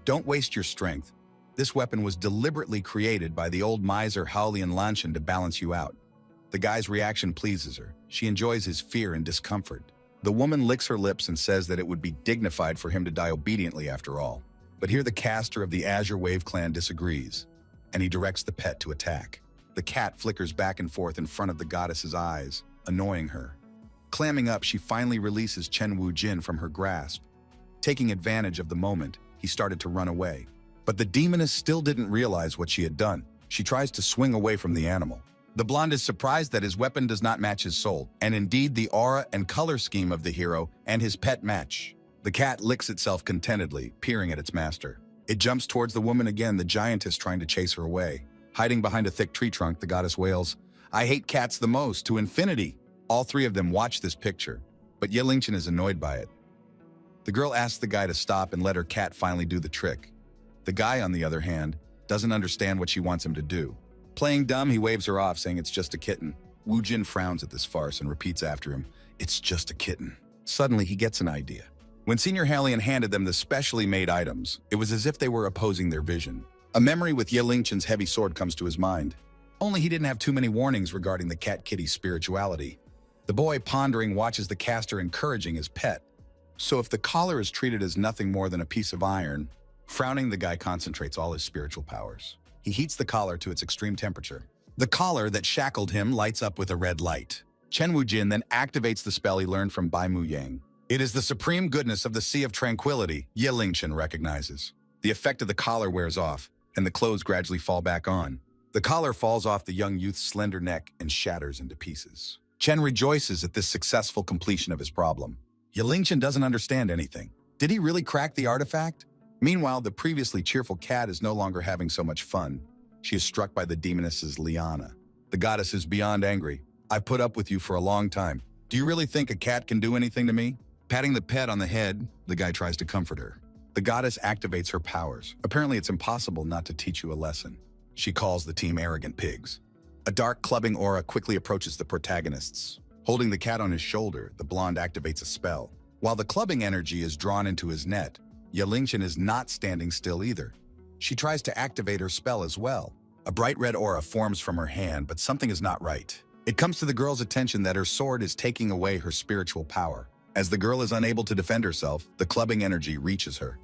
Don't waste your strength. This weapon was deliberately created by the old miser Haolian Lanshan to balance you out. The guy's reaction pleases her. She enjoys his fear and discomfort. The woman licks her lips and says that it would be dignified for him to die obediently after all. But here the caster of the Azure Wave clan disagrees, and he directs the pet to attack. The cat flickers back and forth in front of the goddess's eyes, annoying her. Clamming up, she finally releases Chen Wu-jin from her grasp. Taking advantage of the moment, he started to run away. But the demoness still didn't realize what she had done. She tries to swing away from the animal. The blonde is surprised that his weapon does not match his soul, and indeed the aura and color scheme of the hero and his pet match. The cat licks itself contentedly, peering at its master. It jumps towards the woman again, the giantess trying to chase her away. Hiding behind a thick tree trunk, the goddess wails, "I hate cats the most, to infinity." All three of them watch this picture, but Yahello is annoyed by it. The girl asks the guy to stop and let her cat finally do the trick. The guy, on the other hand, doesn't understand what she wants him to do. Playing dumb, he waves her off, saying it's just a kitten. Woo Jin frowns at this farce and repeats after him, "It's just a kitten." Suddenly, he gets an idea. When Senior Hallian handed them the specially made items, it was as if they were opposing their vision. A memory with Yahello's heavy sword comes to his mind. Only he didn't have too many warnings regarding the cat kitty's spirituality. The boy, pondering, watches the caster encouraging his pet. So if the collar is treated as nothing more than a piece of iron, frowning, the guy concentrates all his spiritual powers. He heats the collar to its extreme temperature. The collar that shackled him lights up with a red light. Chen Wujin then activates the spell he learned from Bai Mu Yang. It is the supreme goodness of the Sea of Tranquility, Yahello recognizes. The effect of the collar wears off, and the clothes gradually fall back on. The collar falls off the young youth's slender neck and shatters into pieces. Chen rejoices at this successful completion of his problem. Yahello doesn't understand anything. Did he really crack the artifact? Meanwhile, the previously cheerful cat is no longer having so much fun. She is struck by the demoness's liana. The goddess is beyond angry. "I've put up with you for a long time. Do you really think a cat can do anything to me?" Patting the pet on the head, the guy tries to comfort her. The goddess activates her powers. Apparently, it's impossible not to teach you a lesson. She calls the team arrogant pigs. A dark clubbing aura quickly approaches the protagonists. Holding the cat on his shoulder, the blonde activates a spell. While the clubbing energy is drawn into his net, Yahello is not standing still either. She tries to activate her spell as well. A bright red aura forms from her hand, but something is not right. It comes to the girl's attention that her sword is taking away her spiritual power. As the girl is unable to defend herself, the clubbing energy reaches her.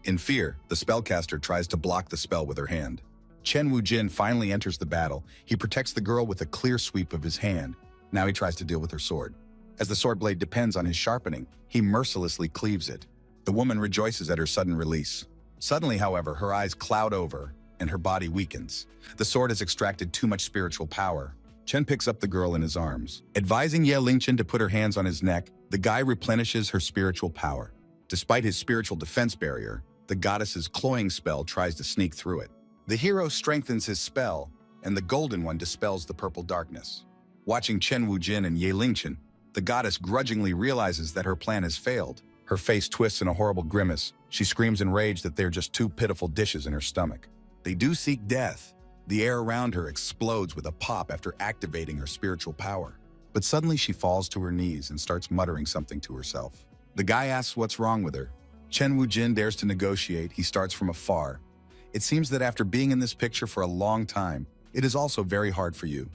In fear, the spellcaster tries to block the spell with her hand. Chen Wujin finally enters the battle. He protects the girl with a clear sweep of his hand. Now he tries to deal with her sword. As the sword blade depends on his sharpening, he mercilessly cleaves it. The woman rejoices at her sudden release. Suddenly, however, her eyes cloud over and her body weakens. The sword has extracted too much spiritual power. Chen picks up the girl in his arms. Advising Yahello to put her hands on his neck, the guy replenishes her spiritual power. Despite his spiritual defense barrier, the goddess's cloying spell tries to sneak through it. The hero strengthens his spell, and the golden one dispels the purple darkness. Watching Chen Wujin and Yahello, the goddess grudgingly realizes that her plan has failed. Her face twists in a horrible grimace. She screams in rage that they're just two pitiful dishes in her stomach. They do seek death. The air around her explodes with a pop after activating her spiritual power. But suddenly she falls to her knees and starts muttering something to herself. The guy asks what's wrong with her. Chen Wujin dares to negotiate. He starts from afar. It seems that after being in this picture for a long time, it is also very hard for you.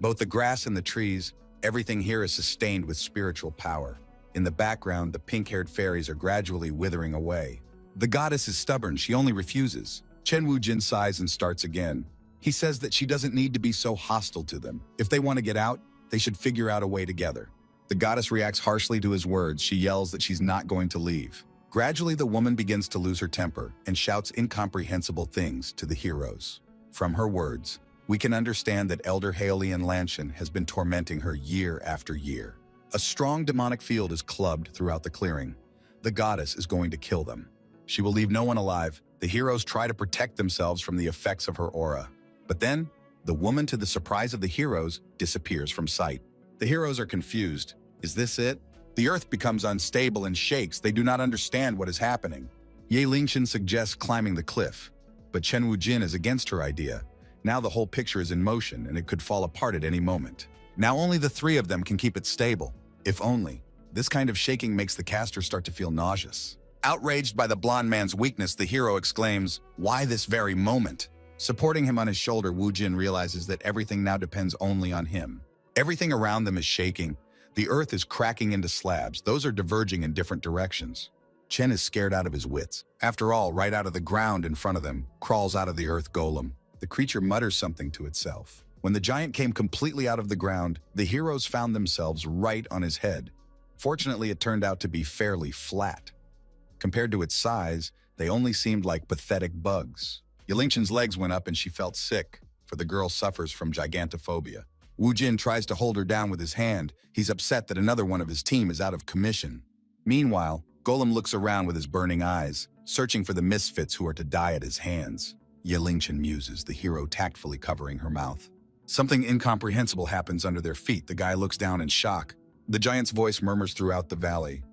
Both the grass and the trees, everything here is sustained with spiritual power. In the background, the pink-haired fairies are gradually withering away. The goddess is stubborn. She only refuses. Chen Wujin sighs and starts again. He says that she doesn't need to be so hostile to them. If they want to get out, they should figure out a way together. The goddess reacts harshly to his words. She yells that she's not going to leave. Gradually, the woman begins to lose her temper and shouts incomprehensible things to the heroes. From her words, we can understand that Elder Haolian Lanshan has been tormenting her year after year. A strong demonic field is clubbed throughout the clearing. The goddess is going to kill them. She will leave no one alive. The heroes try to protect themselves from the effects of her aura. But then, the woman, to the surprise of the heroes, disappears from sight. The heroes are confused. Is this it? The earth becomes unstable and shakes. They do not understand what is happening. Yahello suggests climbing the cliff, but Chen Wujin is against her idea. Now the whole picture is in motion and it could fall apart at any moment. Now only the three of them can keep it stable. If only. This kind of shaking makes the caster start to feel nauseous. Outraged by the blonde man's weakness, the hero exclaims, "Why this very moment?" Supporting him on his shoulder, Wujin realizes that everything now depends only on him. Everything around them is shaking. The earth is cracking into slabs. Those are diverging in different directions. Chen is scared out of his wits. After all, right out of the ground in front of them crawls out of the earth golem. The creature mutters something to itself. When the giant came completely out of the ground, the heroes found themselves right on his head. Fortunately, it turned out to be fairly flat. Compared to its size, they only seemed like pathetic bugs. Yahello's legs went up and she felt sick, for the girl suffers from gigantophobia. Wujin tries to hold her down with his hand. He's upset that another one of his team is out of commission. Meanwhile, Golem looks around with his burning eyes, searching for the misfits who are to die at his hands. Yahello muses, the hero tactfully covering her mouth. Something incomprehensible happens under their feet. The guy looks down in shock. The giant's voice murmurs throughout the valley.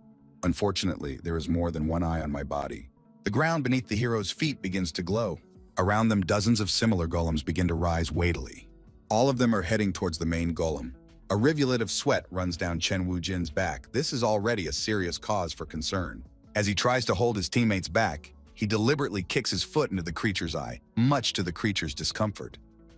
Unfortunately, there is more than one eye on my body. The ground beneath the hero's feet begins to glow. Around them, dozens of similar golems begin to rise weightily. All of them are heading towards the main golem. A rivulet of sweat runs down Chen Wujin's back. This is already a serious cause for concern. As he tries to hold his teammates back, he deliberately kicks his foot into the creature's eye, much to the creature's discomfort.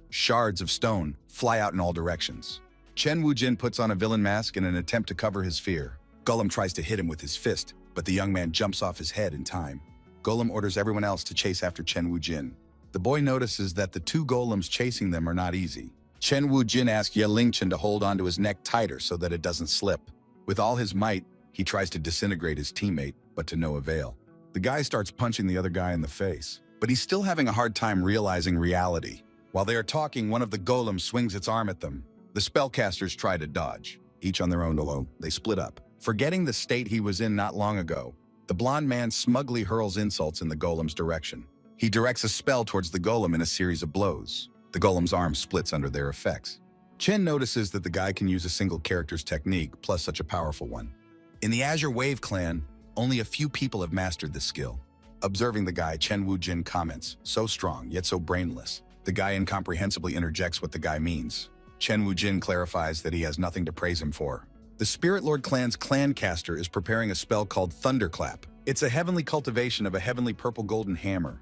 Shards of stone fly out in all directions. Chen Wujin puts on a villain mask in an attempt to cover his fear. Golem tries to hit him with his fist, but the young man jumps off his head in time. Golem orders everyone else to chase after Chen Wujin. The boy notices that the two golems chasing them are not easy. Chen Wujin asks Yahello to hold onto his neck tighter so that it doesn't slip. With all his might, he tries to disintegrate his teammate, but to no avail. The guy starts punching the other guy in the face, but he's still having a hard time realizing reality. While they are talking, one of the golems swings its arm at them. The spellcasters try to dodge. Each on their own alone, they split up. Forgetting the state he was in not long ago, the blonde man smugly hurls insults in the golem's direction. He directs a spell towards the golem in a series of blows. The golem's arm splits under their effects. Chen notices that the guy can use a single character's technique, plus such a powerful one. In the Azure Wave clan, only a few people have mastered this skill. Observing the guy, Chen Wujin comments, "So strong, yet so brainless." The guy incomprehensibly interjects what the guy means. Chen Wujin clarifies that he has nothing to praise him for. The Spirit Lord clan's clan caster is preparing a spell called Thunderclap. It's a heavenly cultivation of a heavenly purple golden hammer.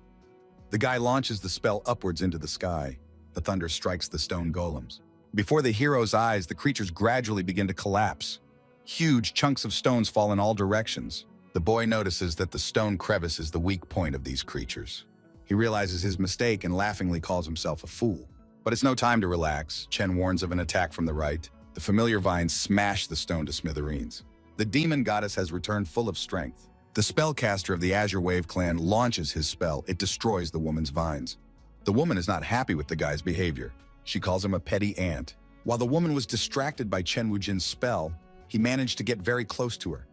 The guy launches the spell upwards into the sky. The thunder strikes the stone golems. Before the hero's eyes, the creatures gradually begin to collapse. Huge chunks of stones fall in all directions. The boy notices that the stone crevice is the weak point of these creatures. He realizes his mistake and laughingly calls himself a fool. But it's no time to relax. Chen warns of an attack from the right. The familiar vines smash the stone to smithereens. The demon goddess has returned full of strength. The spellcaster of the Azure Wave clan launches his spell. It destroys the woman's vines. The woman is not happy with the guy's behavior. She calls him a petty ant. While the woman was distracted by Chen Wujin's spell, he managed to get very close to her.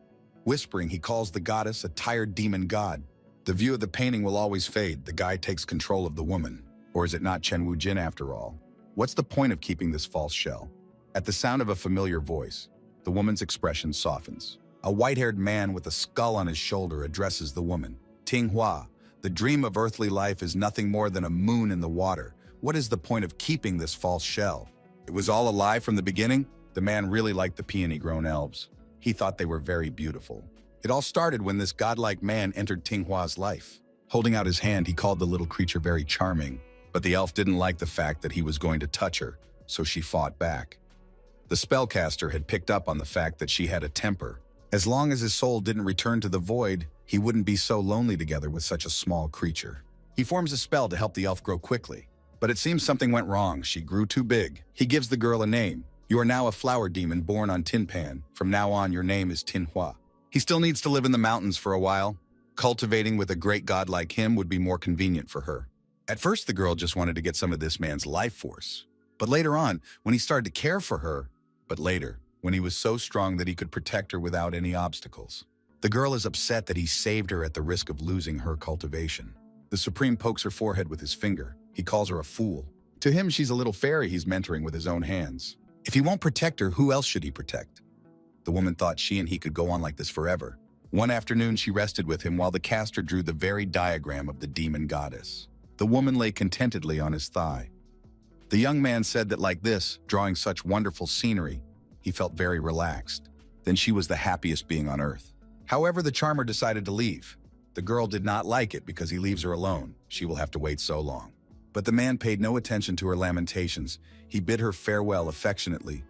Whispering, he calls the goddess a tired demon god. The view of the painting will always fade. The guy takes control of the woman. Or is it not Chen Wujin after all? What's the point of keeping this false shell? At the sound of a familiar voice, the woman's expression softens. A white-haired man with a skull on his shoulder addresses the woman. Tinghua, the dream of earthly life is nothing more than a moon in the water. What is the point of keeping this false shell? It was all a lie from the beginning? The man really liked the peony-grown elves. He thought they were very beautiful. It all started when this godlike man entered Tinghua's life. Holding out his hand, he called the little creature very charming. But the elf didn't like the fact that he was going to touch her, so she fought back. The spellcaster had picked up on the fact that she had a temper. As long as his soul didn't return to the void, he wouldn't be so lonely together with such a small creature. He forms a spell to help the elf grow quickly. But it seems something went wrong. She grew too big. He gives the girl a name. You are now a flower demon born on Tin Pan. From now on, your name is Tinhua. He still needs to live in the mountains for a while. Cultivating with a great god like him would be more convenient for her. At first, the girl just wanted to get some of this man's life force. But later on, when he started to care for her, when he was so strong that he could protect her without any obstacles. The girl is upset that he saved her at the risk of losing her cultivation. The Supreme pokes her forehead with his finger. He calls her a fool. To him, she's a little fairy he's mentoring with his own hands. If he won't protect her, who else should he protect? The woman thought she and he could go on like this forever. One afternoon, she rested with him while the caster drew the very diagram of the demon goddess. The woman lay contentedly on his thigh. The young man said that like this, drawing such wonderful scenery, he felt very relaxed. Then she was the happiest being on earth. However, the charmer decided to leave. The girl did not like it because he leaves her alone. She will have to wait so long. But the man paid no attention to her lamentations. He bid her farewell affectionately.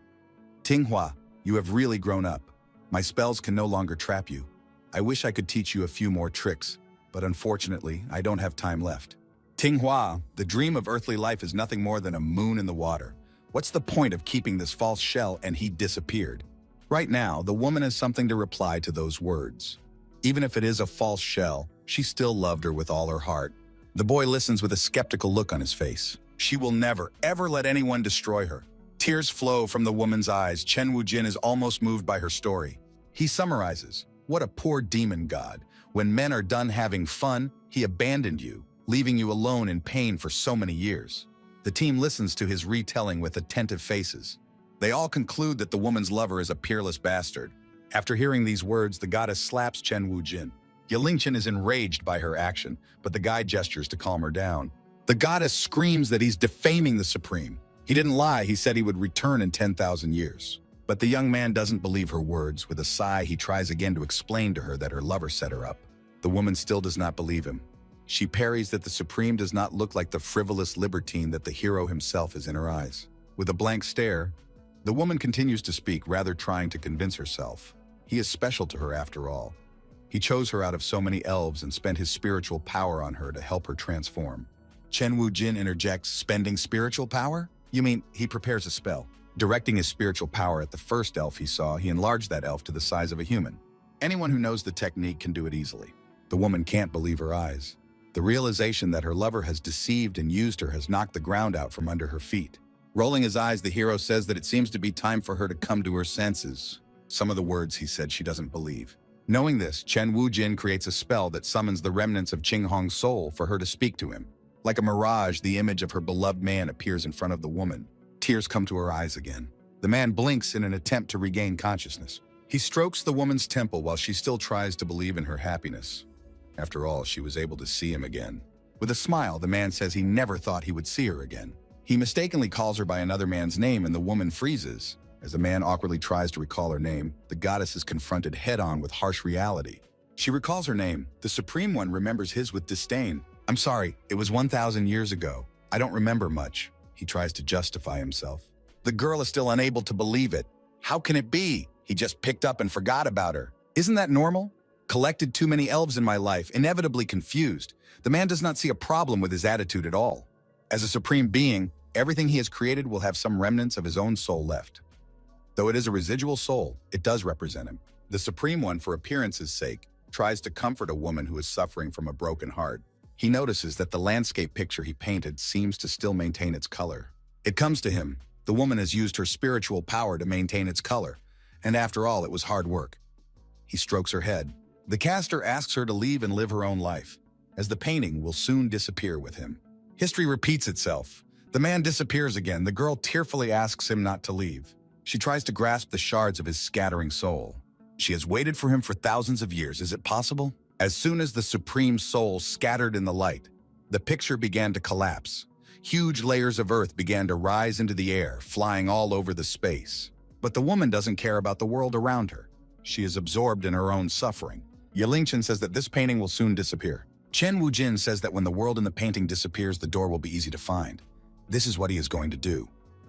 Tinghua, you have really grown up. My spells can no longer trap you. I wish I could teach you a few more tricks, but unfortunately, I don't have time left. Tinghua, the dream of earthly life is nothing more than a moon in the water. What's the point of keeping this false shell? And he disappeared. Right now, the woman has something to reply to those words. Even if it is a false shell, she still loved her with all her heart. The boy listens with a skeptical look on his face. She will never, ever let anyone destroy her. Tears flow from the woman's eyes. Chen Wujin is almost moved by her story. He summarizes. What a poor demon god. When men are done having fun, he abandoned you, leaving you alone in pain for so many years. The team listens to his retelling with attentive faces. They all conclude that the woman's lover is a peerless bastard. After hearing these words, the goddess slaps Chen Wujin. Yalinchen is enraged by her action, but the guy gestures to calm her down. The goddess screams that he's defaming the Supreme. He didn't lie, he said he would return in 10,000 years. But the young man doesn't believe her words. With a sigh, he tries again to explain to her that her lover set her up. The woman still does not believe him. She parries that the Supreme does not look like the frivolous libertine that the hero himself is in her eyes. With a blank stare, the woman continues to speak, rather trying to convince herself. He is special to her after all. He chose her out of so many elves and spent his spiritual power on her to help her transform. Chen Wujin interjects, spending spiritual power? You mean he prepares a spell? Directing his spiritual power at the first elf he saw, he enlarged that elf to the size of a human. Anyone who knows the technique can do it easily. The woman can't believe her eyes. The realization that her lover has deceived and used her has knocked the ground out from under her feet. Rolling his eyes, the hero says that it seems to be time for her to come to her senses. Some of the words he said she doesn't believe. Knowing this, Chen Wujin creates a spell that summons the remnants of Qinghong's soul for her to speak to him. Like a mirage, the image of her beloved man appears in front of the woman. Tears come to her eyes again. The man blinks in an attempt to regain consciousness. He strokes the woman's temple while she still tries to believe in her happiness. After all, she was able to see him again. With a smile, the man says he never thought he would see her again. He mistakenly calls her by another man's name and the woman freezes. As the man awkwardly tries to recall her name, the goddess is confronted head-on with harsh reality. She recalls her name. The Supreme One remembers his with disdain. I'm sorry, it was 1,000 years ago. I don't remember much. He tries to justify himself. The girl is still unable to believe it. How can it be? He just picked up and forgot about her. Isn't that normal? Collected too many elves in my life, inevitably confused. The man does not see a problem with his attitude at all. As a supreme being, everything he has created will have some remnants of his own soul left. Though it is a residual soul, it does represent him. The Supreme One, for appearance's sake, tries to comfort a woman who is suffering from a broken heart. He notices that the landscape picture he painted seems to still maintain its color. It comes to him. The woman has used her spiritual power to maintain its color, and after all, it was hard work. He strokes her head. The caster asks her to leave and live her own life, as the painting will soon disappear with him. History repeats itself. The man disappears again. The girl tearfully asks him not to leave. She tries to grasp the shards of his scattering soul. She has waited for him for thousands of years. Is it possible? As soon as the supreme soul scattered in the light, the picture began to collapse. Huge layers of earth began to rise into the air, flying all over the space. But the woman doesn't care about the world around her. She is absorbed in her own suffering. Yalinchen says that this painting will soon disappear. Chen Wujin says that when the world in the painting disappears, the door will be easy to find. This is what he is going to do.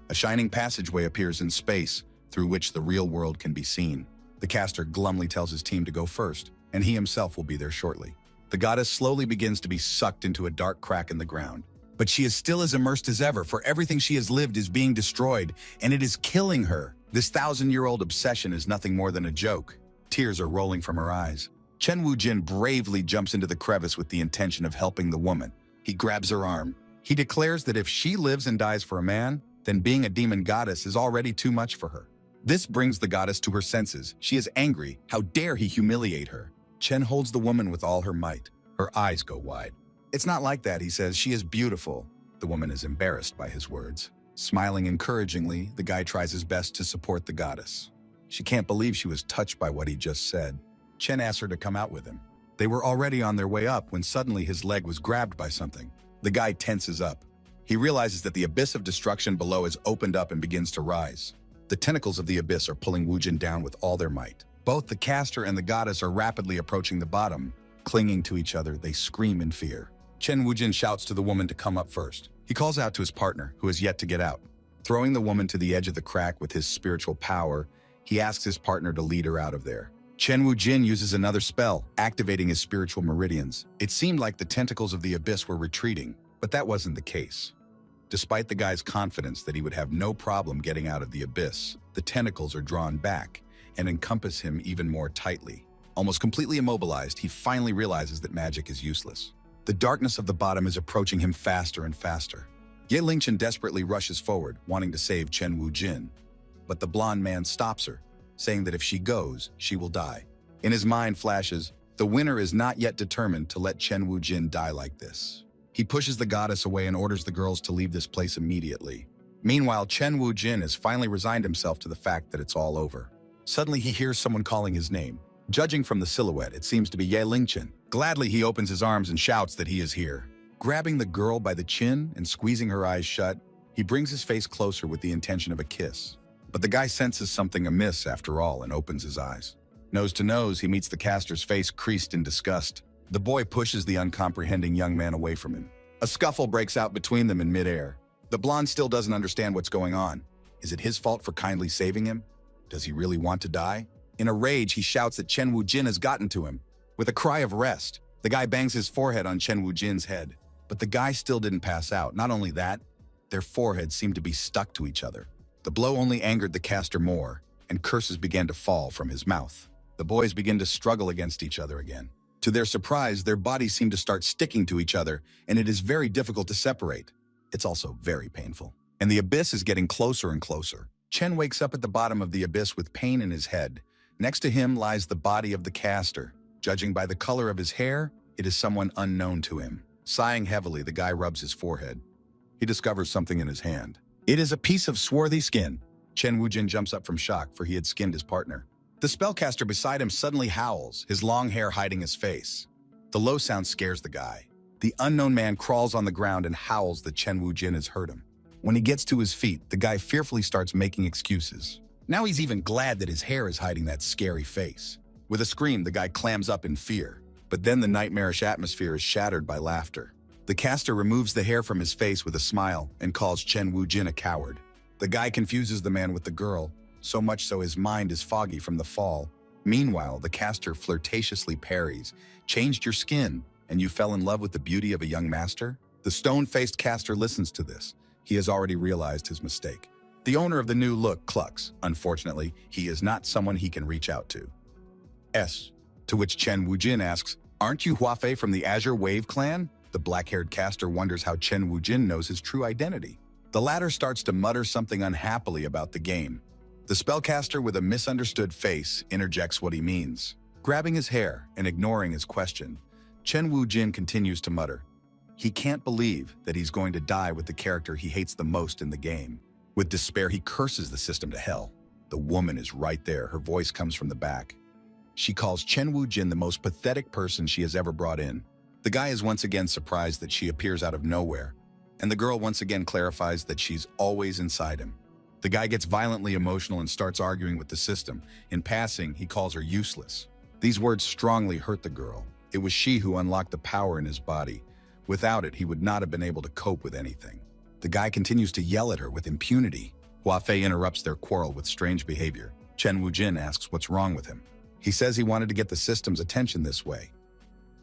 A shining passageway appears in space, through which the real world can be seen. The caster glumly tells his team to go first, and he himself will be there shortly. The goddess slowly begins to be sucked into a dark crack in the ground. But she is still as immersed as ever, for everything she has lived is being destroyed, and it is killing her. This 1,000-year-old obsession is nothing more than a joke. Tears are rolling from her eyes. Chen Wujin bravely jumps into the crevice with the intention of helping the woman. He grabs her arm. He declares that if she lives and dies for a man, then being a demon goddess is already too much for her. This brings the goddess to her senses. She is angry. How dare he humiliate her? Chen holds the woman with all her might. Her eyes go wide. It's not like that, he says. She is beautiful. The woman is embarrassed by his words. Smiling encouragingly, the guy tries his best to support the goddess. She can't believe she was touched by what he just said. Chen asks her to come out with him. They were already on their way up when suddenly his leg was grabbed by something. The guy tenses up. He realizes that the abyss of destruction below has opened up and begins to rise. The tentacles of the abyss are pulling Wujin down with all their might. Both the caster and the goddess are rapidly approaching the bottom. Clinging to each other, they scream in fear. Chen Wujin shouts to the woman to come up first. He calls out to his partner, who has yet to get out. Throwing the woman to the edge of the crack with his spiritual power, he asks his partner to lead her out of there. Chen Wujin uses another spell, activating his spiritual meridians. It seemed like the tentacles of the abyss were retreating, but that wasn't the case. Despite the guy's confidence that he would have no problem getting out of the abyss, the tentacles are drawn back and encompass him even more tightly. Almost completely immobilized, he finally realizes that magic is useless. The darkness of the bottom is approaching him faster and faster. Ye Lingchen desperately rushes forward, wanting to save Chen Wujin, but the blonde man stops her, saying that if she goes, she will die. In his mind flashes, the winner is not yet determined to let Chen Wu-jin die like this. He pushes the goddess away and orders the girls to leave this place immediately. Meanwhile, Chen Wu-jin has finally resigned himself to the fact that it's all over. Suddenly, he hears someone calling his name. Judging from the silhouette, it seems to be Ye Lingchen. Gladly, he opens his arms and shouts that he is here. Grabbing the girl by the chin and squeezing her eyes shut, he brings his face closer with the intention of a kiss. But the guy senses something amiss after all and opens his eyes. Nose to nose, he meets the caster's face creased in disgust. The boy pushes the uncomprehending young man away from him. A scuffle breaks out between them in midair. The blonde still doesn't understand what's going on. Is it his fault for kindly saving him? Does he really want to die? In a rage, he shouts that Chen Wu-jin has gotten to him. With a cry of rest, the guy bangs his forehead on Chen Wu-jin's head. But the guy still didn't pass out. Not only that, their foreheads seemed to be stuck to each other. The blow only angered the caster more, and curses began to fall from his mouth. The boys begin to struggle against each other again. To their surprise, their bodies seem to start sticking to each other, and it is very difficult to separate. It's also very painful. And the abyss is getting closer and closer. Chen wakes up at the bottom of the abyss with pain in his head. Next to him lies the body of the caster. Judging by the color of his hair, it is someone unknown to him. Sighing heavily, the guy rubs his forehead. He discovers something in his hand. It is a piece of swarthy skin. Chen Wu-jin jumps up from shock, for he had skinned his partner. The spellcaster beside him suddenly howls, his long hair hiding his face. The low sound scares the guy. The unknown man crawls on the ground and howls that Chen Wu-jin has hurt him. When he gets to his feet, the guy fearfully starts making excuses. Now he's even glad that his hair is hiding that scary face. With a scream, the guy clams up in fear. But then the nightmarish atmosphere is shattered by laughter. The caster removes the hair from his face with a smile and calls Chen Wu-jin a coward. The guy confuses the man with the girl, so much so his mind is foggy from the fall. Meanwhile, the caster flirtatiously parries, "Changed your skin, and you fell in love with the beauty of a young master?" The stone-faced caster listens to this. He has already realized his mistake. The owner of the new look clucks. Unfortunately, he is not someone he can reach out to. To which Chen Wu-jin asks, "Aren't you Huafei from the Azure Wave clan?" The black-haired caster wonders how Chen Wu-jin knows his true identity. The latter starts to mutter something unhappily about the game. The spellcaster, with a misunderstood face, interjects what he means. Grabbing his hair and ignoring his question, Chen Wu-jin continues to mutter. He can't believe that he's going to die with the character he hates the most in the game. With despair, he curses the system to hell. The woman is right there. Her voice comes from the back. She calls Chen Wu-jin the most pathetic person she has ever brought in. The guy is once again surprised that she appears out of nowhere, and the girl once again clarifies that she's always inside him. The guy gets violently emotional and starts arguing with the system. In passing, he calls her useless. These words strongly hurt the girl. It was she who unlocked the power in his body. Without it, he would not have been able to cope with anything. The guy continues to yell at her with impunity. Huafei interrupts their quarrel with strange behavior. Chen Wu-jin asks what's wrong with him. He says he wanted to get the system's attention this way.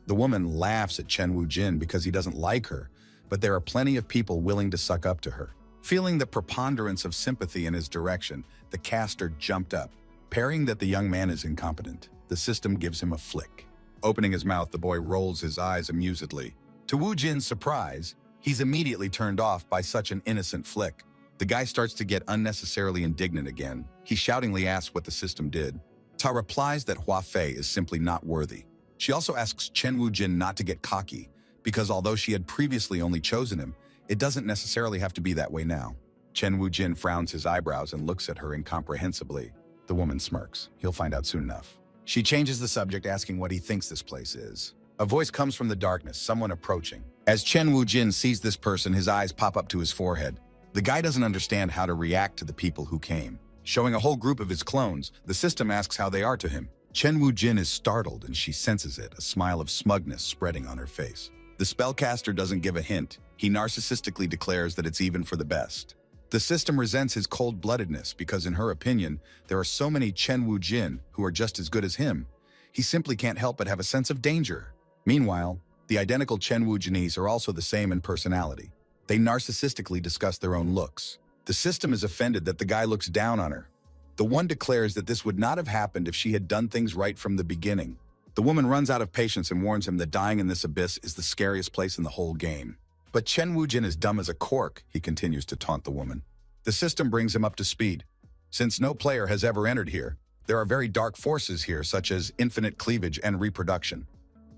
The woman laughs at Chen Wu-jin because he doesn't like her, but there are plenty of people willing to suck up to her. Feeling the preponderance of sympathy in his direction, the caster jumped up, parrying that the young man is incompetent. The system gives him a flick. Opening his mouth, the boy rolls his eyes amusedly. To Wu-jin's surprise, he's immediately turned off by such an innocent flick. The guy starts to get unnecessarily indignant again. He shoutingly asks what the system did. Ta replies that Huafei is simply not worthy. She also asks Chen Wu-jin not to get cocky, because although she had previously only chosen him, it doesn't necessarily have to be that way now. Chen Wu-jin frowns his eyebrows and looks at her incomprehensibly. The woman smirks. He'll find out soon enough. She changes the subject, asking what he thinks this place is. A voice comes from the darkness, someone approaching. As Chen Wu-jin sees this person, his eyes pop up to his forehead. The guy doesn't understand how to react to the people who came. Showing a whole group of his clones, the system asks how they are to him. Chen Wu-jin is startled and she senses it, a smile of smugness spreading on her face. The spellcaster doesn't give a hint. He narcissistically declares that it's even for the best. The system resents his cold-bloodedness because, in her opinion, there are so many Chen Wu-jin who are just as good as him. He simply can't help but have a sense of danger. Meanwhile, the identical Chen Wu-jinese are also the same in personality. They narcissistically discuss their own looks. The system is offended that the guy looks down on her. The one declares that this would not have happened if she had done things right from the beginning. The woman runs out of patience and warns him that dying in this abyss is the scariest place in the whole game. But Chen Wu-jin is dumb as a cork, he continues to taunt the woman. The system brings him up to speed. Since no player has ever entered here, There are very dark forces here, such as infinite cleavage and reproduction.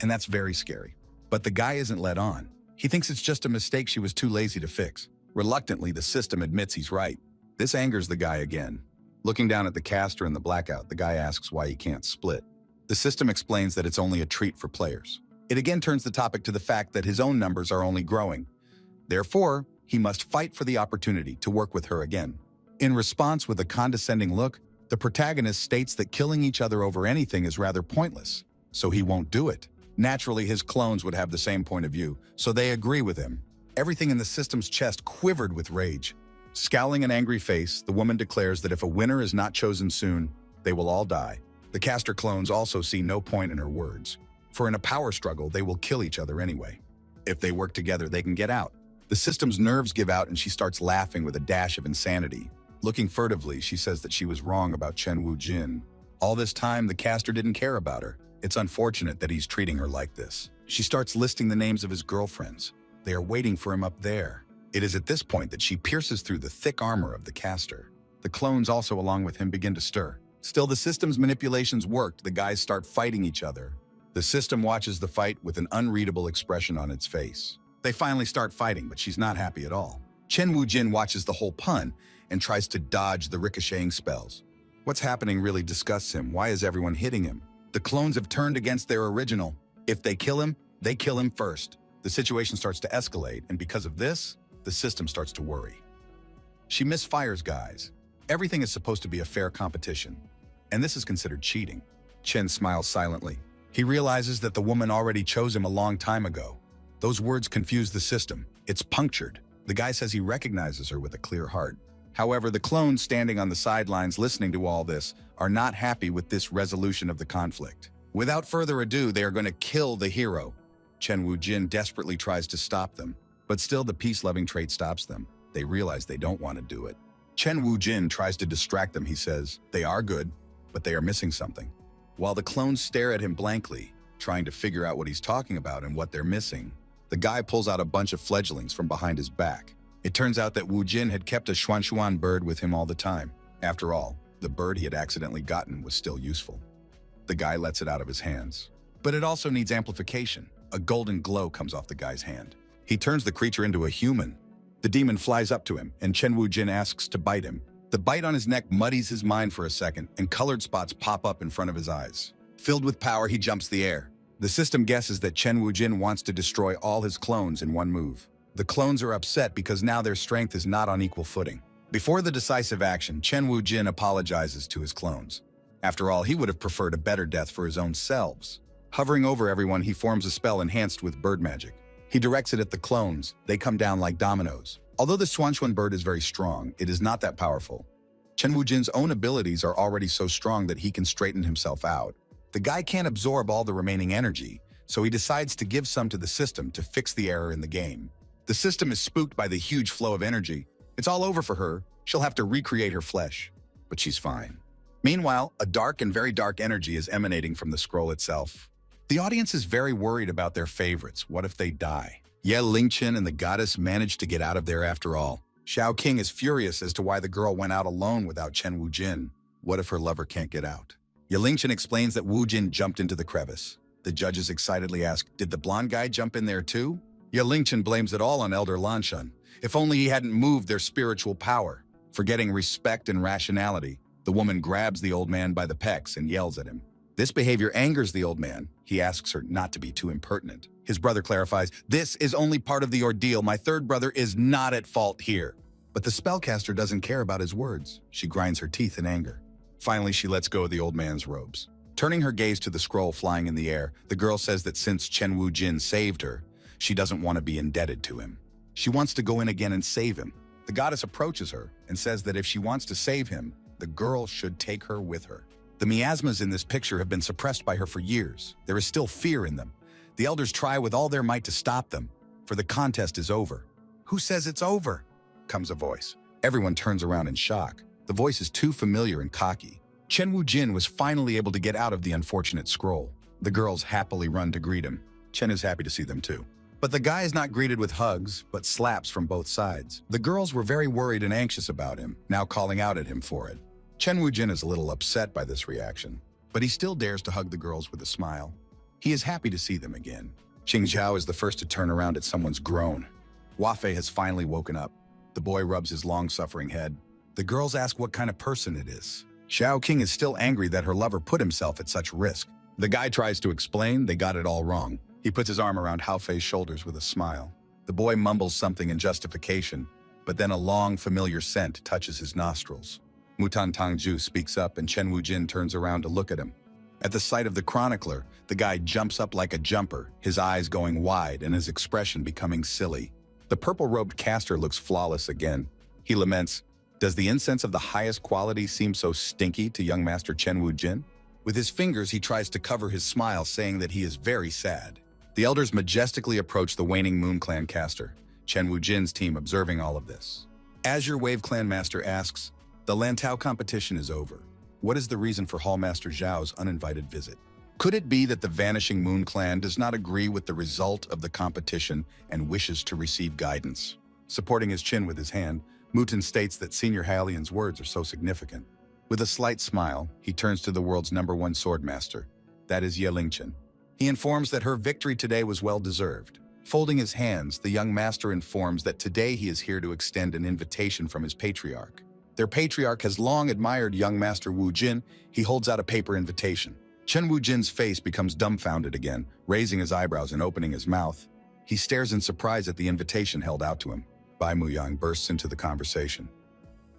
And that's very scary. But the guy isn't led on. He thinks it's just a mistake she was too lazy to fix. Reluctantly, the system admits he's right. This angers the guy again. Looking down at the caster in the blackout, the guy asks why he can't split. The system explains that it's only a treat for players. It again turns the topic to the fact that his own numbers are only growing. Therefore, he must fight for the opportunity to work with her again. In response, with a condescending look, the protagonist states that killing each other over anything is rather pointless, so he won't do it. Naturally, his clones would have the same point of view, so they agree with him. Everything in the system's chest quivered with rage. Scowling an angry face, the woman declares that if a winner is not chosen soon, they will all die. The caster clones also see no point in her words, for in a power struggle, they will kill each other anyway. If they work together, they can get out. The system's nerves give out and she starts laughing with a dash of insanity. Looking furtively, she says that she was wrong about Chen Wu-jin. All this time, the caster didn't care about her. It's unfortunate that he's treating her like this. She starts listing the names of his girlfriends. They are waiting for him up there. It is at this point that she pierces through the thick armor of the caster. The clones also along with him begin to stir. Still, the system's manipulations worked. The guys start fighting each other. The system watches the fight with an unreadable expression on its face. They finally start fighting, but she's not happy at all. Chen Wu-jin watches the whole pun and tries to dodge the ricocheting spells. What's happening really disgusts him. Why is everyone hitting him? The clones have turned against their original. If they kill him, they kill him first. The situation starts to escalate, and because of this, the system starts to worry. She misfires guys. Everything is supposed to be a fair competition, and this is considered cheating. Chen smiles silently. He realizes that the woman already chose him a long time ago. Those words confuse the system. It's punctured. The guy says he recognizes her with a clear heart. However, the clones standing on the sidelines listening to all this are not happy with this resolution of the conflict. Without further ado, they are going to kill the hero. Chen Wu-jin desperately tries to stop them, but still the peace-loving trait stops them. They realize they don't want to do it. Chen Wu-jin tries to distract them. He says, they are good, but they are missing something. While the clones stare at him blankly, trying to figure out what he's talking about and what they're missing, the guy pulls out a bunch of fledglings from behind his back. It turns out that Wu-jin had kept a xuan bird with him all the time. After all, the bird he had accidentally gotten was still useful. The guy lets it out of his hands. But it also needs amplification. A golden glow comes off the guy's hand. He turns the creature into a human. The demon flies up to him, and Chen Wu-jin asks to bite him. The bite on his neck muddies his mind for a second, and colored spots pop up in front of his eyes. Filled with power, he jumps the air. The system guesses that Chen Wu-jin wants to destroy all his clones in one move. The clones are upset because now their strength is not on equal footing. Before the decisive action, Chen Wu-jin apologizes to his clones. After all, he would have preferred a better death for his own selves. Hovering over everyone, he forms a spell enhanced with bird magic. He directs it at the clones. They come down like dominoes. Although the xuan bird is very strong, it is not that powerful. Chen Wu-jin's own abilities are already so strong that he can straighten himself out. The guy can't absorb all the remaining energy, so he decides to give some to the system to fix the error in the game. The system is spooked by the huge flow of energy. It's all over for her. She'll have to recreate her flesh, but she's fine. Meanwhile, a dark and very dark energy is emanating from the scroll itself. The audience is very worried about their favorites. What if they die? Lingchen and the goddess managed to get out of there after all. Xiao King is furious as to why the girl went out alone without Chen Wu-jin. What if her lover can't get out? Lingchen explains that Wu-jin jumped into the crevice. The judges excitedly ask, did the blonde guy jump in there too? Lingchen blames it all on Elder Lanshan. If only he hadn't moved their spiritual power. Forgetting respect and rationality, the woman grabs the old man by the pecs and yells at him. This behavior angers the old man. He asks her not to be too impertinent. His brother clarifies, this is only part of the ordeal. My third brother is not at fault here. But the spellcaster doesn't care about his words. She grinds her teeth in anger. Finally, she lets go of the old man's robes. Turning her gaze to the scroll flying in the air, the girl says that since Chen Wu-jin saved her, she doesn't want to be indebted to him. She wants to go in again and save him. The goddess approaches her and says that if she wants to save him, the girl should take her with her. The miasmas in this picture have been suppressed by her for years. There is still fear in them. The elders try with all their might to stop them, for the contest is over. Who says it's over? Comes a voice. Everyone turns around in shock. The voice is too familiar and cocky. Chen Wu-jin was finally able to get out of the unfortunate scroll. The girls happily run to greet him. Chen is happy to see them too. But the guy is not greeted with hugs, but slaps from both sides. The girls were very worried and anxious about him, now calling out at him for it. Chen Wujin is a little upset by this reaction, but he still dares to hug the girls with a smile. He is happy to see them again. Xingzhao is the first to turn around at someone's groan. Wafei has finally woken up. The boy rubs his long-suffering head. The girls ask what kind of person it is. Xiao King is still angry that her lover put himself at such risk. The guy tries to explain they got it all wrong. He puts his arm around Hao Fei's shoulders with a smile. The boy mumbles something in justification, but then a long, familiar scent touches his nostrils. Mutan Tangju speaks up and Chen Wujin turns around to look at him. At the sight of the chronicler, the guy jumps up like a jumper, his eyes going wide and his expression becoming silly. The purple-robed caster looks flawless again. He laments, "Does the incense of the highest quality seem so stinky to young master Chen Wujin?" With his fingers, he tries to cover his smile, saying that he is very sad. The elders majestically approach the waning Moon Clan caster, Chen Wujin's team observing all of this. Azure Wave Clan Master asks, "The Lantau competition is over. What is the reason for Hall Master Zhao's uninvited visit? Could it be that the Vanishing Moon Clan does not agree with the result of the competition and wishes to receive guidance?" Supporting his chin with his hand, Mutan states that Senior Hylian's words are so significant. With a slight smile, he turns to the world's #1 swordmaster, that is Yelingchen. He informs that her victory today was well-deserved. Folding his hands, the young master informs that today he is here to extend an invitation from his patriarch. Their patriarch has long admired young master Wu Jin. He holds out a paper invitation. Chen Wujin's face becomes dumbfounded again, raising his eyebrows and opening his mouth. He stares in surprise at the invitation held out to him. Bai Muyang bursts into the conversation.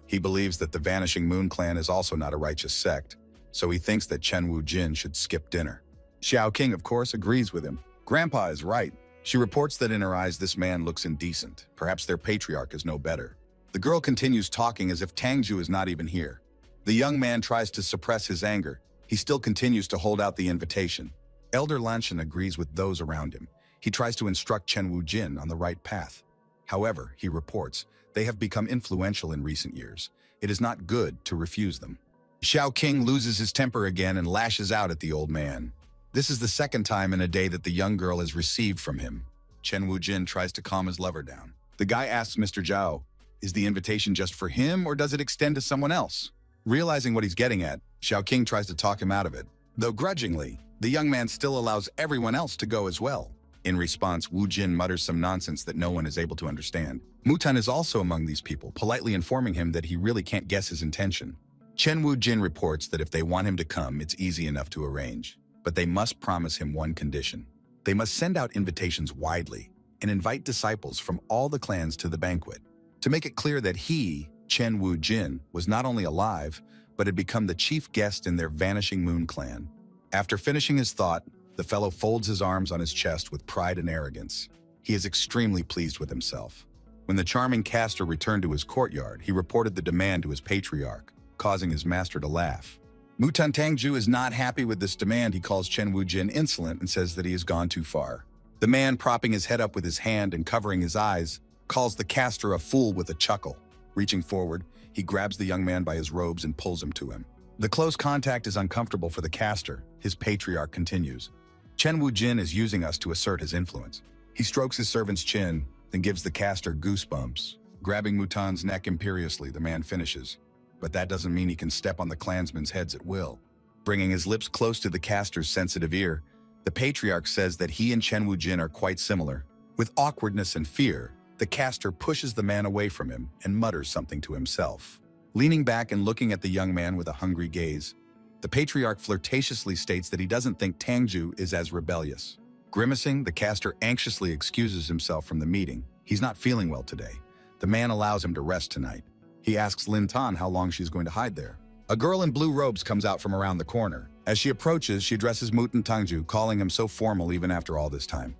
He believes that the Vanishing Moon Clan is also not a righteous sect, so he thinks that Chen Wujin should skip dinner. Xiao King, of course, agrees with him. Grandpa is right. She reports that in her eyes this man looks indecent. Perhaps their patriarch is no better. The girl continues talking as if Tangju is not even here. The young man tries to suppress his anger. He still continues to hold out the invitation. Elder Lanshan agrees with those around him. He tries to instruct Chen Wujin on the right path. However, he reports, they have become influential in recent years. It is not good to refuse them. Xiao King loses his temper again and lashes out at the old man. This is the second time in a day that the young girl has received from him. Chen Wujin tries to calm his lover down. The guy asks Mr. Zhao, is the invitation just for him or does it extend to someone else? Realizing what he's getting at, Xiao King tries to talk him out of it. Though grudgingly, the young man still allows everyone else to go as well. In response, Wu Jin mutters some nonsense that no one is able to understand. Mutan is also among these people, politely informing him that he really can't guess his intention. Chen Wu Jin reports that if they want him to come, it's easy enough to arrange. But they must promise him one condition. They must send out invitations widely and invite disciples from all the clans to the banquet. To make it clear that he, Chen Wu Jin, was not only alive, but had become the chief guest in their Vanishing Moon Clan. After finishing his thought, the fellow folds his arms on his chest with pride and arrogance. He is extremely pleased with himself. When the charming caster returned to his courtyard, he reported the demand to his patriarch, causing his master to laugh. Mutan Tangju is not happy with this demand. He calls Chen Wujin insolent and says that he has gone too far. The man, propping his head up with his hand and covering his eyes, calls the caster a fool with a chuckle. Reaching forward, he grabs the young man by his robes and pulls him to him. The close contact is uncomfortable for the caster. His patriarch continues. Chen Wujin is using us to assert his influence. He strokes his servant's chin, then gives the caster goosebumps. Grabbing Mutan's neck imperiously, the man finishes. But that doesn't mean he can step on the clansmen's heads at will. Bringing his lips close to the caster's sensitive ear, the patriarch says that he and Chen Wujin are quite similar. With awkwardness and fear, the caster pushes the man away from him and mutters something to himself. Leaning back and looking at the young man with a hungry gaze, the patriarch flirtatiously states that he doesn't think Tangju is as rebellious. Grimacing, the caster anxiously excuses himself from the meeting. He's not feeling well today. The man allows him to rest tonight. He asks Lin Tan how long she's going to hide there. A girl in blue robes comes out from around the corner. As she approaches, she addresses Mutan Tangju, calling him so formal even after all this time.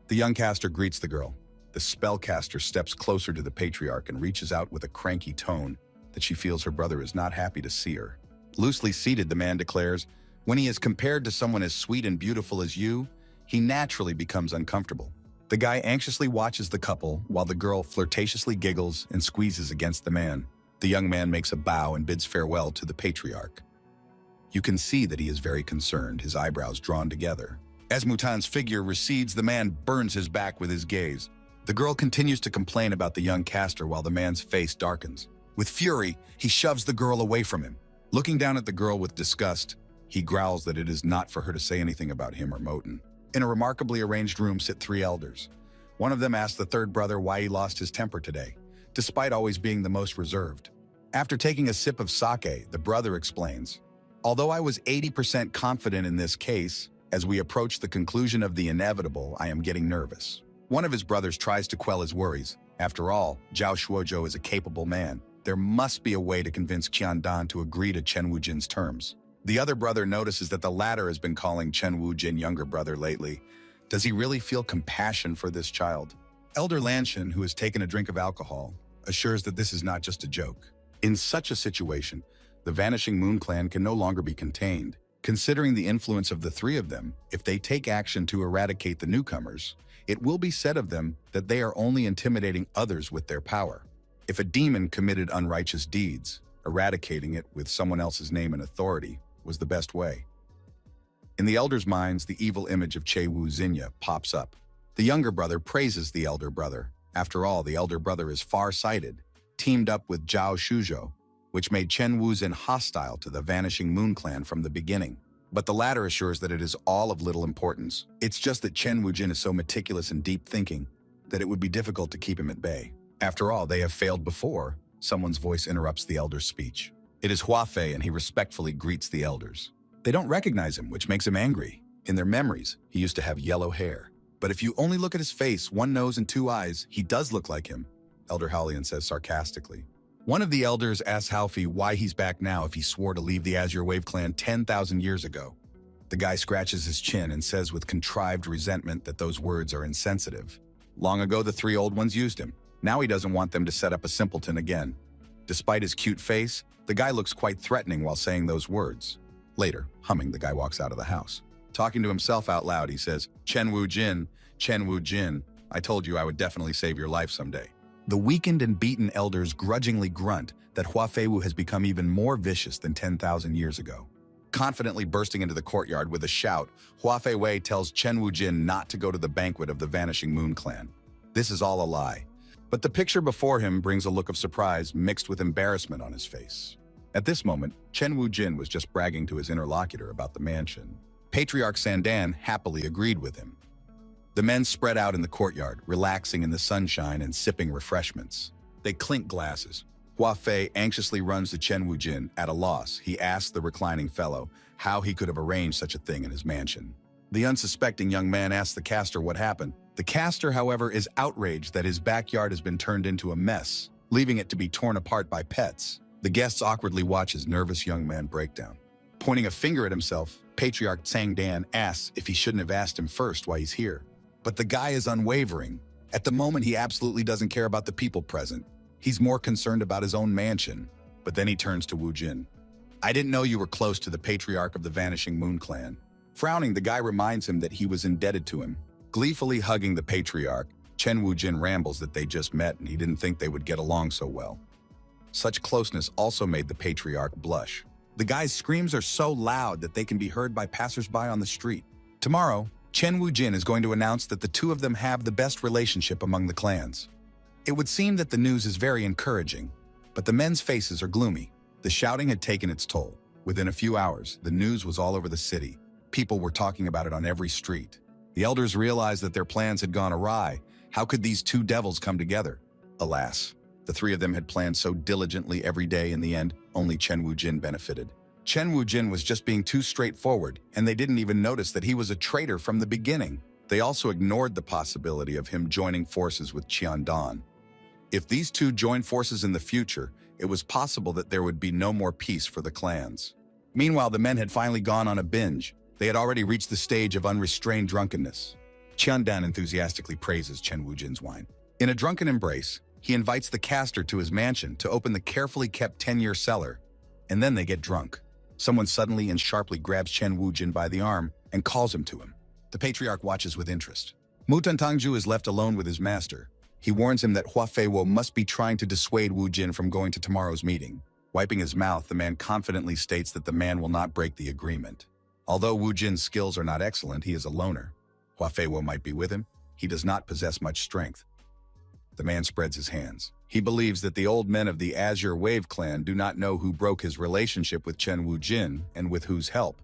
The young caster greets the girl. The spellcaster steps closer to the patriarch and reaches out with a cranky tone that she feels her brother is not happy to see her. Loosely seated, the man declares, when he is compared to someone as sweet and beautiful as you, he naturally becomes uncomfortable. The guy anxiously watches the couple while the girl flirtatiously giggles and squeezes against the man. The young man makes a bow and bids farewell to the patriarch. You can see that he is very concerned, his eyebrows drawn together. As Mutan's figure recedes, the man burns his back with his gaze. The girl continues to complain about the young caster while the man's face darkens. With fury, he shoves the girl away from him. Looking down at the girl with disgust, he growls that it is not for her to say anything about him or Moten. In a remarkably arranged room sit three elders. One of them asks the third brother why he lost his temper today, despite always being the most reserved. After taking a sip of sake, the brother explains, "Although I was 80% confident in this case, as we approach the conclusion of the inevitable, I am getting nervous." One of his brothers tries to quell his worries. After all, Zhao Shuozhou is a capable man. There must be a way to convince Qiandan to agree to Chen Wujin's terms. The other brother notices that the latter has been calling Chen Wujin younger brother lately. Does he really feel compassion for this child? Elder Lanshan, who has taken a drink of alcohol, assures that this is not just a joke. In such a situation, the Vanishing Moon clan can no longer be contained. Considering the influence of the three of them, if they take action to eradicate the newcomers, it will be said of them that they are only intimidating others with their power. If a demon committed unrighteous deeds, eradicating it with someone else's name and authority was the best way. In the elders' minds, the evil image of Che Wu Zinya pops up. The younger brother praises the elder brother. After all, the elder brother is far-sighted, teamed up with Zhao Shuozhou, which made Chen Wuzin hostile to the Vanishing Moon clan from the beginning. But the latter assures that it is all of little importance. It's just that Chen Wujin is so meticulous and deep-thinking that it would be difficult to keep him at bay. After all, they have failed before. Someone's voice interrupts the elder's speech. It is Huafei, and he respectfully greets the elders. They don't recognize him, which makes him angry. In their memories, he used to have yellow hair. But if you only look at his face, one nose and two eyes, he does look like him, Elder Halian says sarcastically. One of the elders asks Halfie why he's back now if he swore to leave the Azure Wave clan 10,000 years ago. The guy scratches his chin and says with contrived resentment that those words are insensitive. Long ago, the three old ones used him. Now he doesn't want them to set up a simpleton again. Despite his cute face, the guy looks quite threatening while saying those words. Later, humming, the guy walks out of the house. Talking to himself out loud, he says, Chen Wu Jin, I told you I would definitely save your life someday." The weakened and beaten elders grudgingly grunt that Huafeiwu has become even more vicious than 10,000 years ago. Confidently bursting into the courtyard with a shout, Huafeiwei tells Chen Wujin not to go to the banquet of the Vanishing Moon clan. This is all a lie. But the picture before him brings a look of surprise mixed with embarrassment on his face. At this moment, Chen Wujin was just bragging to his interlocutor about the mansion. Patriarch Sandan happily agreed with him. The men spread out in the courtyard, relaxing in the sunshine and sipping refreshments. They clink glasses. Huafei anxiously runs to Chen Wujin. At a loss, he asks the reclining fellow how he could have arranged such a thing in his mansion. The unsuspecting young man asks the caster what happened. The caster, however, is outraged that his backyard has been turned into a mess, leaving it to be torn apart by pets. The guests awkwardly watch his nervous young man break down. Pointing a finger at himself, Patriarch Tsangdan asks if he shouldn't have asked him first why he's here. But the guy is unwavering. At the moment, he absolutely doesn't care about the people present. He's more concerned about his own mansion. But then he turns to Wu Jin. "I didn't know you were close to the Patriarch of the Vanishing Moon clan." Frowning, the guy reminds him that he was indebted to him. Gleefully hugging the Patriarch, Chen Wujin rambles that they just met and he didn't think they would get along so well. Such closeness also made the Patriarch blush. The guy's screams are so loud that they can be heard by passersby on the street. Tomorrow, Chen Wujin is going to announce that the two of them have the best relationship among the clans. It would seem that the news is very encouraging, but the men's faces are gloomy. The shouting had taken its toll. Within a few hours, the news was all over the city. People were talking about it on every street. The elders realized that their plans had gone awry. How could these two devils come together? Alas, the three of them had planned so diligently every day. In the end, only Chen Wujin benefited. Chen Wujin was just being too straightforward, and they didn't even notice that he was a traitor from the beginning. They also ignored the possibility of him joining forces with Qiandan. If these two joined forces in the future, it was possible that there would be no more peace for the clans. Meanwhile, the men had finally gone on a binge. They had already reached the stage of unrestrained drunkenness. Qiandan enthusiastically praises Chen Wujin's wine. In a drunken embrace, he invites the caster to his mansion to open the carefully kept 10-year cellar, and then they get drunk. Someone suddenly and sharply grabs Chen Wujin by the arm and calls him to him. The Patriarch watches with interest. Mu Tangju is left alone with his master. He warns him that Huafeiwo must be trying to dissuade Wujin from going to tomorrow's meeting. Wiping his mouth, the man confidently states that the man will not break the agreement. Although Wujin's skills are not excellent, he is a loner. Huafeiwo might be with him. He does not possess much strength. The man spreads his hands. He believes that the old men of the Azure Wave clan do not know who broke his relationship with Chen Wu-jin and with whose help.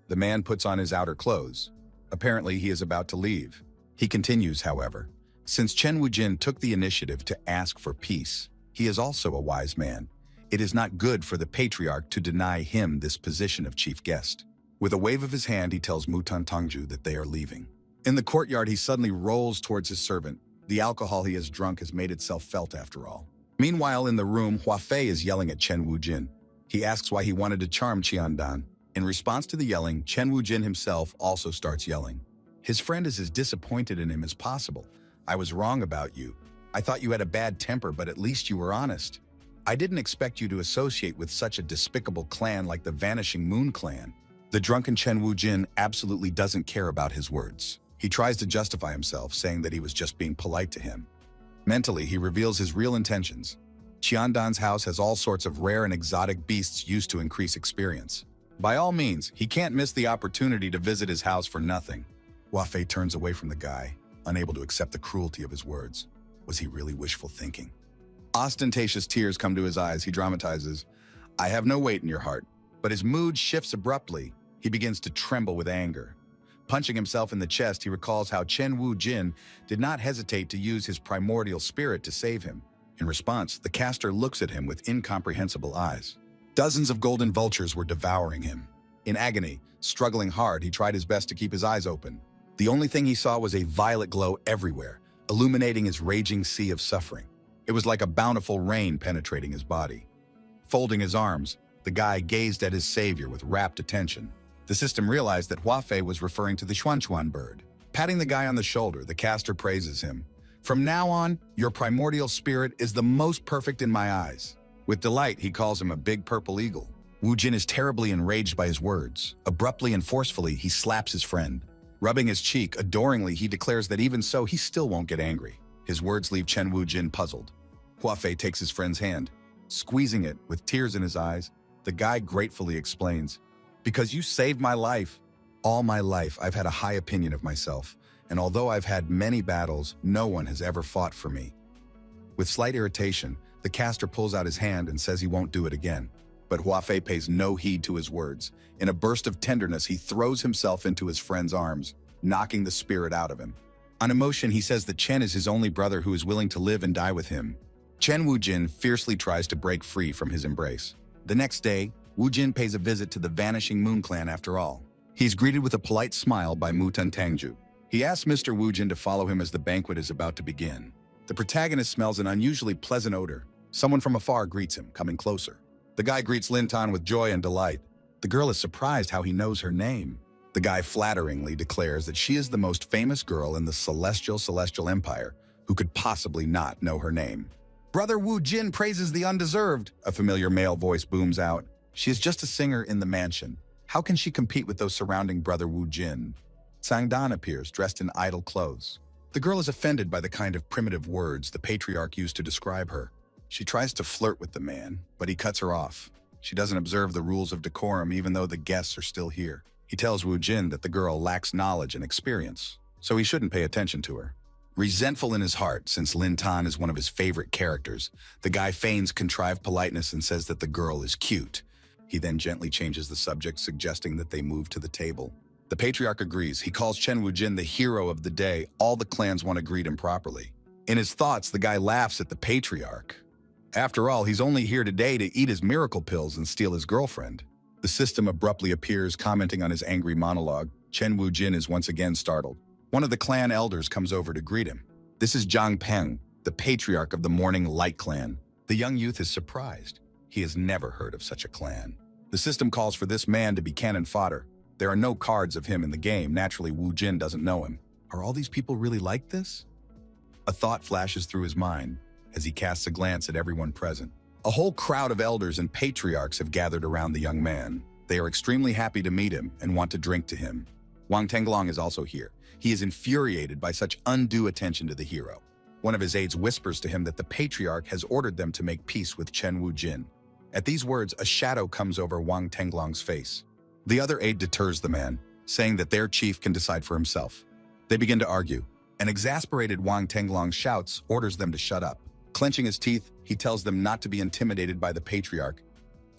The man puts on his outer clothes. Apparently, he is about to leave. He continues, however. Since Chen Wu-jin took the initiative to ask for peace, he is also a wise man. It is not good for the patriarch to deny him this position of chief guest. With a wave of his hand, he tells Mutan Tongju that they are leaving. In the courtyard, he suddenly rolls towards his servant. The alcohol he has drunk has made itself felt after all. Meanwhile, in the room, Hua Fei is yelling at Chen Wu-jin. He asks why he wanted to charm Qiandan. In response to the yelling, Chen Wu-jin himself also starts yelling. His friend is as disappointed in him as possible. I was wrong about you. I thought you had a bad temper, but at least you were honest. I didn't expect you to associate with such a despicable clan like the Vanishing Moon clan. The drunken Chen Wu-jin absolutely doesn't care about his words. He tries to justify himself, saying that he was just being polite to him. Mentally, he reveals his real intentions. Qiandan's house has all sorts of rare and exotic beasts used to increase experience. By all means, he can't miss the opportunity to visit his house for nothing. Hua Fei turns away from the guy, unable to accept the cruelty of his words. Was he really wishful thinking? Ostentatious tears come to his eyes. He dramatizes, I have no weight in your heart. But his mood shifts abruptly. He begins to tremble with anger. Punching himself in the chest, he recalls how Chen Wu-jin did not hesitate to use his primordial spirit to save him. In response, the caster looks at him with incomprehensible eyes. Dozens of golden vultures were devouring him. In agony, struggling hard, he tried his best to keep his eyes open. The only thing he saw was a violet glow everywhere, illuminating his raging sea of suffering. It was like a bountiful rain penetrating his body. Folding his arms, the guy gazed at his savior with rapt attention. The system realized that Hua Fei was referring to the Xuanchuan bird. Patting the guy on the shoulder, the caster praises him. From now on, your primordial spirit is the most perfect in my eyes. With delight, he calls him a big purple eagle. Wu-jin is terribly enraged by his words. Abruptly and forcefully, he slaps his friend. Rubbing his cheek, adoringly, he declares that even so, he still won't get angry. His words leave Chen Wu-jin puzzled. Hua Fei takes his friend's hand. Squeezing it, with tears in his eyes, the guy gratefully explains, because you saved my life. All my life, I've had a high opinion of myself, and although I've had many battles, no one has ever fought for me. With slight irritation, the caster pulls out his hand and says he won't do it again. But Hua Fei pays no heed to his words. In a burst of tenderness, he throws himself into his friend's arms, knocking the spirit out of him. On emotion, he says that Chen is his only brother who is willing to live and die with him. Chen Wu-jin fiercely tries to break free from his embrace. The next day, Wu-jin pays a visit to the Vanishing Moon clan after all. He's greeted with a polite smile by Mutan Tangju. He asks Mr. Wu-jin to follow him as the banquet is about to begin. The protagonist smells an unusually pleasant odor. Someone from afar greets him, coming closer. The guy greets Lin Tan with joy and delight. The girl is surprised how he knows her name. The guy flatteringly declares that she is the most famous girl in the Celestial Empire who could possibly not know her name. Brother Wu-jin praises the undeserved, a familiar male voice booms out. She is just a singer in the mansion. How can she compete with those surrounding Brother Wu-jin? Sangdan appears, dressed in idle clothes. The girl is offended by the kind of primitive words the patriarch used to describe her. She tries to flirt with the man, but he cuts her off. She doesn't observe the rules of decorum even though the guests are still here. He tells Wu-jin that the girl lacks knowledge and experience, so he shouldn't pay attention to her. Resentful in his heart, since Lin Tan is one of his favorite characters, the guy feigns contrived politeness and says that the girl is cute. He then gently changes the subject, suggesting that they move to the table. The patriarch agrees. He calls Chen Wu-jin the hero of the day. All the clans want to greet him properly. In his thoughts, the guy laughs at the patriarch. After all, he's only here today to eat his miracle pills and steal his girlfriend. The system abruptly appears, commenting on his angry monologue. Chen Wu-jin is once again startled. One of the clan elders comes over to greet him. This is Zhang Peng, the patriarch of the Morning Light clan. The young youth is surprised. He has never heard of such a clan. The system calls for this man to be cannon fodder. There are no cards of him in the game. Naturally, Wu-jin doesn't know him. Are all these people really like this? A thought flashes through his mind as he casts a glance at everyone present. A whole crowd of elders and patriarchs have gathered around the young man. They are extremely happy to meet him and want to drink to him. Wang Tenglong is also here. He is infuriated by such undue attention to the hero. One of his aides whispers to him that the patriarch has ordered them to make peace with Chen Wu-jin. At these words, a shadow comes over Wang Tenglong's face. The other aide deters the man, saying that their chief can decide for himself. They begin to argue. An exasperated Wang Tenglong shouts, orders them to shut up. Clenching his teeth, he tells them not to be intimidated by the patriarch.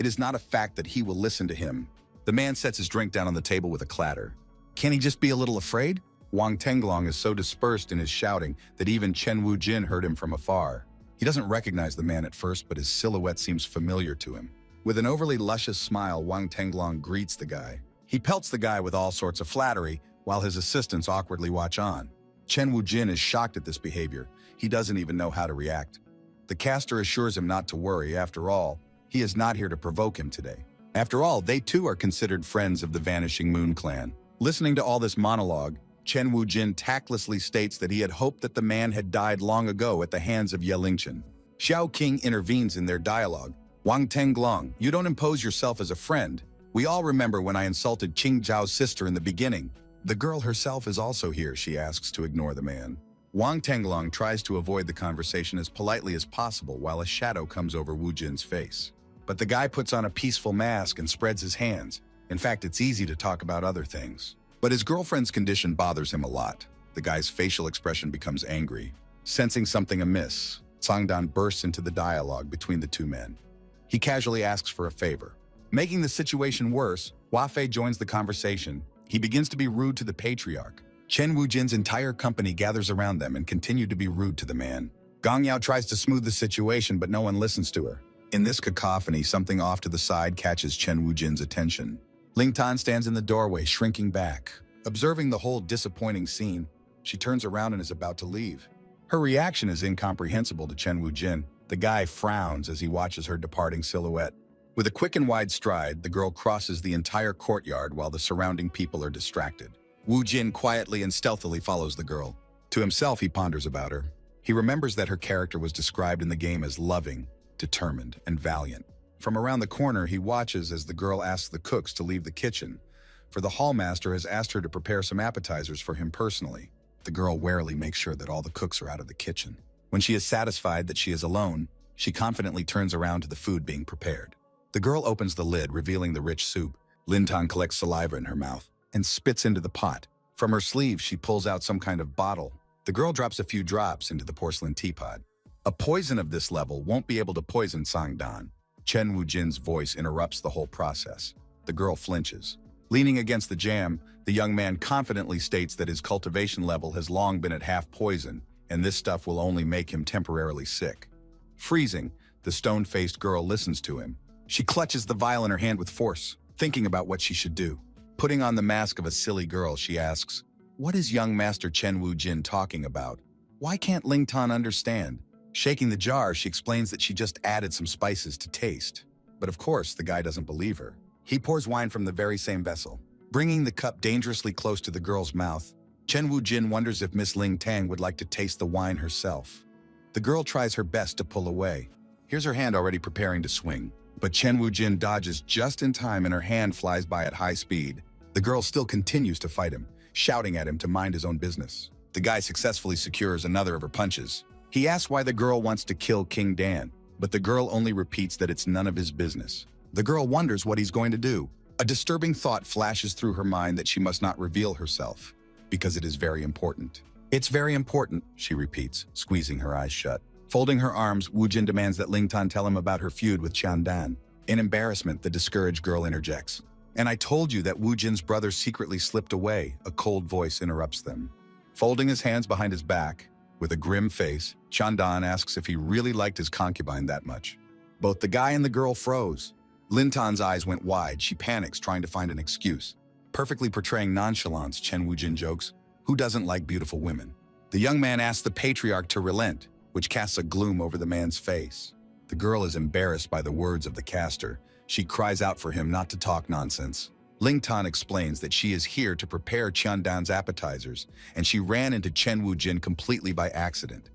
It is not a fact that he will listen to him. The man sets his drink down on the table with a clatter. Can he just be a little afraid? Wang Tenglong is so dispersed in his shouting that even Chen Wujin heard him from afar. He doesn't recognize the man at first, but his silhouette seems familiar to him. With an overly luscious smile, Wang Tenglong greets the guy. He pelts the guy with all sorts of flattery, while his assistants awkwardly watch on. Chen Wujin is shocked at this behavior. He doesn't even know how to react. The caster assures him not to worry. After all, he is not here to provoke him today. After all, they too are considered friends of the Vanishing Moon clan. Listening to all this monologue, Chen Wujin tactlessly states that he had hoped that the man had died long ago at the hands of Yelingchen. Xiao King intervenes in their dialogue. Wang Tenglong, you don't impose yourself as a friend. We all remember when I insulted Qing Zhao's sister in the beginning. The girl herself is also here, she asks to ignore the man. Wang Tenglong tries to avoid the conversation as politely as possible while a shadow comes over Wu Jin's face. But the guy puts on a peaceful mask and spreads his hands. In fact, it's easy to talk about other things. But his girlfriend's condition bothers him a lot. The guy's facial expression becomes angry. Sensing something amiss, Sangdan bursts into the dialogue between the two men. He casually asks for a favor. Making the situation worse, Wafei joins the conversation. He begins to be rude to the patriarch. Chen Wujin's entire company gathers around them and continue to be rude to the man. Gong Yao tries to smooth the situation, but no one listens to her. In this cacophony, something off to the side catches Chen Wujin's attention. Ling Tan stands in the doorway, shrinking back. Observing the whole disappointing scene, she turns around and is about to leave. Her reaction is incomprehensible to Chen Wujin. The guy frowns as he watches her departing silhouette. With a quick and wide stride, the girl crosses the entire courtyard while the surrounding people are distracted. Wu Jin quietly and stealthily follows the girl. To himself, he ponders about her. He remembers that her character was described in the game as loving, determined, and valiant. From around the corner, he watches as the girl asks the cooks to leave the kitchen, for the hallmaster has asked her to prepare some appetizers for him personally. The girl warily makes sure that all the cooks are out of the kitchen. When she is satisfied that she is alone, she confidently turns around to the food being prepared. The girl opens the lid, revealing the rich soup. Lin Tan collects saliva in her mouth and spits into the pot. From her sleeve, she pulls out some kind of bottle. The girl drops a few drops into the porcelain teapot. A poison of this level won't be able to poison Sangdan. Chen Wujin's voice interrupts the whole process. The girl flinches. Leaning against the jam, the young man confidently states that his cultivation level has long been at half poison, and this stuff will only make him temporarily sick. Freezing, the stone-faced girl listens to him. She clutches the vial in her hand with force, thinking about what she should do. Putting on the mask of a silly girl, she asks, "What is young Master Chen Wujin talking about? Why can't Ling Tan understand?" Shaking the jar, she explains that she just added some spices to taste. But of course, the guy doesn't believe her. He pours wine from the very same vessel. Bringing the cup dangerously close to the girl's mouth, Chen Wujin wonders if Miss Ling Tang would like to taste the wine herself. The girl tries her best to pull away. Here's her hand already preparing to swing. But Chen Wujin dodges just in time and her hand flies by at high speed. The girl still continues to fight him, shouting at him to mind his own business. The guy successfully secures another of her punches. He asks why the girl wants to kill King Dan, but the girl only repeats that it's none of his business. The girl wonders what he's going to do. A disturbing thought flashes through her mind that she must not reveal herself, because it is very important. "It's very important," she repeats, squeezing her eyes shut. Folding her arms, Wu Jin demands that Ling Tan tell him about her feud with Qian Dan. In embarrassment, the discouraged girl interjects. "And I told you that Wu Jin's brother secretly slipped away," a cold voice interrupts them. Folding his hands behind his back, with a grim face, Qian Dan asks if he really liked his concubine that much. Both the guy and the girl froze. Lin Tan's eyes went wide. She panics, trying to find an excuse. Perfectly portraying nonchalance, Chen Wujin jokes, "Who doesn't like beautiful women?" The young man asks the patriarch to relent, which casts a gloom over the man's face. The girl is embarrassed by the words of the caster. She cries out for him not to talk nonsense. Ling Tan explains that she is here to prepare Qian Dan's appetizers, and she ran into Chen Wujin completely by accident.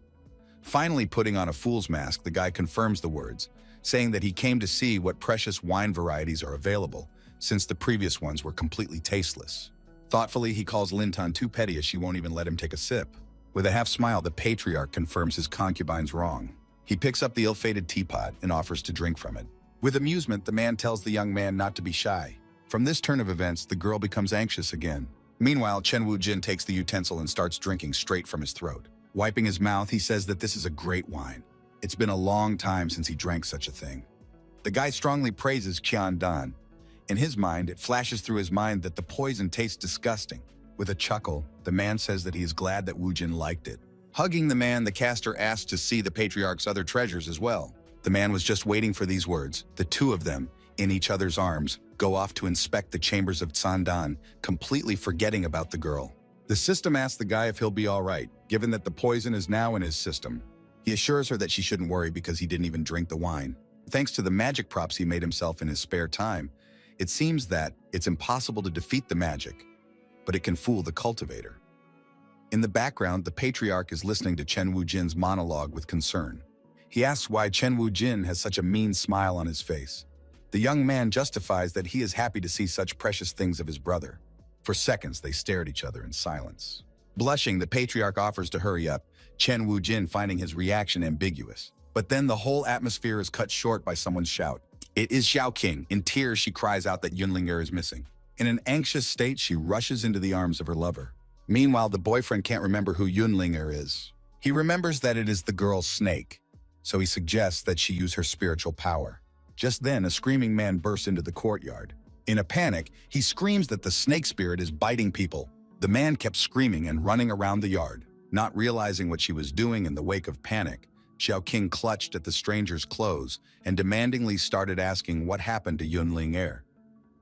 Finally putting on a fool's mask, the guy confirms the words, saying that he came to see what precious wine varieties are available, since the previous ones were completely tasteless. Thoughtfully, he calls Lin Tan too petty as she won't even let him take a sip. With a half smile, the patriarch confirms his concubine's wrong. He picks up the ill-fated teapot and offers to drink from it. With amusement, the man tells the young man not to be shy. From this turn of events, the girl becomes anxious again. Meanwhile, Chen Wu-jin takes the utensil and starts drinking straight from his throat. Wiping his mouth, he says that this is a great wine. It's been a long time since he drank such a thing. The guy strongly praises Qian Dan. In his mind, it flashes through his mind that the poison tastes disgusting. With a chuckle, the man says that he is glad that Wu-jin liked it. Hugging the man, the caster asks to see the patriarch's other treasures as well. The man was just waiting for these words. The two of them, in each other's arms, go off to inspect the chambers of Tsandan, completely forgetting about the girl. The system asks the guy if he'll be all right, given that the poison is now in his system. He assures her that she shouldn't worry because he didn't even drink the wine. Thanks to the magic props he made himself in his spare time, it seems that it's impossible to defeat the magic, but it can fool the cultivator. In the background, the patriarch is listening to Chen Wu-jin's monologue with concern. He asks why Chen Wu-jin has such a mean smile on his face. The young man justifies that he is happy to see such precious things of his brother. For seconds, they stare at each other in silence. Blushing, the patriarch offers to hurry up, Chen Wu-jin finding his reaction ambiguous. But then the whole atmosphere is cut short by someone's shout. It is Xiao King. In tears, she cries out that Yunlinger is missing. In an anxious state, she rushes into the arms of her lover. Meanwhile, the boyfriend can't remember who Yunlinger is. He remembers that it is the girl's snake, so he suggests that she use her spiritual power. Just then, a screaming man bursts into the courtyard. In a panic, he screams that the snake spirit is biting people. The man kept screaming and running around the yard. Not realizing what she was doing in the wake of panic, Xiao King clutched at the stranger's clothes and demandingly started asking what happened to Yunlinger.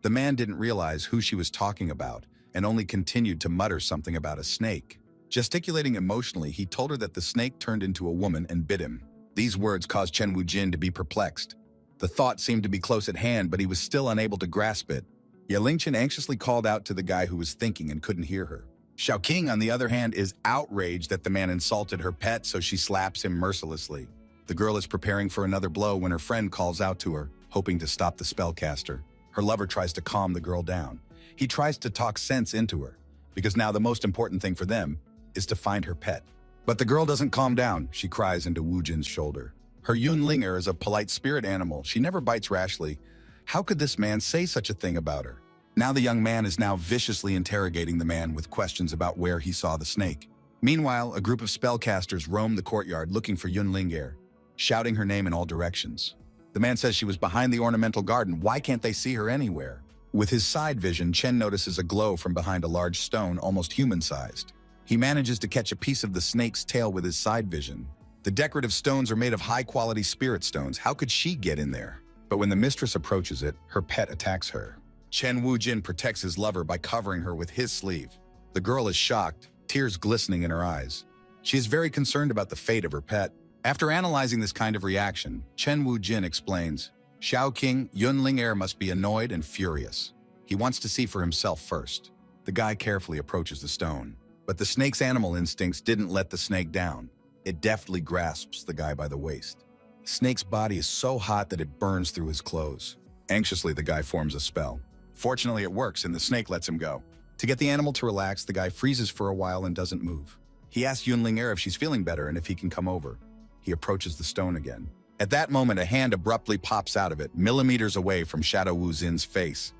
The man didn't realize who she was talking about and only continued to mutter something about a snake. Gesticulating emotionally, he told her that the snake turned into a woman and bit him. These words caused Chen Wu-jin to be perplexed. The thought seemed to be close at hand, but he was still unable to grasp it. Yelingchen anxiously called out to the guy who was thinking and couldn't hear her. Xiao King, on the other hand, is outraged that the man insulted her pet, so she slaps him mercilessly. The girl is preparing for another blow when her friend calls out to her, hoping to stop the spellcaster. Her lover tries to calm the girl down. He tries to talk sense into her, because now the most important thing for them is to find her pet. But the girl doesn't calm down, she cries into Wu-jin's shoulder. Her Yunlinger is a polite spirit animal. She never bites rashly. How could this man say such a thing about her? Now the young man is now viciously interrogating the man with questions about where he saw the snake. Meanwhile, a group of spellcasters roam the courtyard looking for Yunlinger, shouting her name in all directions. The man says she was behind the ornamental garden. Why can't they see her anywhere? With his side vision, Chen notices a glow from behind a large stone, almost human-sized. He manages to catch a piece of the snake's tail with his side vision. The decorative stones are made of high-quality spirit stones. How could she get in there? But when the mistress approaches it, her pet attacks her. Chen Wu-jin protects his lover by covering her with his sleeve. The girl is shocked, tears glistening in her eyes. She is very concerned about the fate of her pet. After analyzing this kind of reaction, Chen Wu-jin explains, Xiao King, Yunlinger must be annoyed and furious. He wants to see for himself first. The guy carefully approaches the stone. But the snake's animal instincts didn't let the snake down. It deftly grasps the guy by the waist. The snake's body is so hot that it burns through his clothes. Anxiously, the guy forms a spell. Fortunately, it works, and the snake lets him go. To get the animal to relax, the guy freezes for a while and doesn't move. He asks Yunlinger if she's feeling better and if he can come over. He approaches the stone again. At that moment, a hand abruptly pops out of it, millimeters away from Shadow Wu-jin's face.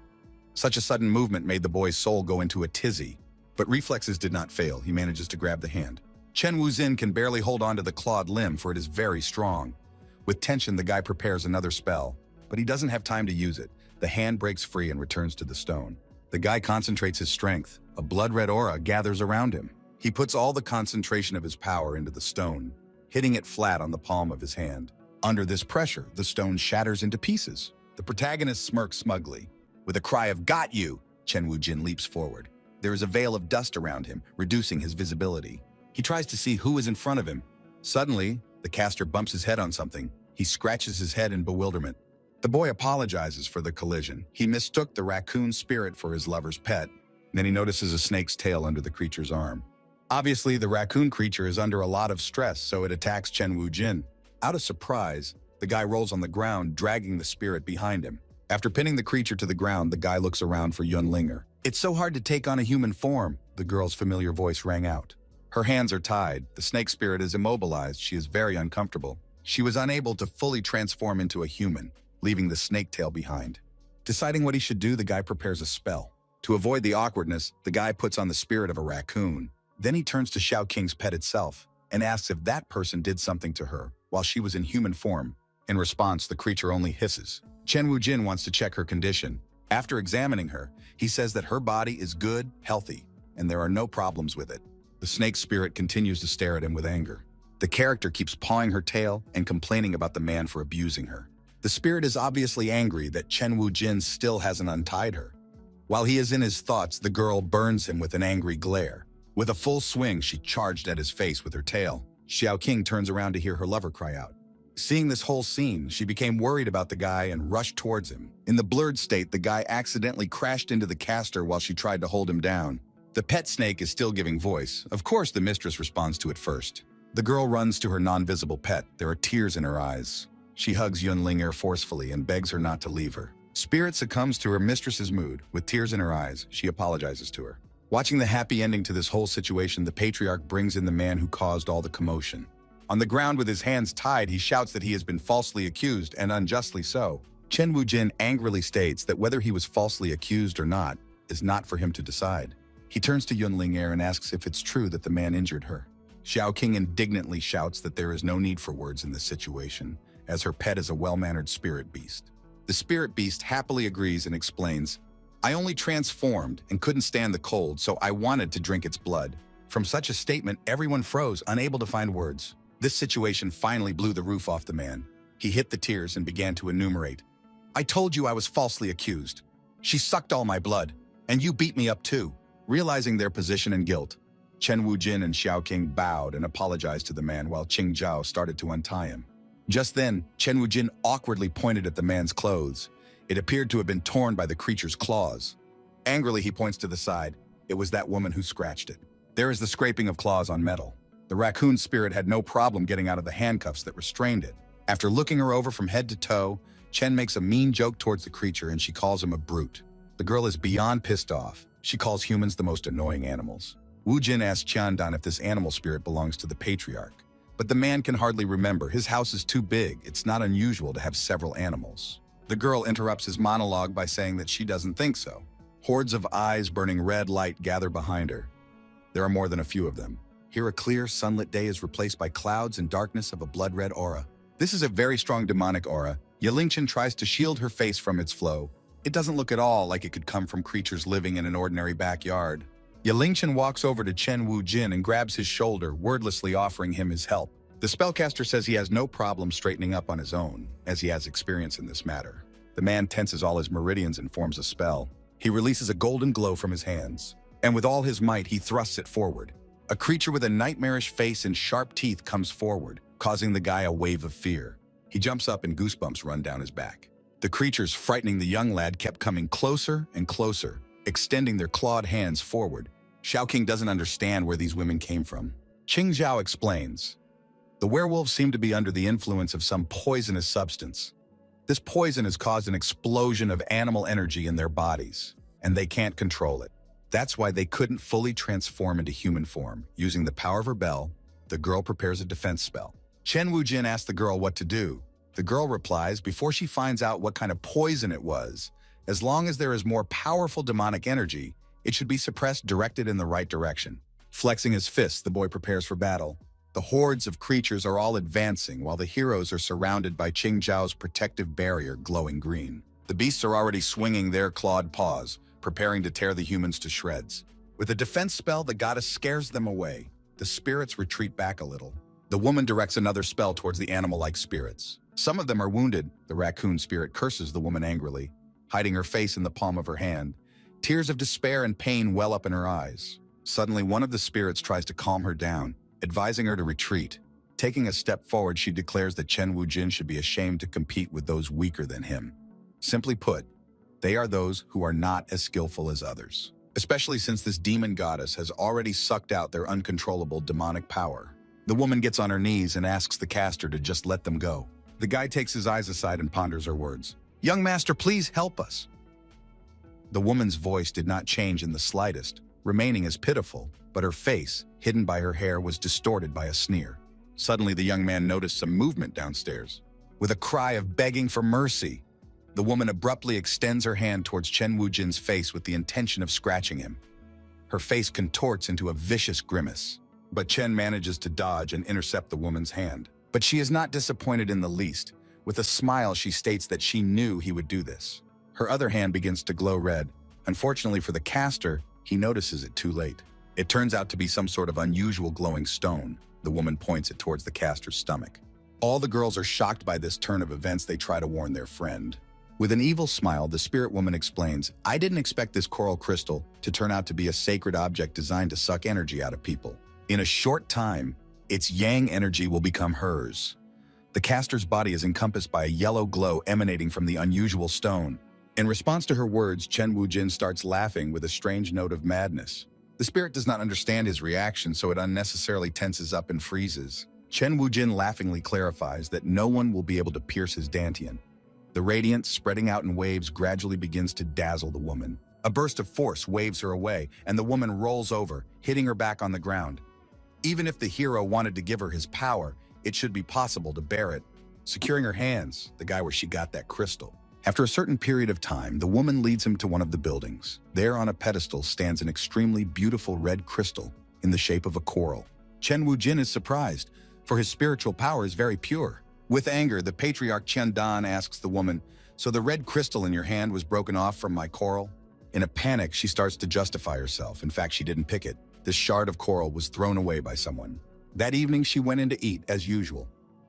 Such a sudden movement made the boy's soul go into a tizzy. But reflexes did not fail. He manages to grab the hand. Chen Wu-jin can barely hold on to the clawed limb, for it is very strong. With tension, the guy prepares another spell, but he doesn't have time to use it. The hand breaks free and returns to the stone. The guy concentrates his strength. A blood-red aura gathers around him. He puts all the concentration of his power into the stone, hitting it flat on the palm of his hand. Under this pressure, the stone shatters into pieces. The protagonist smirks smugly. With a cry of "Got you!" Chen Wu-jin leaps forward. There is a veil of dust around him, reducing his visibility. He tries to see who is in front of him. Suddenly, the caster bumps his head on something. He scratches his head in bewilderment. The boy apologizes for the collision. He mistook the raccoon spirit for his lover's pet. Then he notices a snake's tail under the creature's arm. Obviously, the raccoon creature is under a lot of stress, so it attacks Chen Wu-jin. Out of surprise, the guy rolls on the ground, dragging the spirit behind him. After pinning the creature to the ground, the guy looks around for Yunlinger. "It's so hard to take on a human form," the girl's familiar voice rang out. Her hands are tied. The snake spirit is immobilized. She is very uncomfortable. She was unable to fully transform into a human, leaving the snake tail behind. Deciding what he should do, the guy prepares a spell. To avoid the awkwardness, the guy puts on the spirit of a raccoon. Then he turns to Xiao King's pet itself and asks if that person did something to her while she was in human form. In response, the creature only hisses. Chen Wujin wants to check her condition. After examining her, he says that her body is good, healthy, and there are no problems with it. The snake spirit continues to stare at him with anger. The character keeps pawing her tail and complaining about the man for abusing her. The spirit is obviously angry that Chen Wujin still hasn't untied her. While he is in his thoughts, the girl burns him with an angry glare. With a full swing, she charged at his face with her tail. Xiao King turns around to hear her lover cry out. Seeing this whole scene, she became worried about the guy and rushed towards him. In the blurred state, the guy accidentally crashed into the caster while she tried to hold him down. The pet snake is still giving voice. Of course, the mistress responds to it first. The girl runs to her non-visible pet. There are tears in her eyes. She hugs Yunling forcefully and begs her not to leave her. Spirit succumbs to her mistress's mood. With tears in her eyes, she apologizes to her. Watching the happy ending to this whole situation, the patriarch brings in the man who caused all the commotion. On the ground with his hands tied, he shouts that he has been falsely accused, and unjustly so. Chen Wujin angrily states that whether he was falsely accused or not is not for him to decide. He turns to Yunling and asks if it's true that the man injured her. Xiao King indignantly shouts that there is no need for words in this situation, as her pet is a well-mannered spirit beast. The spirit beast happily agrees and explains, "I only transformed and couldn't stand the cold, so I wanted to drink its blood." From such a statement, everyone froze, unable to find words. This situation finally blew the roof off the man. He hit the tears and began to enumerate. "I told you I was falsely accused. She sucked all my blood, and you beat me up too." Realizing their position and guilt, Chen Wujin and Xiao King bowed and apologized to the man while Qing Zhao started to untie him. Just then, Chen Wujin awkwardly pointed at the man's clothes. It appeared to have been torn by the creature's claws. Angrily, he points to the side. It was that woman who scratched it. There is the scraping of claws on metal. The raccoon spirit had no problem getting out of the handcuffs that restrained it. After looking her over from head to toe, Chen makes a mean joke towards the creature and she calls him a brute. The girl is beyond pissed off. She calls humans the most annoying animals. Wu Jin asks Qiandan if this animal spirit belongs to the patriarch. But the man can hardly remember. His house is too big. It's not unusual to have several animals. The girl interrupts his monologue by saying that she doesn't think so. Hordes of eyes burning red light gather behind her. There are more than a few of them. Here a clear, sunlit day is replaced by clouds and darkness of a blood-red aura. This is a very strong demonic aura. Yelingchen tries to shield her face from its flow. It doesn't look at all like it could come from creatures living in an ordinary backyard. Yelingchen walks over to Chen Wujin and grabs his shoulder, wordlessly offering him his help. The spellcaster says he has no problem straightening up on his own, as he has experience in this matter. The man tenses all his meridians and forms a spell. He releases a golden glow from his hands, and with all his might, he thrusts it forward. A creature with a nightmarish face and sharp teeth comes forward, causing the guy a wave of fear. He jumps up and goosebumps run down his back. The creatures frightening the young lad kept coming closer and closer, extending their clawed hands forward. Xiao King doesn't understand where these women came from. Qing Zhao explains. The werewolves seem to be under the influence of some poisonous substance. This poison has caused an explosion of animal energy in their bodies, and they can't control it. That's why they couldn't fully transform into human form. Using the power of her bell, the girl prepares a defense spell. Chen Wujin asks the girl what to do. The girl replies before she finds out what kind of poison it was. As long as there is more powerful demonic energy, it should be suppressed, directed in the right direction. Flexing his fists, the boy prepares for battle. The hordes of creatures are all advancing while the heroes are surrounded by Qing Zhao's protective barrier glowing green. The beasts are already swinging their clawed paws, preparing to tear the humans to shreds. With a defense spell, the goddess scares them away. The spirits retreat back a little. The woman directs another spell towards the animal-like spirits. Some of them are wounded. The raccoon spirit curses the woman angrily, hiding her face in the palm of her hand. Tears of despair and pain well up in her eyes. Suddenly, one of the spirits tries to calm her down, advising her to retreat. Taking a step forward, she declares that Chen Wujin should be ashamed to compete with those weaker than him. Simply put, they are those who are not as skillful as others, especially since this demon goddess has already sucked out their uncontrollable demonic power. The woman gets on her knees and asks the caster to just let them go. The guy takes his eyes aside and ponders her words. "Young master, please help us." The woman's voice did not change in the slightest, remaining as pitiful, but her face, hidden by her hair, was distorted by a sneer. Suddenly, the young man noticed some movement downstairs. With a cry of begging for mercy, The woman abruptly extends her hand towards Chen Wujin's face with the intention of scratching him. Her face contorts into a vicious grimace, but Chen manages to dodge and intercept the woman's hand. But she is not disappointed in the least. With a smile, she states that she knew he would do this. Her other hand begins to glow red. Unfortunately for the caster, he notices it too late. It turns out to be some sort of unusual glowing stone. The woman points it towards the caster's stomach. All the girls are shocked by this turn of events. They try to warn their friend. With an evil smile, the spirit woman explains, "I didn't expect this coral crystal to turn out to be a sacred object designed to suck energy out of people. In a short time, its yang energy will become hers." The caster's body is encompassed by a yellow glow emanating from the unusual stone. In response to her words, Chen Wujin starts laughing with a strange note of madness. The spirit does not understand his reaction, so it unnecessarily tenses up and freezes. Chen Wujin laughingly clarifies that no one will be able to pierce his dantian. The radiance, spreading out in waves, gradually begins to dazzle the woman. A burst of force waves her away, and the woman rolls over, hitting her back on the ground. Even if the hero wanted to give her his power, it should be possible to bear it. Securing her hands, the guy where she got that crystal. After a certain period of time, the woman leads him to one of the buildings. There on a pedestal stands an extremely beautiful red crystal in the shape of a coral. Chen Wujin is surprised, for his spiritual power is very pure. With anger, the patriarch Qian Dan asks the woman, "So the red crystal in your hand was broken off from my coral?" In a panic, she starts to justify herself. In fact, she didn't pick it. This shard of coral was thrown away by someone. That evening, she went in to eat, as usual.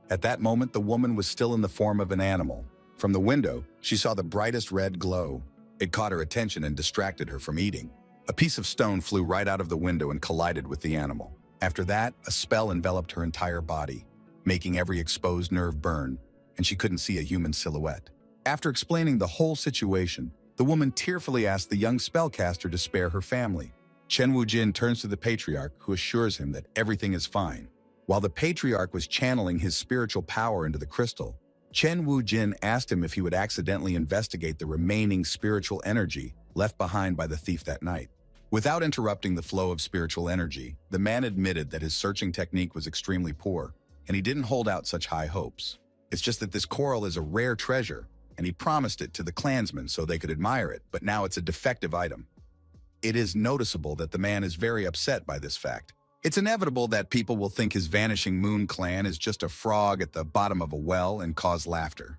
At that moment, the woman was still in the form of an animal. From the window, she saw the brightest red glow. It caught her attention and distracted her from eating. A piece of stone flew right out of the window and collided with the animal. After that, a spell enveloped her entire body, making every exposed nerve burn, and she couldn't see a human silhouette. After explaining the whole situation, the woman tearfully asked the young spellcaster to spare her family. Chen Wujin turns to the patriarch, who assures him that everything is fine. While the patriarch was channeling his spiritual power into the crystal, Chen Wujin asked him if he would accidentally investigate the remaining spiritual energy left behind by the thief that night. Without interrupting the flow of spiritual energy, the man admitted that his searching technique was extremely poor, and he didn't hold out such high hopes. It's just that this coral is a rare treasure, and he promised it to the clansmen so they could admire it, but now it's a defective item. It is noticeable that the man is very upset by this fact. It's inevitable that people will think his vanishing moon clan is just a frog at the bottom of a well and cause laughter.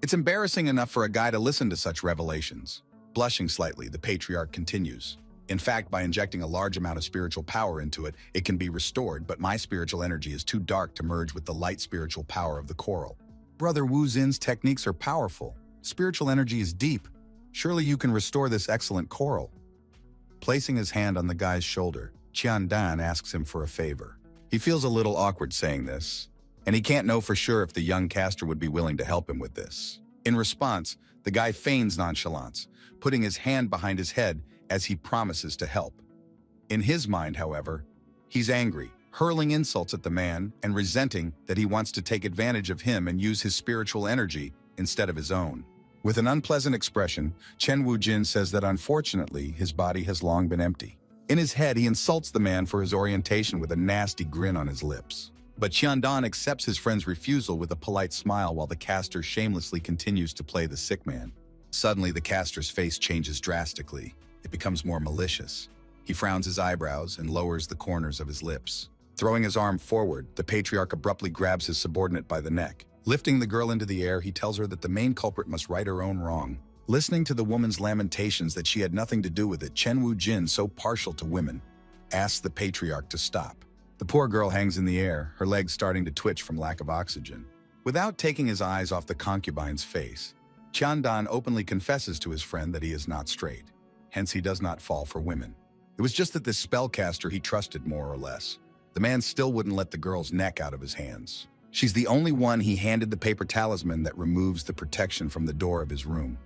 It's embarrassing enough for a guy to listen to such revelations. Blushing slightly, the patriarch continues. In fact, by injecting a large amount of spiritual power into it, it can be restored, but my spiritual energy is too dark to merge with the light spiritual power of the coral. Brother Wu Zin's techniques are powerful. Spiritual energy is deep. Surely you can restore this excellent coral. Placing his hand on the guy's shoulder, Qian Dan asks him for a favor. He feels a little awkward saying this, and he can't know for sure if the young caster would be willing to help him with this. In response, the guy feigns nonchalance, putting his hand behind his head as he promises to help. In his mind, however, he's angry, hurling insults at the man and resenting that he wants to take advantage of him and use his spiritual energy instead of his own. With an unpleasant expression, Chen Wujin says that unfortunately, his body has long been empty. In his head, he insults the man for his orientation with a nasty grin on his lips. But Qiandan accepts his friend's refusal with a polite smile while the caster shamelessly continues to play the sick man. Suddenly, the caster's face changes drastically. It becomes more malicious. He frowns his eyebrows and lowers the corners of his lips. Throwing his arm forward, the patriarch abruptly grabs his subordinate by the neck. Lifting the girl into the air, he tells her that the main culprit must right her own wrong. Listening to the woman's lamentations that she had nothing to do with it, Chen Wujin, so partial to women, asks the patriarch to stop. The poor girl hangs in the air, her legs starting to twitch from lack of oxygen. Without taking his eyes off the concubine's face, Qiandan openly confesses to his friend that he is not straight. Hence, he does not fall for women. It was just that this spellcaster he trusted more or less. The man still wouldn't let the girl's neck out of his hands. She's the only one he handed the paper talisman that removes the protection from the door of his room.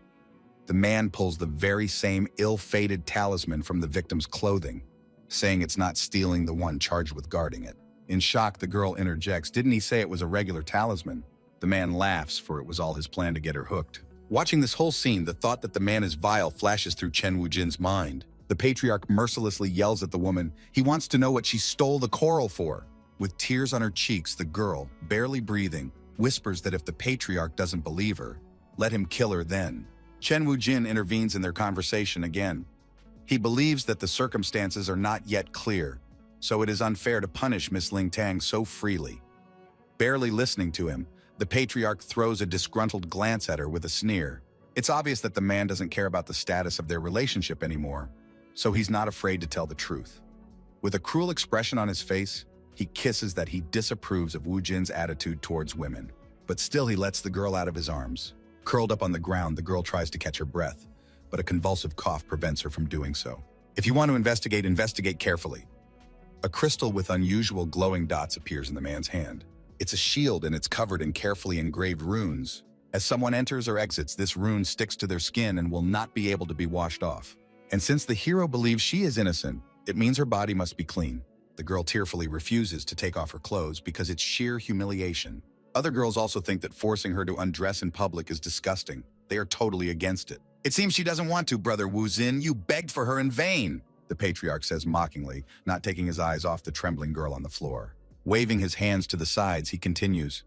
The man pulls the very same ill-fated talisman from the victim's clothing, saying it's not stealing the one charged with guarding it. In shock, the girl interjects, "Didn't he say it was a regular talisman?" The man laughs, for it was all his plan to get her hooked. Watching this whole scene, the thought that the man is vile flashes through Chen Wujin's mind. The patriarch mercilessly yells at the woman. He wants to know what she stole the coral for. With tears on her cheeks, the girl, barely breathing, whispers that if the patriarch doesn't believe her, Let him kill her then. Chen Wujin intervenes in their conversation again. He believes that the circumstances are not yet clear, so it is unfair to punish Miss Ling Tang so freely. Barely listening to him, the patriarch throws a disgruntled glance at her with a sneer. It's obvious that the man doesn't care about the status of their relationship anymore, so he's not afraid to tell the truth. With a cruel expression on his face, he kisses that he disapproves of Wu Jin's attitude towards women. But still he lets the girl out of his arms. Curled up on the ground, the girl tries to catch her breath, but a convulsive cough prevents her from doing so. If you want to investigate, investigate carefully. A crystal with unusual glowing dots appears in the man's hand. It's a shield and it's covered in carefully engraved runes. As someone enters or exits, this rune sticks to their skin and will not be able to be washed off. And since the hero believes she is innocent, it means her body must be clean. The girl tearfully refuses to take off her clothes because it's sheer humiliation. Other girls also think that forcing her to undress in public is disgusting. They are totally against it. It seems she doesn't want to, Brother Wu Jin. You begged for her in vain, the patriarch says mockingly, not taking his eyes off the trembling girl on the floor. Waving his hands to the sides, he continues.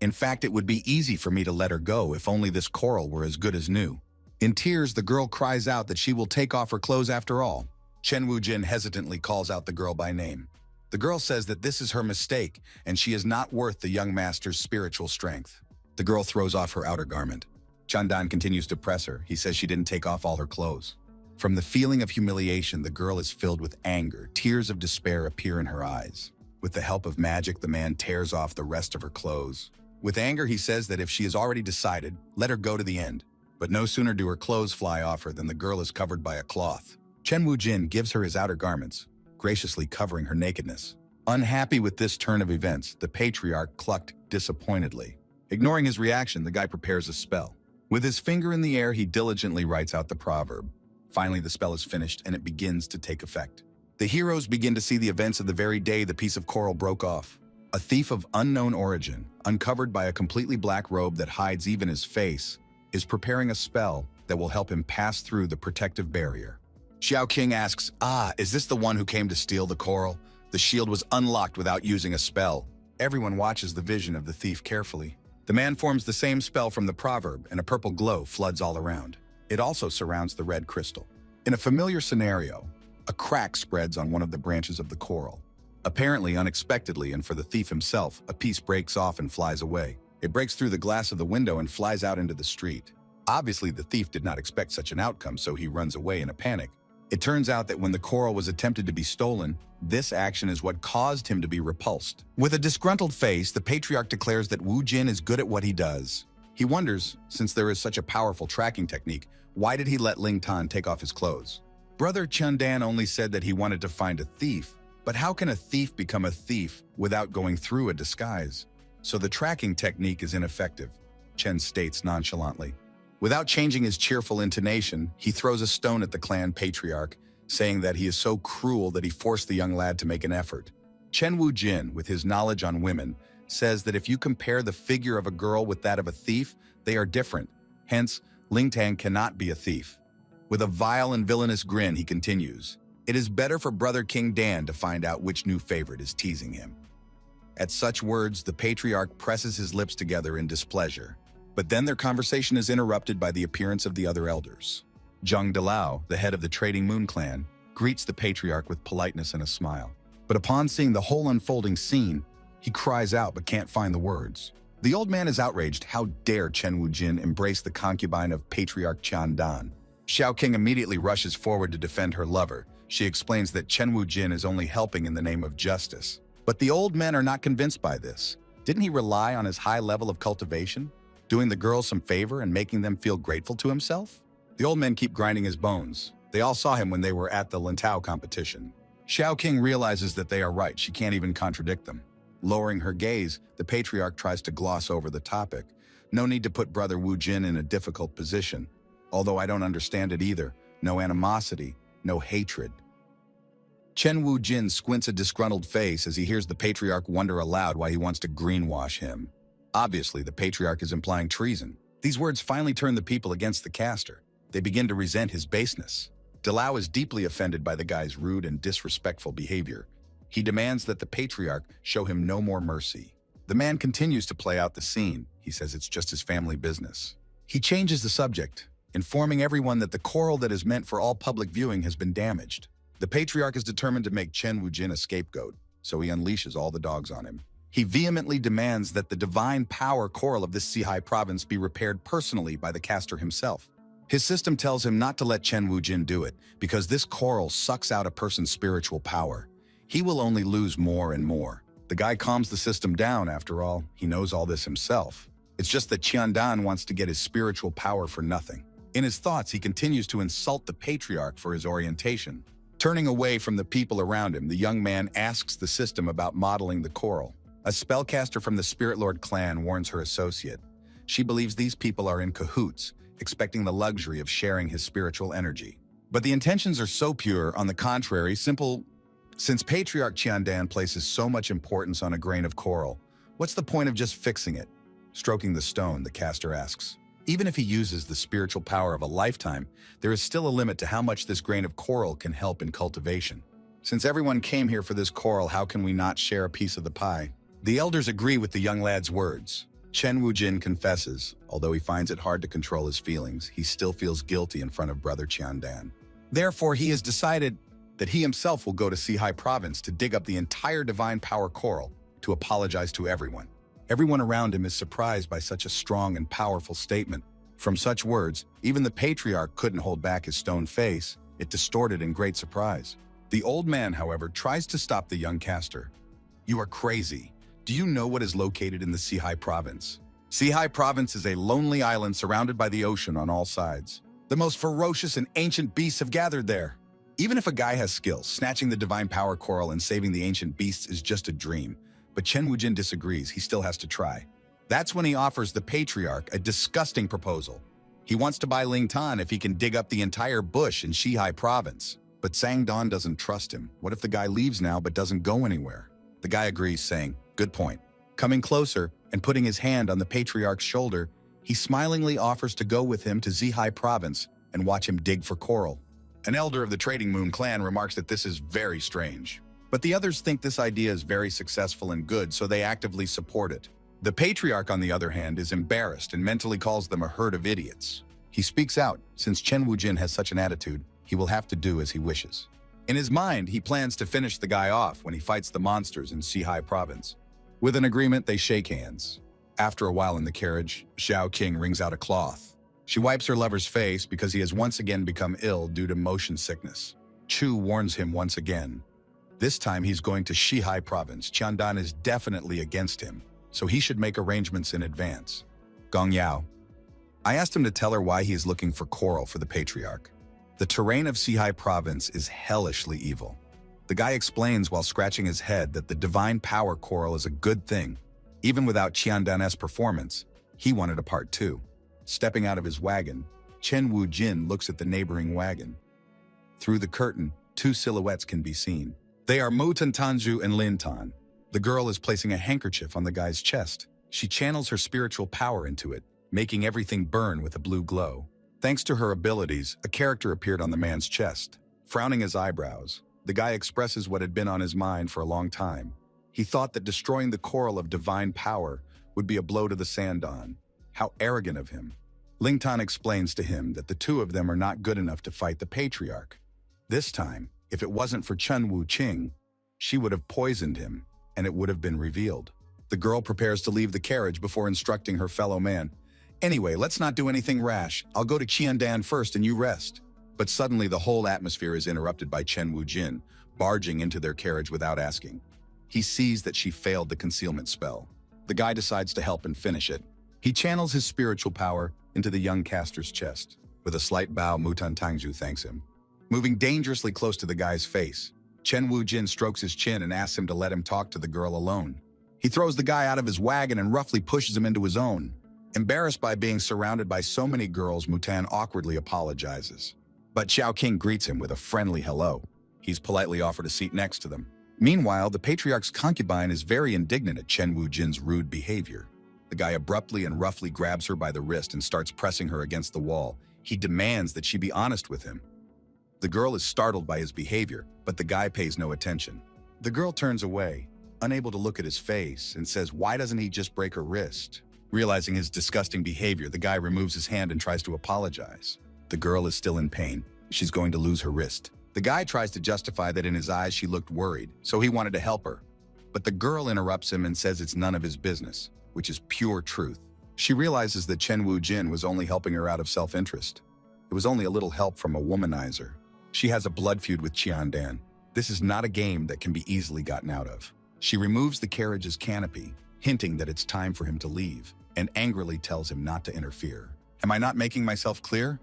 In fact, it would be easy for me to let her go if only this coral were as good as new. In tears, the girl cries out that she will take off her clothes after all. Chen Wujin hesitantly calls out the girl by name. The girl says that this is her mistake, and she is not worth the young master's spiritual strength. The girl throws off her outer garment. Chandan continues to press her. He says she didn't take off all her clothes. From the feeling of humiliation, the girl is filled with anger. Tears of despair appear in her eyes. With the help of magic, the man tears off the rest of her clothes. With anger, he says that if she has already decided, let her go to the end. But no sooner do her clothes fly off her than the girl is covered by a cloth. Chen Wujin gives her his outer garments, graciously covering her nakedness. Unhappy with this turn of events, the patriarch clucked disappointedly. Ignoring his reaction, the guy prepares a spell. With his finger in the air, he diligently writes out the proverb. Finally, the spell is finished and it begins to take effect. The heroes begin to see the events of the very day the piece of coral broke off. A thief of unknown origin, uncovered by a completely black robe that hides even his face, is preparing a spell that will help him pass through the protective barrier. Xiao King asks, is this the one who came to steal the coral? The shield was unlocked without using a spell. Everyone watches the vision of the thief carefully. The man forms the same spell from the proverb, and a purple glow floods all around. It also surrounds the red crystal. In a familiar scenario, a crack spreads on one of the branches of the coral. Apparently unexpectedly, and for the thief himself, a piece breaks off and flies away. It breaks through the glass of the window and flies out into the street. Obviously, the thief did not expect such an outcome, so he runs away in a panic. It turns out that when the coral was attempted to be stolen, this action is what caused him to be repulsed. With a disgruntled face, the patriarch declares that Wu Jin is good at what he does. He wonders, since there is such a powerful tracking technique, why did he let Ling Tan take off his clothes? Brother Chundan only said that he wanted to find a thief, but how can a thief become a thief without going through a disguise? So the tracking technique is ineffective, Chen states nonchalantly. Without changing his cheerful intonation, he throws a stone at the clan patriarch, saying that he is so cruel that he forced the young lad to make an effort. Chen Wujin, with his knowledge on women, says that if you compare the figure of a girl with that of a thief, they are different. Hence, Ling Tang cannot be a thief. With a vile and villainous grin, he continues, "It is better for Brother King Dan to find out which new favorite is teasing him." At such words, the patriarch presses his lips together in displeasure. But then their conversation is interrupted by the appearance of the other elders. Zhang Dalao, the head of the Trading Moon clan, greets the patriarch with politeness and a smile. But upon seeing the whole unfolding scene, he cries out but can't find the words. The old man is outraged. How dare Chen Wujin embrace the concubine of Patriarch Chandan? Xiao King immediately rushes forward to defend her lover. She explains that Chen Wujin is only helping in the name of justice. But the old men are not convinced by this. Didn't he rely on his high level of cultivation, doing the girls some favor and making them feel grateful to himself? The old men keep grinding his bones. They all saw him when they were at the Lintao competition. Xiao King realizes that they are right. She can't even contradict them. Lowering her gaze, the patriarch tries to gloss over the topic. No need to put Brother Wu Jin in a difficult position. Although I don't understand it either. No animosity, no hatred. Chen Wu Jin squints a disgruntled face as he hears the patriarch wonder aloud why he wants to greenwash him. Obviously, the patriarch is implying treason. These words finally turn the people against the caster. They begin to resent his baseness. Dalao is deeply offended by the guy's rude and disrespectful behavior. He demands that the patriarch show him no more mercy. The man continues to play out the scene. He says it's just his family business. He changes the subject, informing everyone that the coral that is meant for all public viewing has been damaged. The patriarch is determined to make Chen Wujin a scapegoat, so he unleashes all the dogs on him. He vehemently demands that the divine power coral of this Sihai province be repaired personally by the caster himself. His system tells him not to let Chen Wujin do it, because this coral sucks out a person's spiritual power. He will only lose more and more. The guy calms the system down, after all. He knows all this himself. It's just that Qiandan wants to get his spiritual power for nothing. In his thoughts, he continues to insult the patriarch for his orientation. Turning away from the people around him, the young man asks the system about modeling the coral. A spellcaster from the Spirit Lord clan warns her associate. She believes these people are in cahoots, expecting the luxury of sharing his spiritual energy. But the intentions are so pure, on the contrary, simple. Since Patriarch Qiandan places so much importance on a grain of coral, what's the point of just fixing it? Stroking the stone, the caster asks. Even if he uses the spiritual power of a lifetime, there is still a limit to how much this grain of coral can help in cultivation. Since everyone came here for this coral, how can we not share a piece of the pie? The elders agree with the young lad's words. Chen Wujin confesses. Although he finds it hard to control his feelings, he still feels guilty in front of brother Qiandan. Therefore, he has decided that he himself will go to Sihai province to dig up the entire divine power coral to apologize to everyone. Everyone around him is surprised by such a strong and powerful statement. From such words, even the patriarch couldn't hold back his stone face. It distorted in great surprise. The old man, however, tries to stop the young caster. You are crazy. Do you know what is located in the Sihai province? Sihai province is a lonely island surrounded by the ocean on all sides. The most ferocious and ancient beasts have gathered there. Even if a guy has skill, snatching the divine power coral and saving the ancient beasts is just a dream. But Chen Wujin disagrees. He still has to try. That's when he offers the patriarch a disgusting proposal. He wants to buy Ling Tan if he can dig up the entire bush in Sihai province. But Sang Don doesn't trust him. What if the guy leaves now but doesn't go anywhere? The guy agrees, saying, "Good point." Coming closer and putting his hand on the patriarch's shoulder, he smilingly offers to go with him to Sihai province and watch him dig for coral. An elder of the Trading Moon clan remarks that this is very strange. But the others think this idea is very successful and good, so they actively support it. The patriarch, on the other hand, is embarrassed and mentally calls them a herd of idiots. He speaks out. Since Chen Wujin has such an attitude, he will have to do as he wishes. In his mind, he plans to finish the guy off when he fights the monsters in Sihai province. With an agreement, they shake hands. After a while in the carriage, Xiao Qing wrings out a cloth. She wipes her lover's face because he has once again become ill due to motion sickness. Chu warns him once again. This time he's going to Sihai province. Qiandan is definitely against him, so he should make arrangements in advance. Gong Yao. I asked him to tell her why he is looking for coral for the patriarch. The terrain of Sihai province is hellishly evil. The guy explains while scratching his head that the divine power coral is a good thing. Even without Qiandan's performance, he wanted a part too. Stepping out of his wagon, Chen Wujin looks at the neighboring wagon. Through the curtain, two silhouettes can be seen. They are Mu Tantanju and Lin Tan. The girl is placing a handkerchief on the guy's chest. She channels her spiritual power into it, making everything burn with a blue glow. Thanks to her abilities, a character appeared on the man's chest. Frowning his eyebrows, the guy expresses what had been on his mind for a long time. He thought that destroying the coral of divine power would be a blow to the Sandon. How arrogant of him. Ling Tan explains to him that the two of them are not good enough to fight the patriarch. This time, if it wasn't for Chen Wuqing, she would have poisoned him, and it would have been revealed. The girl prepares to leave the carriage before instructing her fellow man. Anyway, let's not do anything rash. I'll go to Qiandan first and you rest. But suddenly the whole atmosphere is interrupted by Chen Wujin, barging into their carriage without asking. He sees that she failed the concealment spell. The guy decides to help and finish it. He channels his spiritual power into the young caster's chest. With a slight bow, Mutan Tangju thanks him. Moving dangerously close to the guy's face, Chen Wujin strokes his chin and asks him to let him talk to the girl alone. He throws the guy out of his wagon and roughly pushes him into his own. Embarrassed by being surrounded by so many girls, Mutan awkwardly apologizes. But Xiao Qing greets him with a friendly hello. He's politely offered a seat next to them. Meanwhile, the patriarch's concubine is very indignant at Chen Wujin's rude behavior. The guy abruptly and roughly grabs her by the wrist and starts pressing her against the wall. He demands that she be honest with him. The girl is startled by his behavior, but the guy pays no attention. The girl turns away, unable to look at his face, and says, "Why doesn't he just break her wrist?" Realizing his disgusting behavior, the guy removes his hand and tries to apologize. The girl is still in pain. She's going to lose her wrist. The guy tries to justify that in his eyes she looked worried, so he wanted to help her. But the girl interrupts him and says it's none of his business, which is pure truth. She realizes that Chen Wu-jin was only helping her out of self-interest. It was only a little help from a womanizer. She has a blood feud with Qiandan. This is not a game that can be easily gotten out of. She removes the carriage's canopy, hinting that it's time for him to leave, and angrily tells him not to interfere. Am I not making myself clear?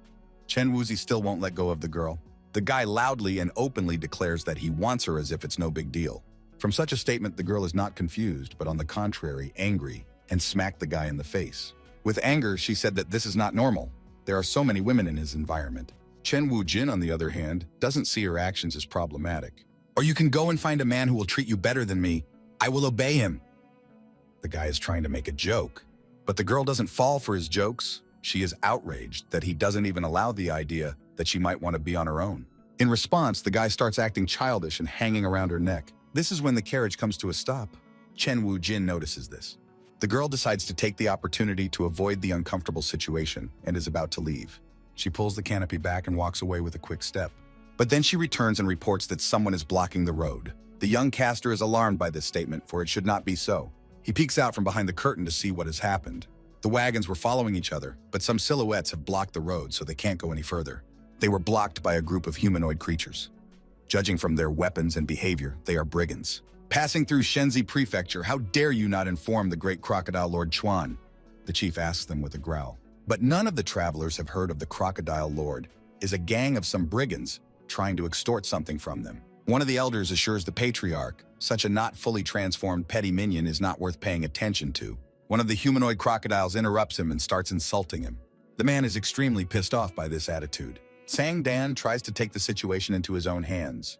Chen Wuzi still won't let go of the girl. The guy loudly and openly declares that he wants her as if it's no big deal. From such a statement, the girl is not confused, but on the contrary, angry, and smacked the guy in the face. With anger, she said that this is not normal. There are so many women in his environment. Chen Wu-jin, on the other hand, doesn't see her actions as problematic. Or you can go and find a man who will treat you better than me. I will obey him. The guy is trying to make a joke, but the girl doesn't fall for his jokes. She is outraged that he doesn't even allow the idea that she might want to be on her own. In response, the guy starts acting childish and hanging around her neck. This is when the carriage comes to a stop. Chen Wu-jin notices this. The girl decides to take the opportunity to avoid the uncomfortable situation and is about to leave. She pulls the canopy back and walks away with a quick step. But then she returns and reports that someone is blocking the road. The young caster is alarmed by this statement, for it should not be so. He peeks out from behind the curtain to see what has happened. The wagons were following each other, but some silhouettes have blocked the road so they can't go any further. They were blocked by a group of humanoid creatures. Judging from their weapons and behavior, they are brigands. Passing through Shenzi Prefecture, how dare you not inform the great crocodile Lord Chuan? The chief asks them with a growl. But none of the travelers have heard of the crocodile lord. Is a gang of some brigands trying to extort something from them. One of the elders assures the patriarch, such a not fully transformed petty minion is not worth paying attention to. One of the humanoid crocodiles interrupts him and starts insulting him. The man is extremely pissed off by this attitude. Sang Dan tries to take the situation into his own hands.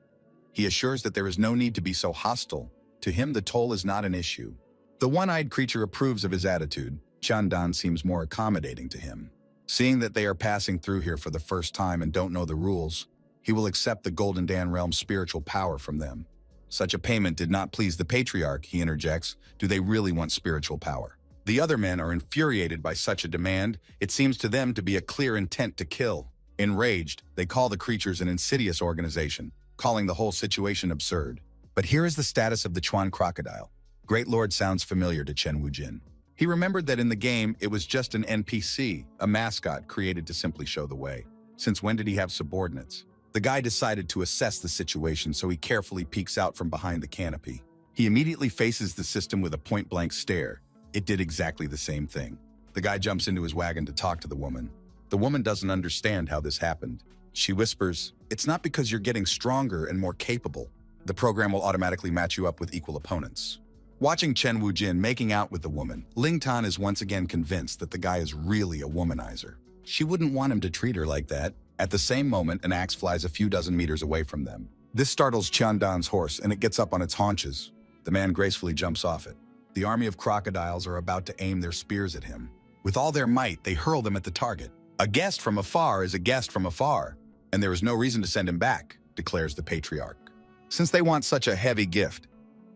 He assures that there is no need to be so hostile. To him, the toll is not an issue. The one-eyed creature approves of his attitude. Chandan seems more accommodating to him. Seeing that they are passing through here for the first time and don't know the rules, he will accept the Golden Dan Realm's spiritual power from them. Such a payment did not please the patriarch, he interjects. Do they really want spiritual power? The other men are infuriated by such a demand. It seems to them to be a clear intent to kill. Enraged, they call the creatures an insidious organization, calling the whole situation absurd. But here is the status of the Chuan crocodile. Great Lord sounds familiar to Chen Wu-jin. He remembered that in the game, it was just an NPC, a mascot created to simply show the way. Since when did he have subordinates? The guy decided to assess the situation, so he carefully peeks out from behind the canopy. He immediately faces the system with a point-blank stare. It did exactly the same thing. The guy jumps into his wagon to talk to the woman. The woman doesn't understand how this happened. She whispers, "It's not because you're getting stronger and more capable. The program will automatically match you up with equal opponents." Watching Chen Wu-jin making out with the woman, Ling Tan is once again convinced that the guy is really a womanizer. She wouldn't want him to treat her like that. At the same moment, an axe flies a few dozen meters away from them. This startles Chandan's horse, and it gets up on its haunches. The man gracefully jumps off it. The army of crocodiles are about to aim their spears at him. With all their might, they hurl them at the target. A guest from afar is a guest from afar, and there is no reason to send him back, declares the patriarch. Since they want such a heavy gift,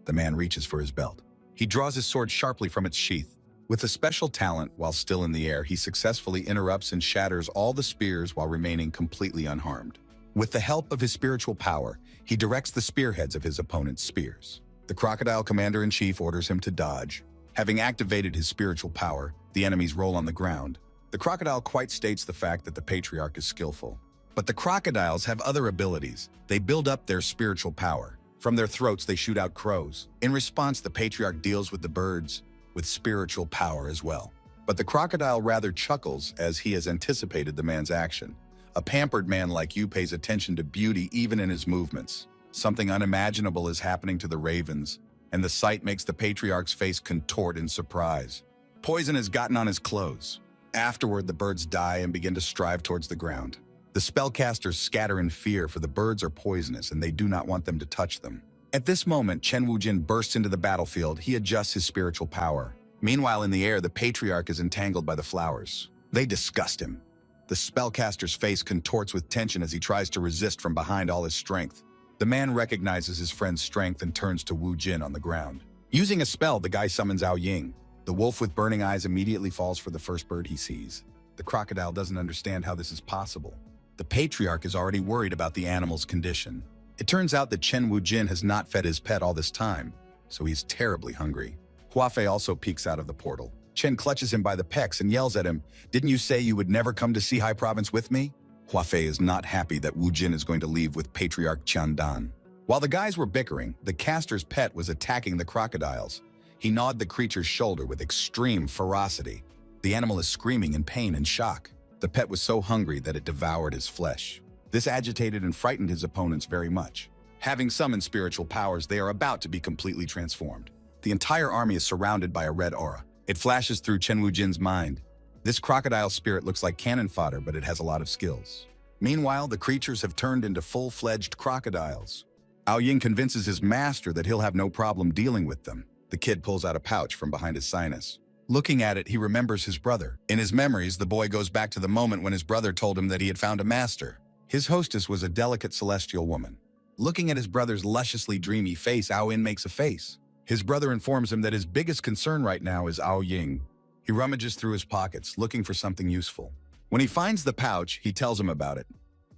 the man reaches for his belt. He draws his sword sharply from its sheath. With a special talent, while still in the air, he successfully interrupts and shatters all the spears while remaining completely unharmed. With the help of his spiritual power, he directs the spearheads of his opponent's spears. The crocodile commander-in-chief orders him to dodge. Having activated his spiritual power, the enemies roll on the ground. The crocodile quite states the fact that the patriarch is skillful. But the crocodiles have other abilities. They build up their spiritual power. From their throats, they shoot out crows. In response, the patriarch deals with the birds with spiritual power as well. But the crocodile rather chuckles as he has anticipated the man's action. A pampered man like you pays attention to beauty even in his movements. Something unimaginable is happening to the ravens, and the sight makes the patriarch's face contort in surprise. Poison has gotten on his clothes. Afterward, the birds die and begin to strive towards the ground. The spellcasters scatter in fear, for the birds are poisonous and they do not want them to touch them. At this moment, Chen Wu-jin bursts into the battlefield. He adjusts his spiritual power. Meanwhile, in the air, the patriarch is entangled by the flowers. They disgust him. The spellcaster's face contorts with tension as he tries to resist from behind all his strength. The man recognizes his friend's strength and turns to Wu-jin on the ground. Using a spell, the guy summons Ao Ying. The wolf with burning eyes immediately falls for the first bird he sees. The crocodile doesn't understand how this is possible. The patriarch is already worried about the animal's condition. It turns out that Chen Wujin has not fed his pet all this time, so he's terribly hungry. Huafei also peeks out of the portal. Chen clutches him by the pecs and yells at him, "Didn't you say you would never come to Sea High Province with me?" Huafei is not happy that Wujin is going to leave with Patriarch Qiandan. While the guys were bickering, the caster's pet was attacking the crocodiles. He gnawed the creature's shoulder with extreme ferocity. The animal is screaming in pain and shock. The pet was so hungry that it devoured his flesh. This agitated and frightened his opponents very much. Having summoned spiritual powers, they are about to be completely transformed. The entire army is surrounded by a red aura. It flashes through Chen Wujin's mind. This crocodile spirit looks like cannon fodder, but it has a lot of skills. Meanwhile, the creatures have turned into full-fledged crocodiles. Ao Ying convinces his master that he'll have no problem dealing with them. The kid pulls out a pouch from behind his sinus. Looking at it, he remembers his brother. In his memories, the boy goes back to the moment when his brother told him that he had found a master. His hostess was a delicate celestial woman. Looking at his brother's lusciously dreamy face, Ao Yin makes a face. His brother informs him that his biggest concern right now is Ao Ying. He rummages through his pockets, looking for something useful. When he finds the pouch, he tells him about it.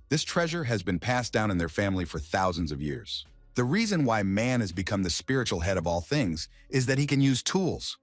This treasure has been passed down in their family for thousands of years. The reason why man has become the spiritual head of all things is that he can use tools.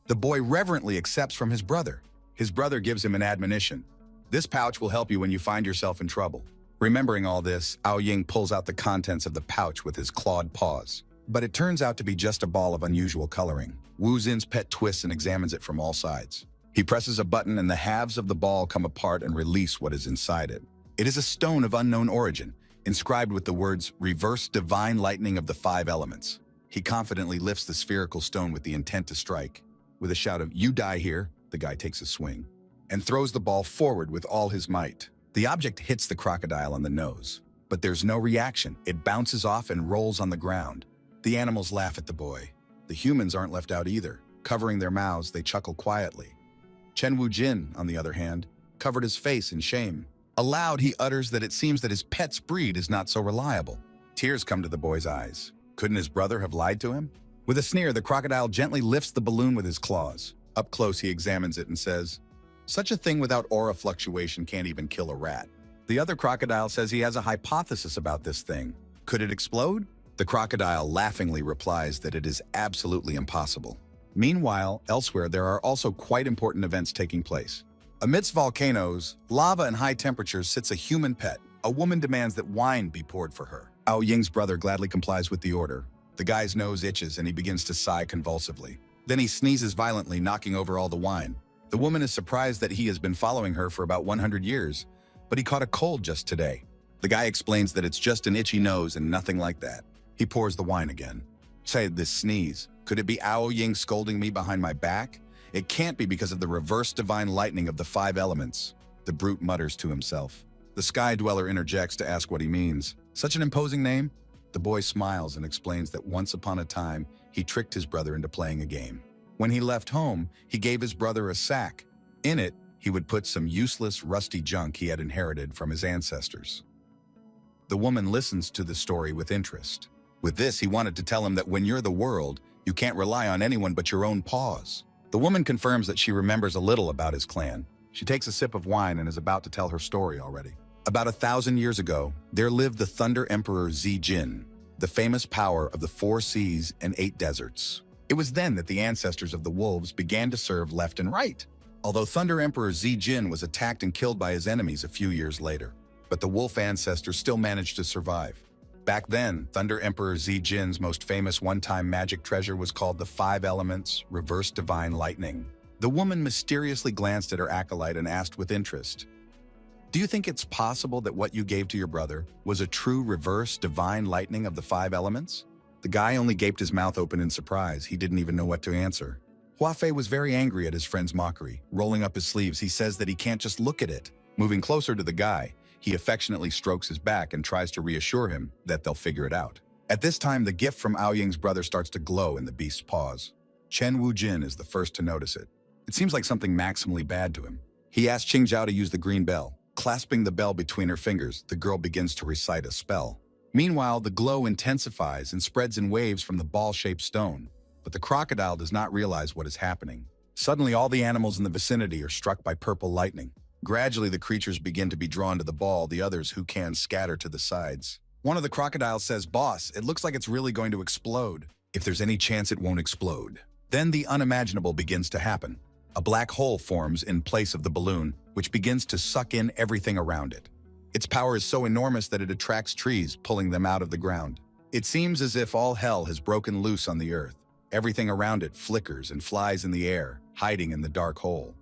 The boy reverently accepts from his brother. His brother gives him an admonition. This pouch will help you when you find yourself in trouble. Remembering all this, Ao Ying pulls out the contents of the pouch with his clawed paws. But it turns out to be just a ball of unusual coloring. Wu Xin's pet twists and examines it from all sides. He presses a button and the halves of the ball come apart and release what is inside it. It is a stone of unknown origin, inscribed with the words, "Reverse Divine Lightning of the Five Elements." He confidently lifts the spherical stone with the intent to strike. With a shout of, "You die here," the guy takes a swing, and throws the ball forward with all his might. The object hits the crocodile on the nose, but there's no reaction. It bounces off and rolls on the ground. The animals laugh at the boy. The humans aren't left out either. Covering their mouths, they chuckle quietly. Chen Wujin, on the other hand, covered his face in shame. Aloud, he utters that it seems that his pet's breed is not so reliable. Tears come to the boy's eyes. Couldn't his brother have lied to him? With a sneer, the crocodile gently lifts the balloon with his claws. Up close, he examines it and says, "Such a thing without aura fluctuation can't even kill a rat." The other crocodile says he has a hypothesis about this thing. Could it explode? The crocodile laughingly replies that it is absolutely impossible. Meanwhile, elsewhere, there are also quite important events taking place. Amidst volcanoes, lava, and high temperatures sits a human pet. A woman demands that wine be poured for her. Ao Ying's brother gladly complies with the order. The guy's nose itches and he begins to sigh convulsively. Then he sneezes violently, knocking over all the wine. The woman is surprised that he has been following her for about 100 years, but he caught a cold just today. The guy explains that it's just an itchy nose and nothing like that. He pours the wine again. Say, this sneeze. Could it be Ao Ying scolding me behind my back? It can't be because of the reverse divine lightning of the five elements. The brute mutters to himself. The Sky Dweller interjects to ask what he means. Such an imposing name? The boy smiles and explains that once upon a time, he tricked his brother into playing a game. When he left home, he gave his brother a sack. In it, he would put some useless, rusty junk he had inherited from his ancestors. The woman listens to the story with interest. With this, he wanted to tell him that when you're the world, you can't rely on anyone but your own paws. The woman confirms that she remembers a little about his clan. She takes a sip of wine and is about to tell her story already. About 1,000 years ago, there lived the Thunder Emperor Zijin, the famous power of the 4 seas and 8 deserts. It was then that the ancestors of the wolves began to serve left and right, although Thunder Emperor Zijin was attacked and killed by his enemies a few years later. But the wolf ancestors still managed to survive. Back then, Thunder Emperor Zijin's most famous one-time magic treasure was called the Five Elements Reverse Divine Lightning. The woman mysteriously glanced at her acolyte and asked with interest, "Do you think it's possible that what you gave to your brother was a true reverse divine lightning of the 5 elements?" The guy only gaped his mouth open in surprise. He didn't even know what to answer. Huafei was very angry at his friend's mockery. Rolling up his sleeves, he says that he can't just look at it. Moving closer to the guy, he affectionately strokes his back and tries to reassure him that they'll figure it out. At this time, the gift from Ao Ying's brother starts to glow in the beast's paws. Chen Wujin is the first to notice it. It seems like something maximally bad to him. He asks Qing Zhao to use the green bell. Clasping the bell between her fingers, the girl begins to recite a spell. Meanwhile, the glow intensifies and spreads in waves from the ball-shaped stone. But the crocodile does not realize what is happening. Suddenly, all the animals in the vicinity are struck by purple lightning. Gradually, the creatures begin to be drawn to the ball, the others who can scatter to the sides. One of the crocodiles says, "Boss, it looks like it's really going to explode." If there's any chance it won't explode. Then the unimaginable begins to happen. A black hole forms in place of the balloon, which begins to suck in everything around it. Its power is so enormous that it attracts trees, pulling them out of the ground. It seems as if all hell has broken loose on the earth. Everything around it flickers and flies in the air, hiding in the dark hole.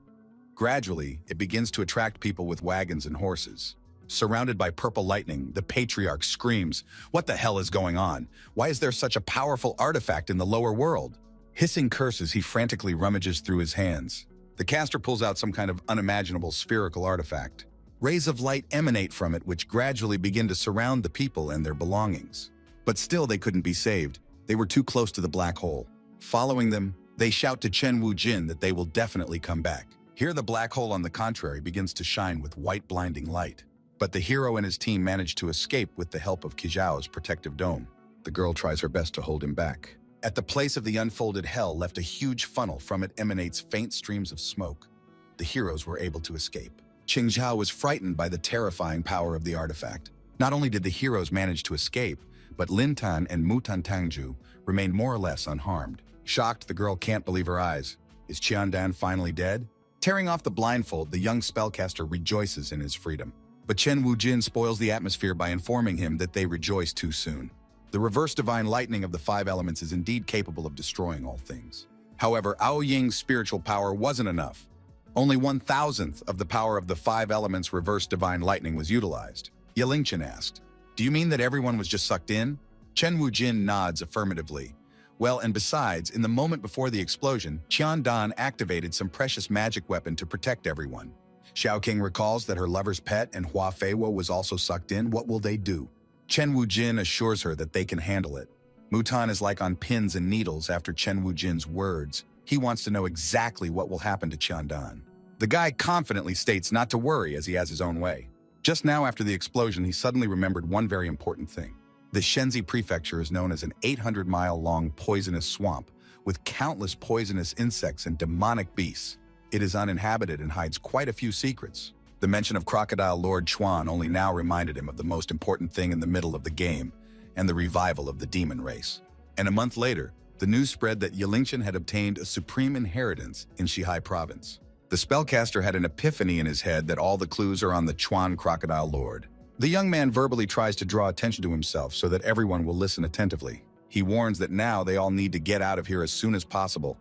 Gradually, it begins to attract people with wagons and horses. Surrounded by purple lightning, the patriarch screams, "What the hell is going on? Why is there such a powerful artifact in the lower world?" Hissing curses, he frantically rummages through his hands. The caster pulls out some kind of unimaginable spherical artifact. Rays of light emanate from it, which gradually begin to surround the people and their belongings. But still, they couldn't be saved. They were too close to the black hole. Following them, they shout to Chen Wu-jin that they will definitely come back. Here, the black hole, on the contrary, begins to shine with white blinding light. But the hero and his team manage to escape with the help of Kijiao's protective dome. The girl tries her best to hold him back. At the place of the unfolded hell left a huge funnel. From it emanates faint streams of smoke. The heroes were able to escape. Qingjiao was frightened by the terrifying power of the artifact. Not only did the heroes manage to escape, but Lin Tan and Mu Tan Tangju remained more or less unharmed. Shocked, the girl can't believe her eyes. Is Qiandan finally dead? Tearing off the blindfold, the young spellcaster rejoices in his freedom. But Chen Wu-jin spoils the atmosphere by informing him that they rejoice too soon. The reverse divine lightning of the five elements is indeed capable of destroying all things. However, Ao Ying's spiritual power wasn't enough. Only 1,000th of the power of the five elements' reverse divine lightning was utilized. Yelingchen asked, "Do you mean that everyone was just sucked in?" Chen Wu-jin nods affirmatively. Well, and besides, in the moment before the explosion, Qiandan activated some precious magic weapon to protect everyone. Xiao King recalls that her lover's pet and Hua Feiwo was also sucked in. What will they do? Chen Wu-jin assures her that they can handle it. Mutan is like on pins and needles after Chen Wu-jin's words. He wants to know exactly what will happen to Qiandan. The guy confidently states not to worry as he has his own way. Just now after the explosion, he suddenly remembered one very important thing. The Shenzi Prefecture is known as an 800-mile-long poisonous swamp with countless poisonous insects and demonic beasts. It is uninhabited and hides quite a few secrets. The mention of Crocodile Lord Chuan only now reminded him of the most important thing in the middle of the game and the revival of the demon race. And a month later, the news spread that Yelingchen had obtained a supreme inheritance in Shihai province. The spellcaster had an epiphany in his head that all the clues are on the Chuan Crocodile Lord. The young man verbally tries to draw attention to himself so that everyone will listen attentively. He warns that now they all need to get out of here as soon as possible,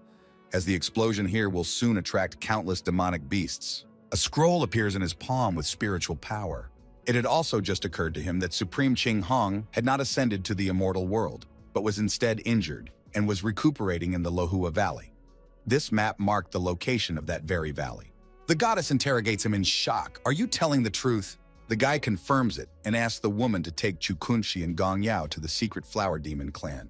as the explosion here will soon attract countless demonic beasts. A scroll appears in his palm with spiritual power. It had also just occurred to him that Supreme Qing Hong had not ascended to the immortal world, but was instead injured and was recuperating in the Lohua Valley. This map marked the location of that very valley. The goddess interrogates him in shock. "Are you telling the truth?" The guy confirms it and asks the woman to take Chukunshi and Gong Yao to the secret flower demon clan.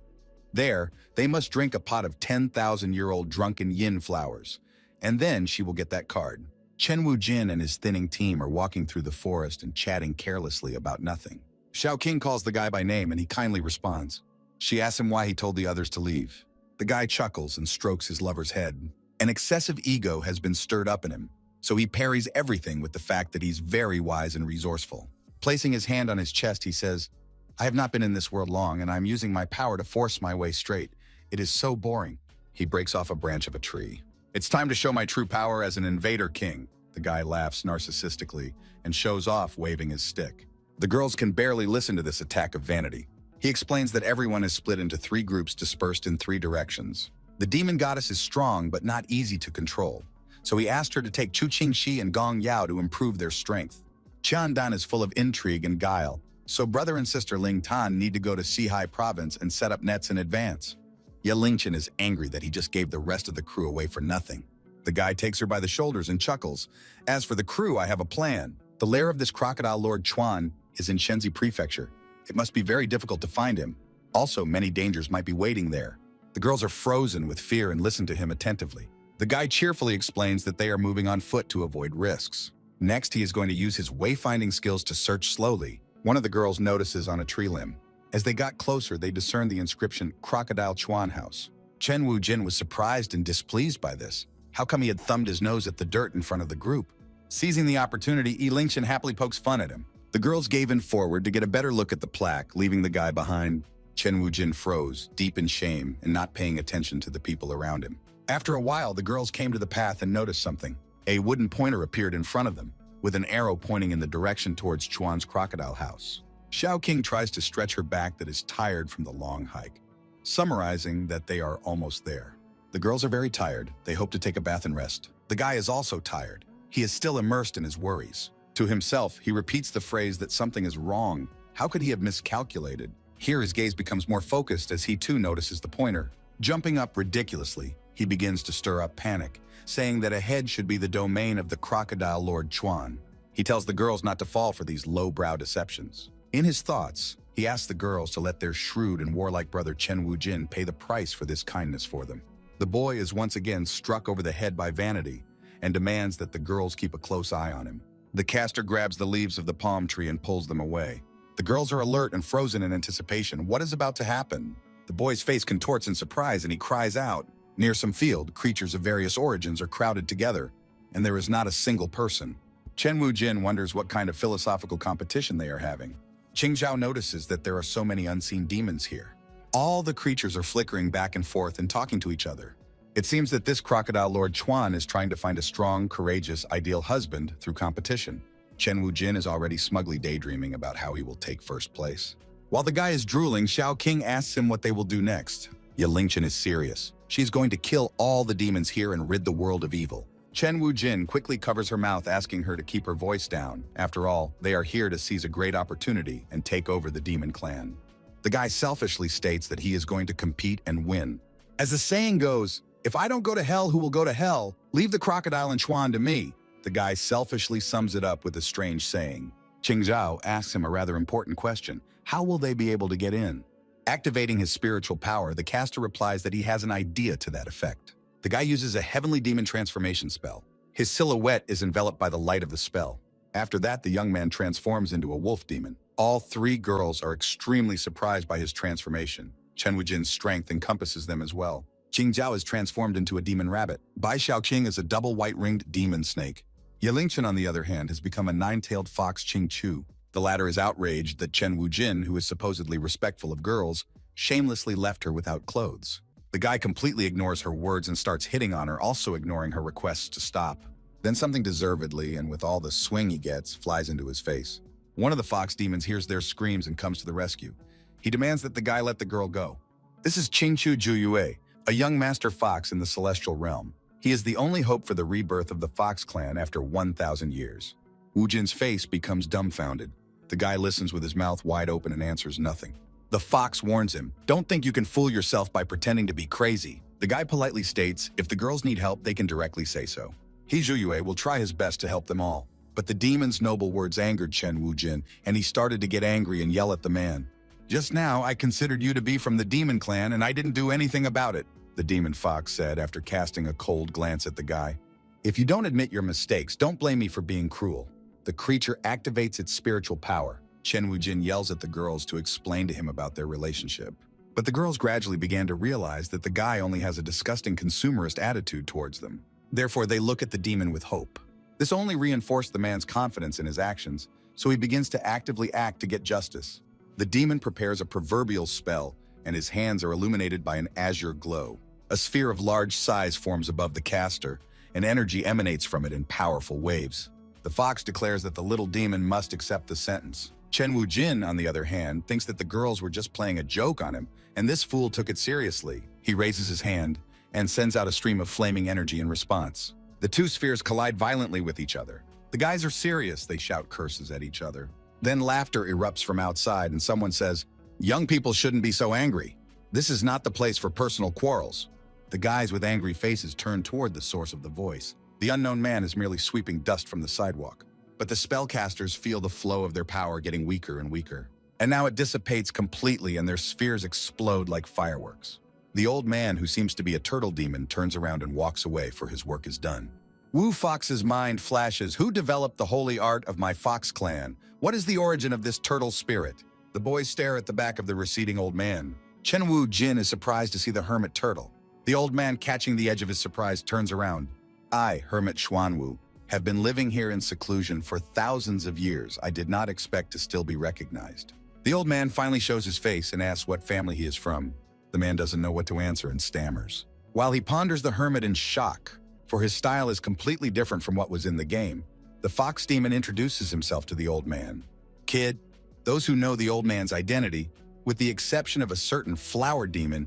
There, they must drink a pot of 10,000-year-old drunken yin flowers, and then she will get that card. Chen Wu-jin and his thinning team are walking through the forest and chatting carelessly about nothing. Xiao King calls the guy by name and he kindly responds. She asks him why he told the others to leave. The guy chuckles and strokes his lover's head. An excessive ego has been stirred up in him, so he parries everything with the fact that he's very wise and resourceful. Placing his hand on his chest, he says, "I have not been in this world long, and I'm using my power to force my way straight. It is so boring." He breaks off a branch of a tree. "It's time to show my true power as an invader king." The guy laughs narcissistically and shows off, waving his stick. The girls can barely listen to this attack of vanity. He explains that everyone is split into 3 groups dispersed in 3 directions. The demon goddess is strong but not easy to control, so he asked her to take Chu Qingxi and Gong Yao to improve their strength. Qiandan is full of intrigue and guile, so brother and sister Ling Tan need to go to Xihai province and set up nets in advance. Yelingchen is angry that he just gave the rest of the crew away for nothing. The guy takes her by the shoulders and chuckles. "As for the crew, I have a plan. The lair of this crocodile Lord Chuan is in Shenzi Prefecture. It must be very difficult to find him. Also, many dangers might be waiting there." The girls are frozen with fear and listen to him attentively. The guy cheerfully explains that they are moving on foot to avoid risks. Next, he is going to use his wayfinding skills to search slowly. One of the girls notices on a tree limb. As they got closer, they discerned the inscription, "Crocodile Chuan House." Chen Wu-jin was surprised and displeased by this. How come he had thumbed his nose at the dirt in front of the group? Seizing the opportunity, Yi Lingchen happily pokes fun at him. The girls gave in forward to get a better look at the plaque, leaving the guy behind. Chen Wu-jin froze, deep in shame and not paying attention to the people around him. After a while, the girls came to the path and noticed something. A wooden pointer appeared in front of them, with an arrow pointing in the direction towards Chuan's crocodile house. Xiao King tries to stretch her back that is tired from the long hike, summarizing that they are almost there. The girls are very tired. They hope to take a bath and rest. The guy is also tired. He is still immersed in his worries. To himself, he repeats the phrase that something is wrong. How could he have miscalculated? Here his gaze becomes more focused as he too notices the pointer. Jumping up ridiculously, he begins to stir up panic, saying that ahead should be the domain of the crocodile Lord Chuan. He tells the girls not to fall for these low-brow deceptions. In his thoughts, he asks the girls to let their shrewd and warlike brother Chen Wu-jin pay the price for this kindness for them. The boy is once again struck over the head by vanity and demands that the girls keep a close eye on him. The caster grabs the leaves of the palm tree and pulls them away. The girls are alert and frozen in anticipation. What is about to happen? The boy's face contorts in surprise and he cries out. Near some field, creatures of various origins are crowded together, and there is not a single person. Chen Wu-jin wonders what kind of philosophical competition they are having. Qing Zhao notices that there are so many unseen demons here. All the creatures are flickering back and forth and talking to each other. It seems that this crocodile Lord Chuan is trying to find a strong, courageous, ideal husband through competition. Chen Wu-jin is already smugly daydreaming about how he will take first place. While the guy is drooling, Xiao King asks him what they will do next. Yi Lingchen is serious. She's going to kill all the demons here and rid the world of evil. Chen Wu-jin quickly covers her mouth, asking her to keep her voice down. After all, they are here to seize a great opportunity and take over the demon clan. The guy selfishly states that he is going to compete and win. As the saying goes, if I don't go to hell, who will go to hell? Leave the crocodile and Chuan to me. The guy selfishly sums it up with a strange saying. Qing Zhao asks him a rather important question. How will they be able to get in? Activating his spiritual power, the caster replies that he has an idea to that effect. The guy uses a heavenly demon transformation spell. His silhouette is enveloped by the light of the spell. After that, the young man transforms into a wolf demon. All three girls are extremely surprised by his transformation. Chen Wu-jin's strength encompasses them as well. Qing Zhao is transformed into a demon rabbit. Bai Xiaoqing is a double white-ringed demon snake. Yi Lingchen, on the other hand, has become a nine-tailed fox Qing Chu. The latter is outraged that Chen Wu-jin, who is supposedly respectful of girls, shamelessly left her without clothes. The guy completely ignores her words and starts hitting on her, also ignoring her requests to stop. Then something deservedly, and with all the swing he gets, flies into his face. One of the fox demons hears their screams and comes to the rescue. He demands that the guy let the girl go. This is Qingchu Juyue, a young master fox in the celestial realm. He is the only hope for the rebirth of the Fox clan after 1,000 years. Wu-jin's face becomes dumbfounded. The guy listens with his mouth wide open and answers nothing. The fox warns him, "Don't think you can fool yourself by pretending to be crazy." The guy politely states, if the girls need help, they can directly say so. He, Zhuyue, will try his best to help them all. But the demon's noble words angered Chen Wu-jin, and he started to get angry and yell at the man. "Just now, I considered you to be from the demon clan, and I didn't do anything about it," the demon fox said after casting a cold glance at the guy. "If you don't admit your mistakes, don't blame me for being cruel." The creature activates its spiritual power. Chen Wu-jin yells at the girls to explain to him about their relationship. But the girls gradually began to realize that the guy only has a disgusting consumerist attitude towards them. Therefore, they look at the demon with hope. This only reinforced the man's confidence in his actions, so he begins to actively act to get justice. The demon prepares a proverbial spell, and his hands are illuminated by an azure glow. A sphere of large size forms above the caster, and energy emanates from it in powerful waves. The fox declares that the little demon must accept the sentence. Chen Wu-jin, on the other hand, thinks that the girls were just playing a joke on him, and this fool took it seriously. He raises his hand and sends out a stream of flaming energy in response. The two spheres collide violently with each other. The guys are serious, they shout curses at each other. Then laughter erupts from outside and someone says, "Young people shouldn't be so angry. This is not the place for personal quarrels." The guys with angry faces turn toward the source of the voice. The unknown man is merely sweeping dust from the sidewalk. But the spellcasters feel the flow of their power getting weaker and weaker. And now it dissipates completely and their spheres explode like fireworks. The old man, who seems to be a turtle demon, turns around and walks away, for his work is done. Wu Fox's mind flashes. Who developed the holy art of my fox clan? What is the origin of this turtle spirit? The boys stare at the back of the receding old man. Chen Wu-jin is surprised to see the hermit turtle. The old man, catching the edge of his surprise, turns around. I, Hermit Xuanwu, have been living here in seclusion for thousands of years. I did not expect to still be recognized. The old man finally shows his face and asks what family he is from. The man doesn't know what to answer and stammers. While he ponders, the hermit in shock, for his style is completely different from what was in the game, the fox demon introduces himself to the old man. Kid, those who know the old man's identity, with the exception of a certain flower demon,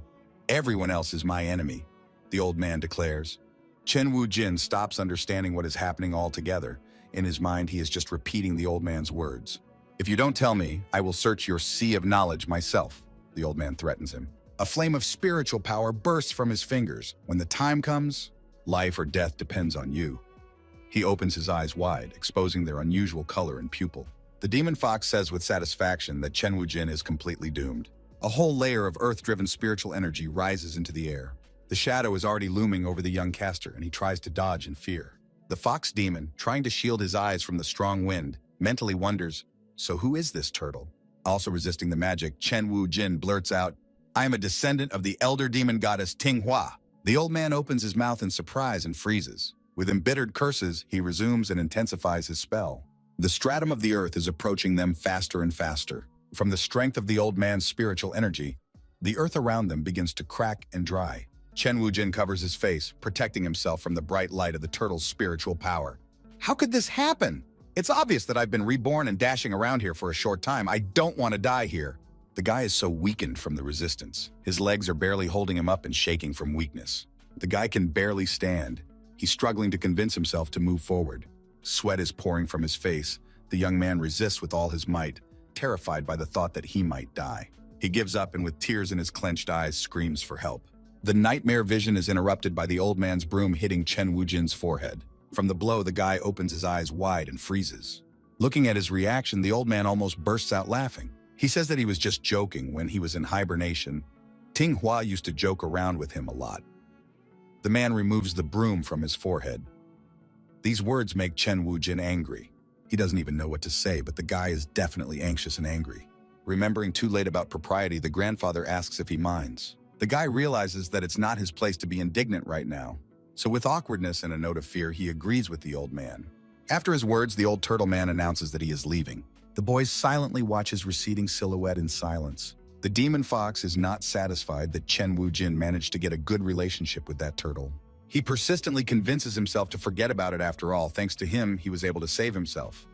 everyone else is my enemy, the old man declares. Chen Wu-jin stops understanding what is happening altogether. In his mind, he is just repeating the old man's words. If you don't tell me, I will search your sea of knowledge myself, the old man threatens him. A flame of spiritual power bursts from his fingers. When the time comes, life or death depends on you. He opens his eyes wide, exposing their unusual color and pupil. The demon fox says with satisfaction that Chen Wu-jin is completely doomed. A whole layer of earth-driven spiritual energy rises into the air. The shadow is already looming over the young caster, and he tries to dodge in fear. The fox demon, trying to shield his eyes from the strong wind, mentally wonders, so who is this turtle? Also resisting the magic, Chen Wu-jin blurts out, I am a descendant of the elder demon goddess Tinghua. The old man opens his mouth in surprise and freezes. With embittered curses, he resumes and intensifies his spell. The stratum of the earth is approaching them faster and faster. From the strength of the old man's spiritual energy, the earth around them begins to crack and dry. Chen Wu-jin covers his face, protecting himself from the bright light of the turtle's spiritual power. How could this happen? It's obvious that I've been reborn and dashing around here for a short time. I don't want to die here. The guy is so weakened from the resistance. His legs are barely holding him up and shaking from weakness. The guy can barely stand. He's struggling to convince himself to move forward. Sweat is pouring from his face. The young man resists with all his might, terrified by the thought that he might die. He gives up and with tears in his clenched eyes screams for help. The nightmare vision is interrupted by the old man's broom hitting Chen Wu-jin's forehead. From the blow, the guy opens his eyes wide and freezes. Looking at his reaction, the old man almost bursts out laughing. He says that he was just joking when he was in hibernation. Tinghua used to joke around with him a lot. The man removes the broom from his forehead. These words make Chen Wu-jin angry. He doesn't even know what to say, but the guy is definitely anxious and angry. Remembering too late about propriety, the grandfather asks if he minds. The guy realizes that it's not his place to be indignant right now. So with awkwardness and a note of fear, he agrees with the old man. After his words, the old turtle man announces that he is leaving. The boys silently watch his receding silhouette in silence. The demon fox is not satisfied that Chen Wu-jin managed to get a good relationship with that turtle. He persistently convinces himself to forget about it after all. Thanks to him, he was able to save himself.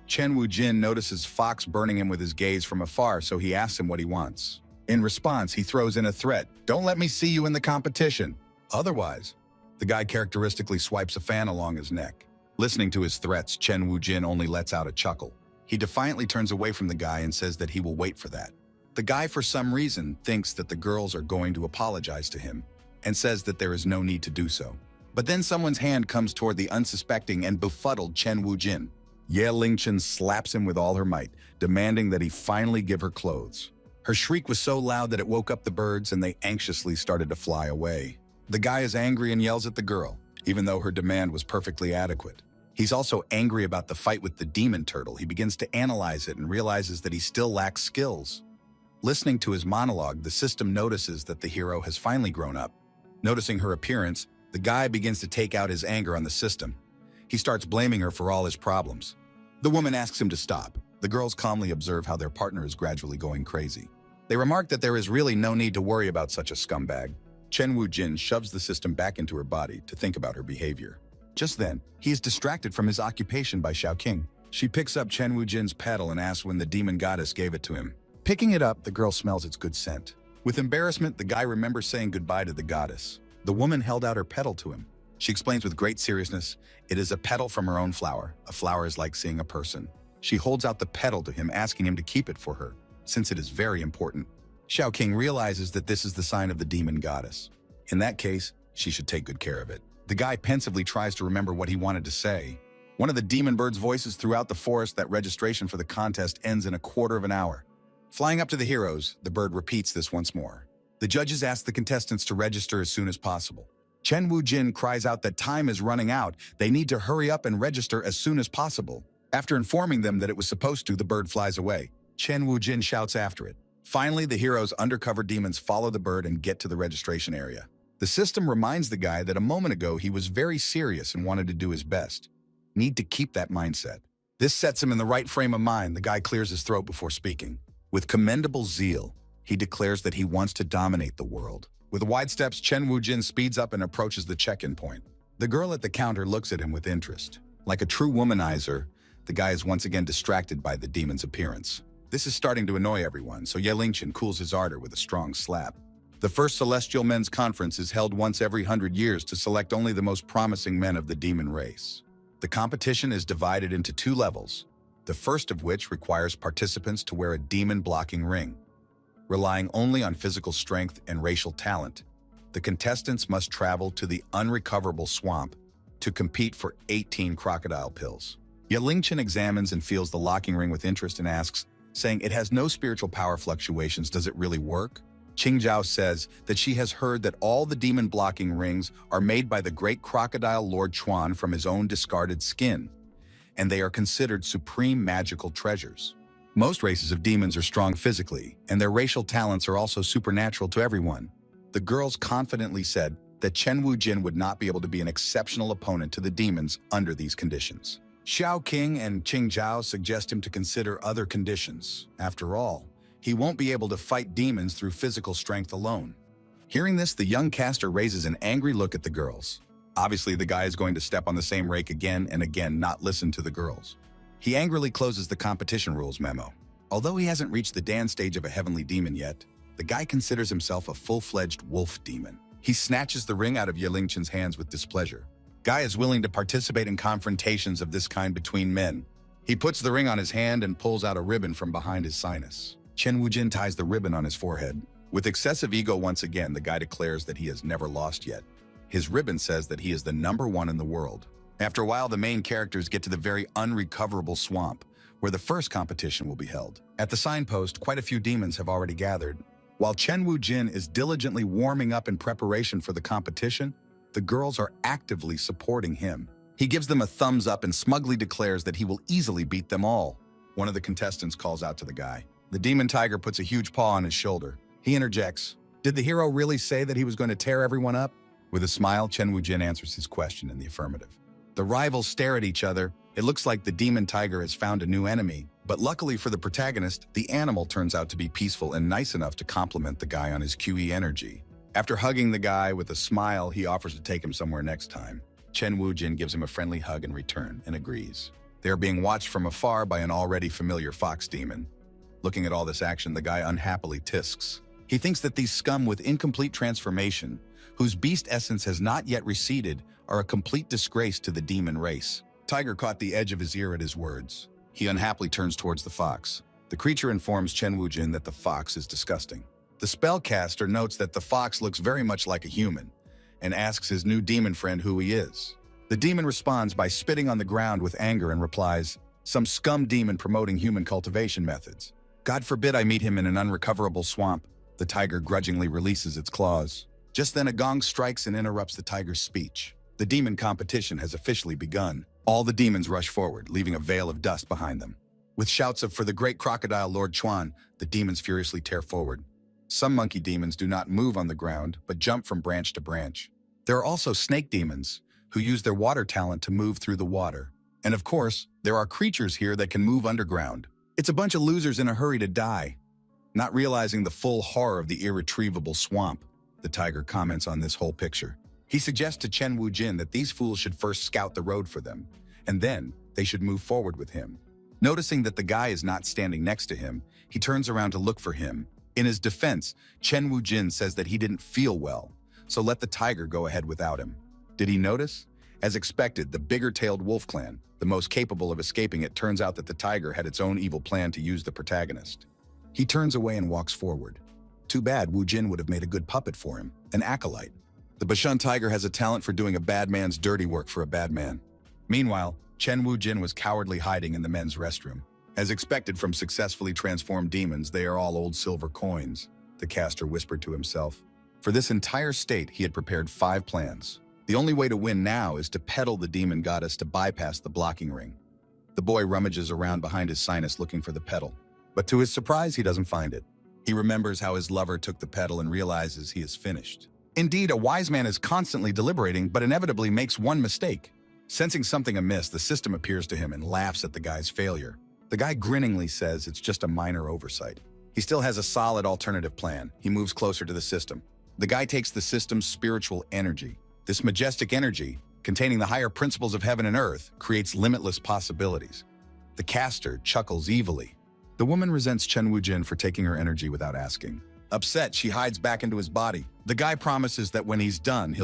Chen Wu-jin notices Fox burning him with his gaze from afar, so he asks him what he wants. In response, he throws in a threat. Don't let me see you in the competition. Otherwise, the guy characteristically swipes a fan along his neck. Listening to his threats, Chen Wu-jin only lets out a chuckle. He defiantly turns away from the guy and says that he will wait for that. The guy, for some reason, thinks that the girls are going to apologize to him and says that there is no need to do so. But then someone's hand comes toward the unsuspecting and befuddled Chen Wu-jin. Ye Lingchen slaps him with all her might, demanding that he finally give her clothes. Her shriek was so loud that it woke up the birds and they anxiously started to fly away. The guy is angry and yells at the girl, even though her demand was perfectly adequate. He's also angry about the fight with the demon turtle. He begins to analyze it and realizes that he still lacks skills. Listening to his monologue, the system notices that the hero has finally grown up. Noticing her appearance, the guy begins to take out his anger on the system. He starts blaming her for all his problems. The woman asks him to stop. The girls calmly observe how their partner is gradually going crazy. They remark that there is really no need to worry about such a scumbag. Chen Wu-jin shoves the system back into her body to think about her behavior. Just then, he is distracted from his occupation by Xiaoqing. She picks up Chen Wu-jin's petal and asks when the demon goddess gave it to him. Picking it up, the girl smells its good scent. With embarrassment, the guy remembers saying goodbye to the goddess. The woman held out her petal to him. She explains with great seriousness, it is a petal from her own flower. A flower is like seeing a person. She holds out the petal to him, asking him to keep it for her, since it is very important. Xiaoqing realizes that this is the sign of the demon goddess. In that case, she should take good care of it. The guy pensively tries to remember what he wanted to say. One of the demon bird's voices throughout the forest that registration for the contest ends in a quarter of an hour. Flying up to the heroes, the bird repeats this once more. The judges ask the contestants to register as soon as possible. Chen Wu-jin cries out that time is running out. They need to hurry up and register as soon as possible. After informing them that it was supposed to, the bird flies away. Chen Wu-jin shouts after it. Finally, the heroes' undercover demons follow the bird and get to the registration area. The system reminds the guy that a moment ago he was very serious and wanted to do his best. Need to keep that mindset. This sets him in the right frame of mind. The guy clears his throat before speaking. With commendable zeal, he declares that he wants to dominate the world. With wide steps, Chen Wujin speeds up and approaches the check-in point. The girl at the counter looks at him with interest. Like a true womanizer, the guy is once again distracted by the demon's appearance. This is starting to annoy everyone, so Yahello cools his ardor with a strong slap. The first Celestial Men's Conference is held once every 100 years to select only the most promising men of the demon race. The competition is divided into 2 levels, the first of which requires participants to wear a demon-blocking ring. Relying only on physical strength and racial talent, the contestants must travel to the unrecoverable swamp to compete for 18 crocodile pills. Yahello examines and feels the locking ring with interest and asks, saying it has no spiritual power fluctuations, does it really work? Qingzhao says that she has heard that all the demon-blocking rings are made by the great crocodile Lord Chuan from his own discarded skin, and they are considered supreme magical treasures. Most races of demons are strong physically, and their racial talents are also supernatural to everyone. The girls confidently said that Chen Wujin would not be able to be an exceptional opponent to the demons under these conditions. Xiao Qing and Qingzhao suggest him to consider other conditions. After all, he won't be able to fight demons through physical strength alone. Hearing this, the young caster raises an angry look at the girls. Obviously, the guy is going to step on the same rake again and again, not listen to the girls. He angrily closes the competition rules memo. Although he hasn't reached the dance stage of a heavenly demon yet, the guy considers himself a full-fledged wolf demon. He snatches the ring out of Yahello's hands with displeasure. Guy is willing to participate in confrontations of this kind between men. He puts the ring on his hand and pulls out a ribbon from behind his sinus. Chen Wujin ties the ribbon on his forehead. With excessive ego once again, the guy declares that he has never lost yet. His ribbon says that he is the #1 in the world. After a while, the main characters get to the very unrecoverable swamp, where the first competition will be held. At the signpost, quite a few demons have already gathered. While Chen Wujin is diligently warming up in preparation for the competition, the girls are actively supporting him. He gives them a thumbs up and smugly declares that he will easily beat them all. One of the contestants calls out to the guy. The demon tiger puts a huge paw on his shoulder. He interjects, "Did the hero really say that he was going to tear everyone up?" With a smile, Chen Wujin answers his question in the affirmative. The rivals stare at each other. It looks like the demon tiger has found a new enemy, but luckily for the protagonist, the animal turns out to be peaceful and nice enough to compliment the guy on his QE energy. After hugging the guy with a smile, he offers to take him somewhere next time. Chen Wujin gives him a friendly hug in return and agrees. They are being watched from afar by an already familiar fox demon. Looking at all this action, the guy unhappily tisks. He thinks that these scum with incomplete transformation, whose beast essence has not yet receded, are a complete disgrace to the demon race. Tiger caught the edge of his ear at his words. He unhappily turns towards the fox. The creature informs Chen Wujin that the fox is disgusting. The spellcaster notes that the fox looks very much like a human and asks his new demon friend who he is. The demon responds by spitting on the ground with anger and replies, "Some scum demon promoting human cultivation methods. God forbid I meet him in an unrecoverable swamp." The tiger grudgingly releases its claws. Just then a gong strikes and interrupts the tiger's speech. The demon competition has officially begun. All the demons rush forward, leaving a veil of dust behind them. With shouts of "For the great crocodile Lord Chuan," the demons furiously tear forward. Some monkey demons do not move on the ground, but jump from branch to branch. There are also snake demons, who use their water talent to move through the water. And of course, there are creatures here that can move underground. It's a bunch of losers in a hurry to die. Not realizing the full horror of the irretrievable swamp, the tiger comments on this whole picture. He suggests to Chen Wujin that these fools should first scout the road for them, and then they should move forward with him. Noticing that the guy is not standing next to him, he turns around to look for him. In his defense, Chen Wujin says that he didn't feel well, so let the tiger go ahead without him. Did he notice? As expected, the bigger-tailed wolf clan, the most capable of escaping it, turns out that the tiger had its own evil plan to use the protagonist. He turns away and walks forward. Too bad, Wujin would have made a good puppet for him, an acolyte. The Bashan tiger has a talent for doing a bad man's dirty work for a bad man. Meanwhile, Chen Wujin was cowardly hiding in the men's restroom. As expected from successfully transformed demons, they are all old silver coins, the caster whispered to himself. For this entire state, he had prepared 5 plans. The only way to win now is to peddle the demon goddess to bypass the blocking ring. The boy rummages around behind his sinus looking for the pedal, but to his surprise, he doesn't find it. He remembers how his lover took the pedal and realizes he is finished. Indeed, a wise man is constantly deliberating but inevitably makes one mistake. Sensing something amiss, the system appears to him and laughs at the guy's failure. The guy grinningly says it's just a minor oversight. He still has a solid alternative plan. He moves closer to the system. The guy takes the system's spiritual energy. This majestic energy, containing the higher principles of heaven and earth, creates limitless possibilities. The caster chuckles evilly. The woman resents Chen Wujin for taking her energy without asking. Upset, she hides back into his body. The guy promises that when he's done, he'll